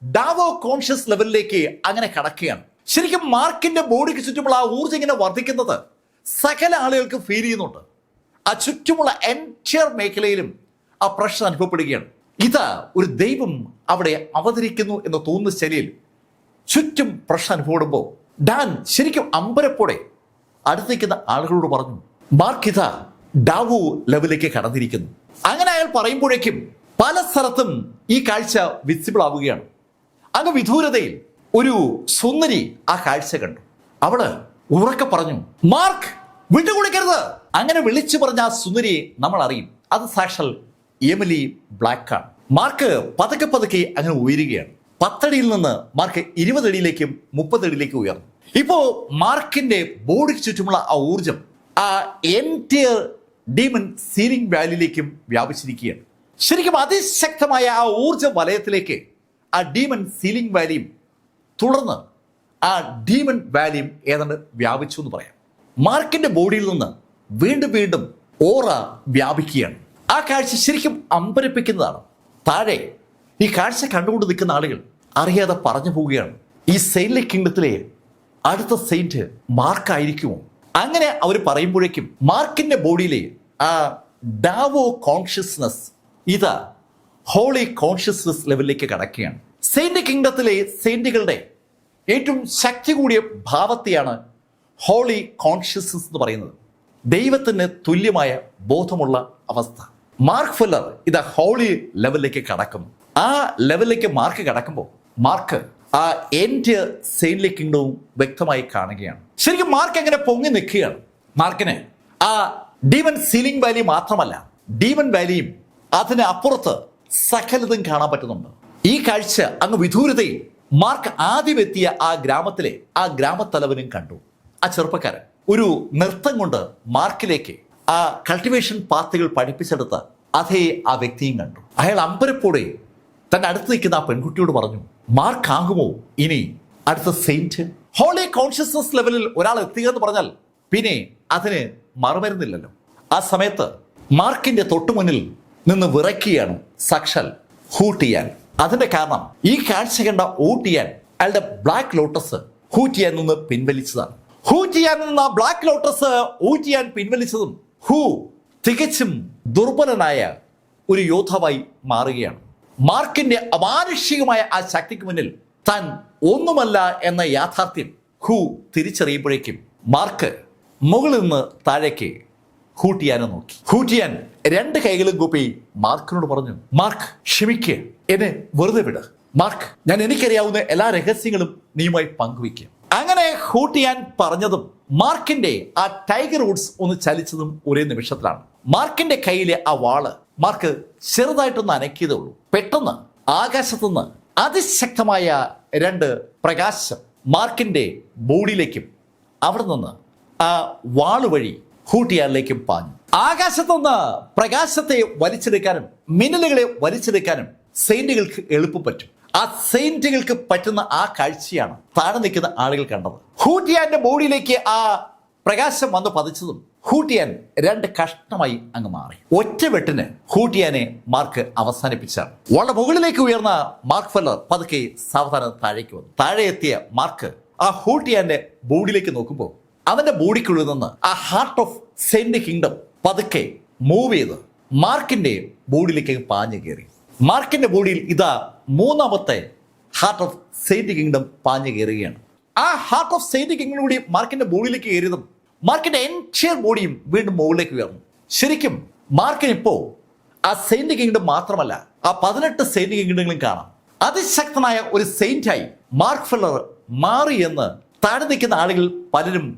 ഡാവോ കോൺഷ്യസ് ലെവലിലേക്ക് അങ്ങനെ കടക്കുകയാണ്. ശരിക്കും മാർക്കിന്റെ ബോഡിക്ക് ചുറ്റുമുള്ള ആ ഊർജ്ജം ഇങ്ങനെ വർദ്ധിക്കുന്നത് സകല ആളുകൾക്ക് ഫീൽ ചെയ്യുന്നുണ്ട്. ആ ചുറ്റുമുള്ള എൻറ്റയർ മേഖലയിലും ആ പ്രഷർ അനുഭവപ്പെടുകയാണ്. ഇത് ഒരു ദൈവം അവിടെ അവതരിക്കുന്നു എന്ന് തോന്നുന്ന ശൈലിയിൽ ചുറ്റും പ്രഷർ അനുഭവപ്പെടുമ്പോൾ ഡാൻ ശരിക്കും അമ്പരപ്പോടെ അടുത്തേക്കുന്ന ആളുകളോട് പറഞ്ഞു, മാർക്ക് ഇതാ ഡാവോ ലെവലിലേക്ക് കടന്നിരിക്കുന്നു. അങ്ങനെ അയാൾ പറയുമ്പോഴേക്കും പല സ്ഥലത്തും ഈ കാഴ്ച വിസിബിൾ ആവുകയാണ്. അങ്ങ് വിദൂരതയിൽ ഒരു സുന്ദരി ആ കാഴ്ച കണ്ടു. അവള് ഉറക്കെ പറഞ്ഞു, മാർക്ക് വിട്ടുകൊടുക്കരുത്. അങ്ങനെ വിളിച്ചു പറഞ്ഞ ആ സുന്ദരിയെ നമ്മൾ അറിയും, അത് സാക്ഷാൽ എമിലി ബ്ലാക്ക് ആണ്. മാർക്ക് പതുക്കെ പതുക്കെ അങ്ങനെ ഉയരുകയാണ്. 10 അടിയിൽ നിന്ന് മാർക്ക് 20 അടിയിലേക്കും 30 അടിയിലേക്കും ഉയർന്നു. ഇപ്പോ മാർക്കിന്റെ ബോഡിക്ക് ചുറ്റുമുള്ള ആ ഊർജം ആ എൻറ്റയർ ഡീമൺ സീലിംഗ് വാലിയിലേക്കും വ്യാപിച്ചിരിക്കുകയാണ്. ശരിക്കും അതിശക്തമായ ആ ഊർജ വലയത്തിലേക്ക് ആ ഡീമൺ സീലിംഗ് വാലിയും തുടർന്ന് ആ ഡീമൺ വാലിയും ഏതാണ്ട് വ്യാപിച്ചു എന്ന് പറയാം. മാർക്കിന്റെ ബോഡിയിൽ നിന്ന് വീണ്ടും വീണ്ടും ഓറ വ്യാപിക്കുകയാണ്. ആ കാഴ്ച ശരിക്കും അമ്പരപ്പിക്കുന്നതാണ്. താഴെ ഈ കാഴ്ച കണ്ടുകൊണ്ട് നിൽക്കുന്ന ആളുകൾ അറിയാതെ പറഞ്ഞു പോവുകയാണ്, ഈ സെയിൻറ്റ് കിങ്ഡത്തിലെ അടുത്ത സെയിന്റ് മാർക്കായിരിക്കുമോ? അങ്ങനെ അവർ പറയുമ്പോഴേക്കും മാർക്കിന്റെ ബോഡിയിലെ ആ ഡാവോ കോൺഷ്യസ്നസ് ഇത് ഹോളി കോൺഷ്യസ്നസ് ലെവലിലേക്ക് കടക്കുകയാണ്. സെയിന്റ് കിങ്ഡത്തിലെ സെയിന്റുകളുടെ ഏറ്റവും ശക്തി കൂടിയ ഭാവത്തെയാണ് ഹോളി കോൺഷ്യസ്നസ് എന്ന് പറയുന്നത്. ദൈവത്തിന് തുല്യമായ ബോധമുള്ള അവസ്ഥ. മാർക്ക് ഫെല്ലർ ഇത് ഹോളി ലെവലിലേക്ക് കടക്കുന്നു. ആ ലെവലിലേക്ക് മാർക്ക് കടക്കുമ്പോൾ മാർക്ക് ആ എൻ്റെ സെയിൻറ്റ് കിങ്ഡവും വ്യക്തമായി കാണുകയാണ്. ശരിക്കും മാർക്ക് എങ്ങനെ പൊങ്ങി നിൽക്കുകയാണ്. മാർക്കിന് ആ ഡീമൺ സീലിംഗ് വാലി മാത്രമല്ല, ഡീമൺ വാലിയും അതിന് അപ്പുറത്ത് സകലതും കാണാൻ പറ്റുന്നുണ്ട്. ഈ കാഴ്ച അങ്ങ് വിദൂരതയിൽ മാർക്ക് ആദ്യം എത്തിയ ആ ഗ്രാമത്തിലെ ആ ഗ്രാമത്തലവനും കണ്ടു. ആ ചെറുപ്പക്കാരൻ ഒരു നൃത്തം കൊണ്ട് മാർക്കിലേക്ക് ആ കൾട്ടിവേഷൻ പാത്തുകൾ പഠിപ്പിച്ചെടുത്ത അതേ ആ വ്യക്തിയും കണ്ടു. അയാൾ അമ്പരപ്പോടെ തന്റെ അടുത്ത് നിൽക്കുന്ന ആ പെൺകുട്ടിയോട് പറഞ്ഞു, മാർക്ക് ആകുമോ ഇനി അടുത്ത സെയിന്റ്? ഹോളി കോൺഷ്യസ്നസ് ലെവലിൽ ഒരാൾ എത്തുക എന്ന് പറഞ്ഞാൽ പിന്നെ അതിന് മറുമരുന്നില്ലല്ലോ. ആ സമയത്ത് മാർക്കിന്റെ തൊട്ടുമുന്നിൽ നിന്ന് വിറയ്ക്കുകയാണ് സാക്ഷാൽ ഹൂട്ടിയാൻ. അതിന്റെ കാരണം ഈ കാഴ്ച കണ്ട ഹൂട്ടിയാൻ അയാളുടെ ബ്ലാക്ക് ലോട്ടസ് ഹൂറ്റിയാൻ നിന്ന് പിൻവലിച്ചതാണ്. ഹൂറ്റിയാൻ നിന്ന് ആ ബ്ലാക്ക് ലോട്ടസ് ഹൂറ്റിയാൻ പിൻവലിച്ചതും തികച്ചും ദുർബലനായ ഒരു യോദ്ധാവായി മാറുകയാണ്. മാർക്കിന്റെ അമാനുഷികമായ ആ ശക്തിക്ക് മുന്നിൽ താൻ ഒന്നുമല്ല എന്ന യാഥാർത്ഥ്യം തിരിച്ചറിയുമ്പോഴേക്കും മാർക്ക് മുകളിൽ നിന്ന് താഴേക്ക് ഹൂട്ടിയാനെ നോക്കി. ഹൂട്ടിയാൻ 2 കൈകളും കൂപ്പി മാർക്കിനോട് പറഞ്ഞു, മാർക്ക് ക്ഷമിക്കുക, എന്നെ വെറുതെ വിട്. മാർക്ക്, ഞാൻ എനിക്കറിയാവുന്ന എല്ലാ രഹസ്യങ്ങളും നീയുമായി പങ്കുവയ്ക്കുക. അങ്ങനെ ഹൂട്ടിയാൻ പറഞ്ഞതും മാർക്കിന്റെ ആ ടൈഗർ വുഡ്സ് ഒന്ന് ചലിച്ചതും ഒരേ നിമിഷത്തിലാണ്. മാർക്കിന്റെ കയ്യിലെ ആ വാള് മാർക്ക് ചെറുതായിട്ടൊന്ന് അനക്കിയതേ ഉള്ളൂ. പെട്ടെന്ന് ആകാശത്തുനിന്ന് അതിശക്തമായ 2 പ്രകാശം മാർക്കിന്റെ ബോഡിയിലേക്കും അവിടെ നിന്ന് ആ വാള് വഴി ഹൂട്ടിയാനിലേക്കും പാഞ്ഞു. ആകാശത്തുനിന്ന് പ്രകാശത്തെ വലിച്ചെടുക്കാനും മിന്നലുകളെ വലിച്ചെടുക്കാനും സെയിന്റുകൾക്ക് എളുപ്പം പറ്റും. ആ സെയിന്റുകൾക്ക് പറ്റുന്ന ആ കാഴ്ചയാണ് താഴെ നിൽക്കുന്ന ആളുകൾ കണ്ടത്. ഹൂട്ടിയാന്റെ ബോഡിയിലേക്ക് ആ പ്രകാശം വന്ന് പതിച്ചതും ഹൂട്ടിയാൻ 2 കഷ്ണമായി അങ്ങ് മാറി. ഒറ്റ വെട്ടിന് ഹൂട്ടിയാനെ മാർക്ക് അവസാനിപ്പിച്ചാണ്. വളരെ മുകളിലേക്ക് ഉയർന്ന മാർക്ക് ഫെല്ലർ പതുക്കെ സാവധാനം താഴേക്ക് വന്നു. താഴെ എത്തിയ മാർക്ക് ആ ഹൂട്ടിയാന്റെ ബോഡിയിലേക്ക് നോക്കുമ്പോൾ അവന്റെ ബോഡിക്കുള്ളിൽ നിന്ന് ആ ഹാർട്ട് ഓഫ് സെയിന്റ് കിങ്ഡം പതുക്കെ മൂവ് ചെയ്ത് മാർക്കിന്റെ ബോഡിയിലേക്ക് പാഞ്ഞു കയറി. മാർക്കിന്റെ ബോഡിയിൽ ഇതാ 3ാമത്തെ ഹാർട്ട് ഓഫ് സെയിന്റ് കിങ്ഡം പാഞ്ഞു കയറുകയാണ്. ആ ഹാർട്ട് ഓഫ് സെയിന്റ് കിങ്ഡം കൂടി മാർക്കിന്റെ ബോഡിയിലേക്ക് കയറിയതും മാർക്കിന്റെ എൻറ്റയർ ബോഡിയും വീണ്ടും മുകളിലേക്ക് ഉയർന്നു. ശരിക്കും മാർക്കിന് ഇപ്പോ ആ സെയിന്റ് കിങ്ഡം മാത്രമല്ല, ആ 18 സെയിന്റ് കിങ്ഡങ്ങളും കാണാം. അതിശക്തനായ ഒരു സെയിന്റായി മാർക്ക് ഫെല്ലർ മാറി എന്ന് താഴെ നിൽക്കുന്ന ആളുകൾ പലരും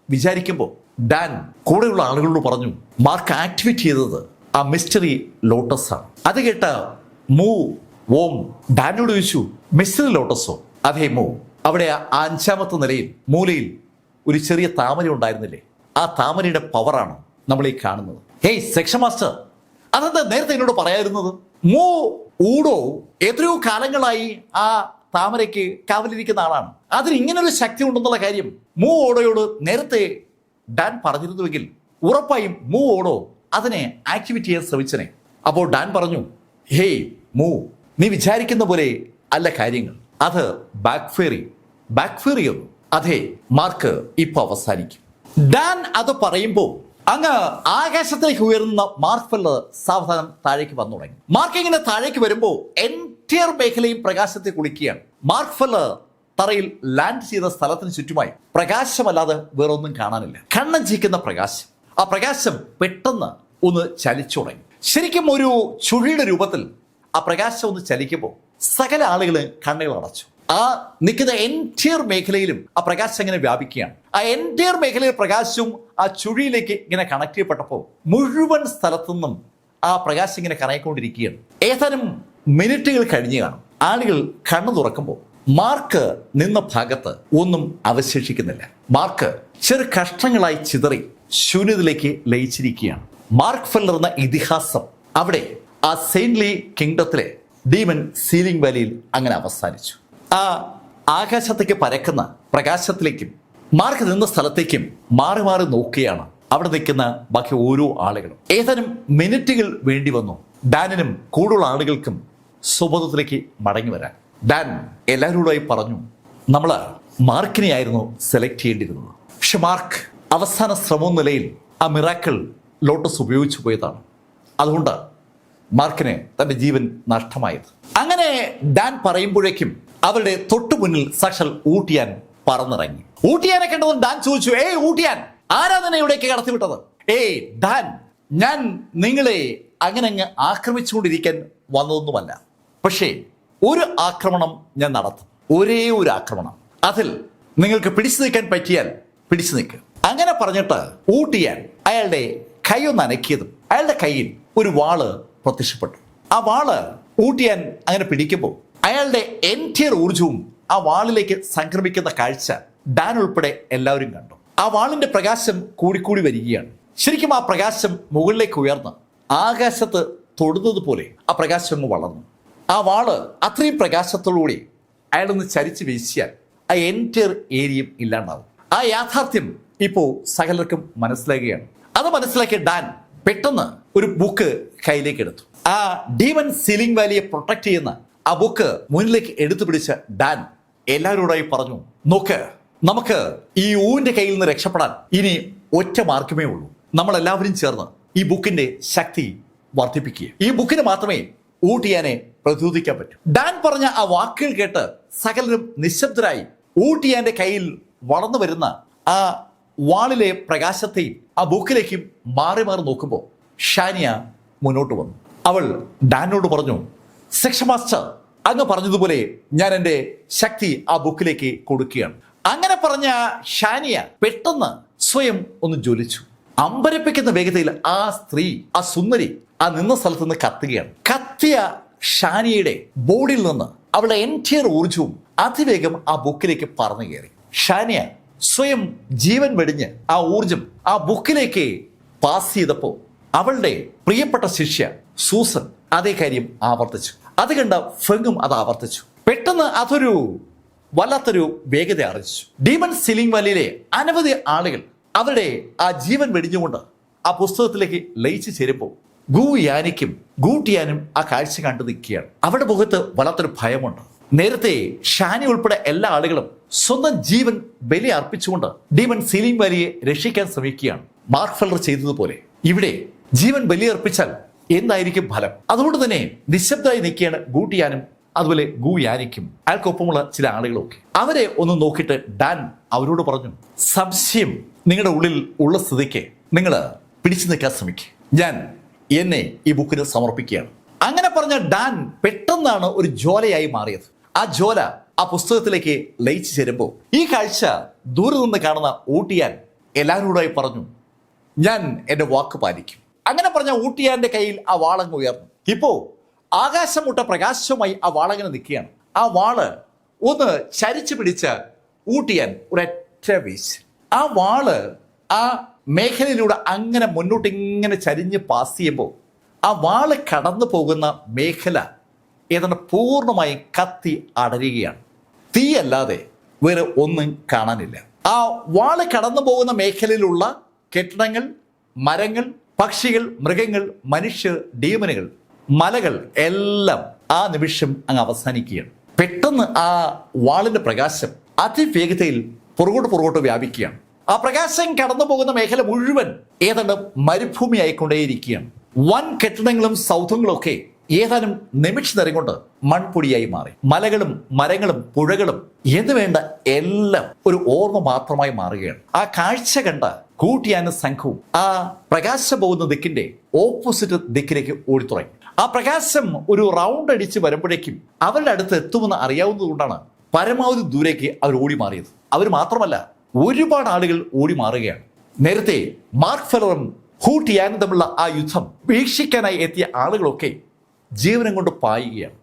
വിചാരിക്കുമ്പോൾ ഡാൻ കൂടെയുള്ള ആളുകളോട് പറഞ്ഞു, മാർക്ക് ആക്ടിവേറ്റ് ചെയ്തത് ആ മിസ്റ്ററി ലോട്ടസ് ആണ്. അത് കേട്ട ഓം ഡാനോട് ചോദിച്ചു, മിസ്റ്ററി ലോട്ടസോ? അതേ അവിടെ ആ 5ാമത്തെ നിലയിൽ മൂലയിൽ ഒരു ചെറിയ താമര ഉണ്ടായിരുന്നില്ലേ? ആ താമരയുടെ പവറാണ് നമ്മൾ ഈ കാണുന്നത്. ഹേയ് സെക്ഷൻ മാസ്റ്റർ, അതെന്താ നേരത്തെ എന്നോട് പറയാതിരുന്നത്? മൂ ഊടോ എത്രയോ കാലങ്ങളായി ആ താമരയ്ക്ക് കാവലിരിക്കുന്ന ആളാണ്. അതിന് ഇങ്ങനൊരു ശക്തി ഉണ്ടെന്നുള്ള കാര്യം മൂ ഓടോയോട് നേരത്തെ ഡാൻ പറഞ്ഞിരുന്നുവെങ്കിൽ ഉറപ്പായും മൂ ഓടോ അതിനെ ആക്ടിവേറ്റ് ചെയ്യാൻ ശ്രമിച്ചനെ. അപ്പോൾ ഡാൻ പറഞ്ഞു, ഹേയ് മൂ, നീ വിചാരിക്കുന്ന പോലെ അല്ല കാര്യങ്ങൾ. അത് ബാക്ക്ഫെയറിയൊന്നു. അതെ, മാർക്ക് ഇപ്പൊ അവസാനിക്കും. ഡാൻ അത് പറയുമ്പോൾ അങ്ങ് ആകാശത്തേക്ക് ഉയർന്ന മാർക്ക് ഫെല്ലർ സാവധാനം താഴേക്ക് വന്നു തുടങ്ങി. മാർക്ക് ഇങ്ങനെ താഴേക്ക് വരുമ്പോൾ എൻറ്റയർ മേഖലയും പ്രകാശത്തെ കുളിക്കുകയാണ്. മാർക്ക് ഫെല്ലർ തറയിൽ ലാൻഡ് ചെയ്ത സ്ഥലത്തിന് ചുറ്റുമായി പ്രകാശമല്ലാതെ വേറൊന്നും കാണാനില്ല. കണ്ണഞ്ചിക്കുന്ന പ്രകാശം. ആ പ്രകാശം പെട്ടെന്ന് ഒന്ന് ചലിച്ചു തുടങ്ങി. ശരിക്കും ഒരു ചുഴിയുടെ രൂപത്തിൽ ആ പ്രകാശം ഒന്ന് ചലിക്കുമ്പോൾ സകല ആളുകൾ കണ്ണുകൾ അടച്ചു. ആ നിൽക്കുന്ന എൻറ്റയർ മേഖലയിലും ആ പ്രകാശം ഇങ്ങനെ വ്യാപിക്കുകയാണ്. ആ എൻറ്റയർ മേഖലയിൽ പ്രകാശവും ആ ചുഴിയിലേക്ക് ഇങ്ങനെ കണക്ട് ചെയ്യപ്പെട്ടപ്പോൾ മുഴുവൻ സ്ഥലത്തു നിന്നും ആ പ്രകാശം ഇങ്ങനെ കറങ്ങിക്കൊണ്ടിരിക്കുകയാണ്. ഏതാനും മിനിറ്റുകൾ കഴിഞ്ഞ് കാണും. ആളുകൾ കണ്ണു തുറക്കുമ്പോൾ മാർക്ക് നിന്ന ഭാഗത്ത് ഒന്നും അവശേഷിക്കുന്നില്ല. മാർക്ക് ചെറു കഷ്ണങ്ങളായി ചിതറി ശൂന്യതയിലേക്ക് ലയിച്ചിരിക്കുകയാണ്. മാർക്ക് ഫെല്ലർ എന്ന ഇതിഹാസം അവിടെ ആ സെയിൻറ്റ്ലി കിങ്ഡത്തിലെ ഡീമൻ സീലിംഗ് വാലിയിൽ അങ്ങനെ അവസാനിച്ചു. ആ ആകാശത്തേക്ക് പരക്കുന്ന പ്രകാശത്തിലേക്കും മാർക്ക് നിന്ന സ്ഥലത്തേക്കും മാറി മാറി നോക്കുകയാണ് അവിടെ നിൽക്കുന്ന ബാക്കി ഓരോ ആളുകളും. ഏതാനും മിനിറ്റുകൾ വേണ്ടി വന്നു ഡാനിനും കൂടുതൽ ആളുകൾക്കും സ്വബോധത്തിലേക്ക് മടങ്ങി വരാൻ. ഡാൻ എല്ലാവരോടായി പറഞ്ഞു, നമ്മൾ മാർക്കിനെയായിരുന്നു സെലക്ട് ചെയ്യേണ്ടിയിരുന്നത്. പക്ഷെ മാർക്ക് അവസാന ശ്രമം നിലയിൽ ആ മിറാക്കിൾ ലോട്ടസ് ഉപയോഗിച്ചു പോയതാണ്. അതുകൊണ്ട് മാർക്കിന് തന്റെ ജീവൻ നഷ്ടമായത്. അങ്ങനെ ഡാൻ പറയുമ്പോഴേക്കും അവരുടെ തൊട്ടു മുന്നിൽ സാക്ഷാൽ ഊട്ടിയാൻ പറന്നിറങ്ങി. ഊട്ടിയാനെ കണ്ടതും ഡാൻ ചോദിച്ചു, ഏയ് ഊട്ടിയാൻ, ആരാ നിന്നെ ഇവിടേക്ക് കടത്തിവിട്ടത്? ഏയ് ഡാൻ, ഞാൻ നിങ്ങളെ അങ്ങനെ അങ്ങ് ആക്രമിച്ചുകൊണ്ടിരിക്കാൻ വന്നതൊന്നുമല്ല. പക്ഷേ ഒരു ആക്രമണം ഞാൻ നടത്തും, ഒരേ ഒരു ആക്രമണം. അതിൽ നിങ്ങൾക്ക് പിടിച്ചു നിൽക്കാൻ പറ്റിയാൽ പിടിച്ചു നിൽക്കുക. അങ്ങനെ പറഞ്ഞിട്ട് ഊട്ടിയാൻ അയാളുടെ കൈ ഒന്ന് അനക്കിയതും അയാളുടെ കയ്യിൽ ഒരു വാള് പ്രത്യക്ഷപ്പെട്ടു. ആ വാള് ഊട്ടിയാൻ അങ്ങനെ പിടിക്കുമ്പോൾ അയാളുടെ എൻറ്റയർ ഊർജവും ആ വാളിലേക്ക് സംക്രമിക്കുന്ന കാഴ്ച ഡാൻ ഉൾപ്പെടെ എല്ലാവരും കണ്ടു. ആ വാളിന്റെ പ്രകാശം കൂടിക്കൂടി വരികയാണ്. ശരിക്കും ആ പ്രകാശം മുകളിലേക്ക് ഉയർന്ന് ആകാശത്ത് തൊടുന്നത് പോലെ ആ പ്രകാശം അങ്ങ് വളർന്നു. ആ വാള് അത്രയും പ്രകാശത്തോടുകൂടി അയാളൊന്ന് ചരിച്ച് വീശിയാൽ ആ എൻറ്റയർ ഏരിയയും ഇല്ലാണ്ടാവും. ആ യാഥാർത്ഥ്യം ഇപ്പോൾ സകലർക്കും മനസ്സിലാകുകയാണ്. അത് മനസ്സിലാക്കിയ ഡാൻ പെട്ടെന്ന് ഒരു ബുക്ക് കയ്യിലേക്ക് എടുത്തു. ആ ഡീമൻ സീലിംഗ് വാലിയെ പ്രൊട്ടക്ട് ചെയ്യുന്ന ആ ബുക്ക് മുന്നിലേക്ക് എടുത്തു പിടിച്ച ഡാൻ എല്ലാവരോടായി പറഞ്ഞു, നോക്ക്, നമുക്ക് ഈ ഊവിന്റെ കയ്യിൽ നിന്ന് രക്ഷപ്പെടാൻ ഇനി ഒറ്റ മാർഗമേ ഉള്ളൂ. നമ്മളെല്ലാവരും ചേർന്ന് ഈ ബുക്കിന്റെ ശക്തി വർദ്ധിപ്പിക്കുക. ഈ ബുക്കിന് മാത്രമേ ഊട്ടിയാനെ പ്രതിരോധിക്കാൻ പറ്റൂ. ഡാൻ പറഞ്ഞ ആ വാക്കുകൾ കേട്ട് സകലരും നിശബ്ദരായി ഊട്ടിയാന്റെ കയ്യിൽ വളർന്നു വരുന്ന ആ വാളിലെ പ്രകാശത്തെയും ആ ബുക്കിലേക്കും മാറി മാറി നോക്കുമ്പോൾ ഷാനിയ മുന്നോട്ട് വന്നു. അവൾ ഡാനോട് പറഞ്ഞു, സെക്ഷൻ മാസ്റ്റർ, അങ്ങ് പറഞ്ഞതുപോലെ ഞാൻ എൻ്റെ ശക്തി ആ ബുക്കിലേക്ക് കൊടുക്കുകയാണ്. അങ്ങനെ പറഞ്ഞ ഷാനിയ പെട്ടെന്ന് സ്വയം ഒന്ന് ജ്വലിച്ചു. അമ്പരപ്പിക്കുന്ന വേഗതയിൽ ആ സ്ത്രീ, ആ സുന്ദരി ആ നിന്ന സ്ഥലത്ത് നിന്ന് കത്തുകയാണ്. കത്തിയ ഷാനിയയുടെ ബോഡിയിൽ നിന്ന് അവളുടെ എൻറ്റയർ ഊർജവും അതിവേഗം ആ ബുക്കിലേക്ക് പറന്നു കയറി. ഷാനിയ സ്വയം ജീവൻ വെടിഞ്ഞ് ആ ഊർജം ആ ബുക്കിലേക്ക് പാസ് ചെയ്തപ്പോൾ അവളുടെ പ്രിയപ്പെട്ട ശിഷ്യ സൂസൻ അതേ കാര്യം ആവർത്തിച്ചു. അത് കണ്ട ഫെങ്ങും അത് ആവർത്തിച്ചു. പെട്ടെന്ന് അതൊരു വല്ലാത്തൊരു വേഗത ആർജിച്ചു. ഡീമൺ സീലിംഗ് വാലിയിലെ അനവധി ആളുകൾ അവരുടെ ആ ജീവൻ വെടിഞ്ഞുകൊണ്ട് ആ പുസ്തകത്തിലേക്ക് ലയിച്ചു ചേരുമ്പോൾ ഗൂയാനിക്കും ഗൂട്ടിയാനും ആ കാഴ്ച കണ്ടു നിൽക്കുകയാണ്. അവരുടെ മുഖത്ത് വല്ലാത്തൊരു ഭയമുണ്ട്. നേരത്തെ ഷാനി ഉൾപ്പെടെ എല്ലാ ആളുകളും സ്വന്തം ജീവൻ ബലി അർപ്പിച്ചുകൊണ്ട് ഡീമൺ സീലിംഗ് വാലിയെ രക്ഷിക്കാൻ ശ്രമിക്കുകയാണ്. മാർക്ക് ഫെല്ലർ ചെയ്തതുപോലെ ഇവിടെ ജീവൻ ബലിയർപ്പിച്ചാൽ എന്തായിരിക്കും ഫലം? അതുകൊണ്ട് തന്നെ നിശബ്ദമായി നിൽക്കുകയാണ് ഗൂട്ടിയാനും അതുപോലെ ഗൂയാനിക്കും അയാൾക്കൊപ്പമുള്ള ചില ആളുകളൊക്കെ. അവരെ ഒന്ന് നോക്കിയിട്ട് ഡാൻ അവരോട് പറഞ്ഞു, സംശയം നിങ്ങളുടെ ഉള്ളിൽ ഉള്ള സ്ഥിതിക്ക് നിങ്ങൾ പിടിച്ചു നിൽക്കാൻ ശ്രമിക്കുക. ഞാൻ എന്നെ ഈ ബുക്കിന് സമർപ്പിക്കുകയാണ്. അങ്ങനെ പറഞ്ഞ ഡാൻ പെട്ടെന്നാണ് ഒരു ജ്വാലയായി മാറിയത്. ആ ജ്വാല ആ പുസ്തകത്തിലേക്ക് ലയിച്ചു ചേരുമ്പോൾ ഈ കാഴ്ച ദൂരെ നിന്ന് കാണുന്ന ഊട്ടിയാൻ എല്ലാവരോടായി പറഞ്ഞു, ഞാൻ എൻ്റെ വാക്ക് പാലിക്കും. അങ്ങനെ പറഞ്ഞ ഊട്ടിയാന്റെ കയ്യിൽ ആ വാളങ്ങ് ഉയർന്നു. ഇപ്പോ ആകാശം മുട്ട പ്രകാശവുമായി ആ വാളങ്ങനെ നിൽക്കുകയാണ്. ആ വാള് ഒന്ന് ചരിച്ചു പിടിച്ച ഊട്ടിയാൻ ഒരൊറ്റ വീശ്. ആ വാള് ആ മേഖലയിലൂടെ അങ്ങനെ മുന്നോട്ട് ഇങ്ങനെ ചരിഞ്ഞ് പാസ് ചെയ്യുമ്പോൾ ആ വാള് കടന്നു പോകുന്ന മേഖല ഏതാണ്ട് പൂർണ്ണമായും കത്തി അടരുകയാണ്. തീയല്ലാതെ വേറെ ഒന്നും കാണാനില്ല. ആ വാള് കടന്നു പോകുന്ന മേഖലയിലുള്ള കെട്ടിടങ്ങൾ, മരങ്ങൾ, പക്ഷികൾ, മൃഗങ്ങൾ, മനുഷ്യർ, ഡീമനുകൾ, മലകൾ എല്ലാം ആ നിമിഷം അങ്ങ് അവസാനിക്കുകയാണ്. പെട്ടെന്ന് ആ വാളിന്റെ പ്രകാശം അതിവേഗതയിൽ പുറകോട്ട് വ്യാപിക്കുകയാണ്. ആ പ്രകാശം കടന്നു പോകുന്ന മേഖല മുഴുവൻ ഏതാണ്ട് മരുഭൂമി ആയിക്കൊണ്ടേയിരിക്കുകയാണ്. വൻ കെട്ടിടങ്ങളും സൗധങ്ങളും ഒക്കെ ഏതാനും നിമിഷ നേരം കൊണ്ട് മൺപൊടിയായി മാറി. മലകളും മരങ്ങളും പുഴകളും എന്ന് വേണ്ട എല്ലാം ഒരു ഓർമ്മ മാത്രമായി മാറുകയാണ്. ആ കാഴ്ച കണ്ട കൂട്ടിയാനും സംഘവും ആ പ്രകാശം പോകുന്ന ദിക്കിന്റെ ഓപ്പോസിറ്റ് ദിക്കിലേക്ക് ഓടിത്തുടങ്ങി. ആ പ്രകാശം ഒരു റൗണ്ട് അടിച്ച് വരുമ്പോഴേക്കും അവരുടെ അടുത്ത് എത്തുമെന്ന് അറിയാവുന്നത് കൊണ്ടാണ് പരമാവധി ദൂരേക്ക് അവർ ഓടി മാറിയത്. അവർ മാത്രമല്ല, ഒരുപാട് ആളുകൾ ഓടി മാറുകയാണ്. നേരത്തെ മാർക്ക് ഫെല്ലറും ഹൂ ടിയാനും തമ്മിലുള്ള ആ യുദ്ധം വീക്ഷിക്കാനായി എത്തിയ ആളുകളൊക്കെ ജീവനം കൊണ്ട് പായുകയാണ്.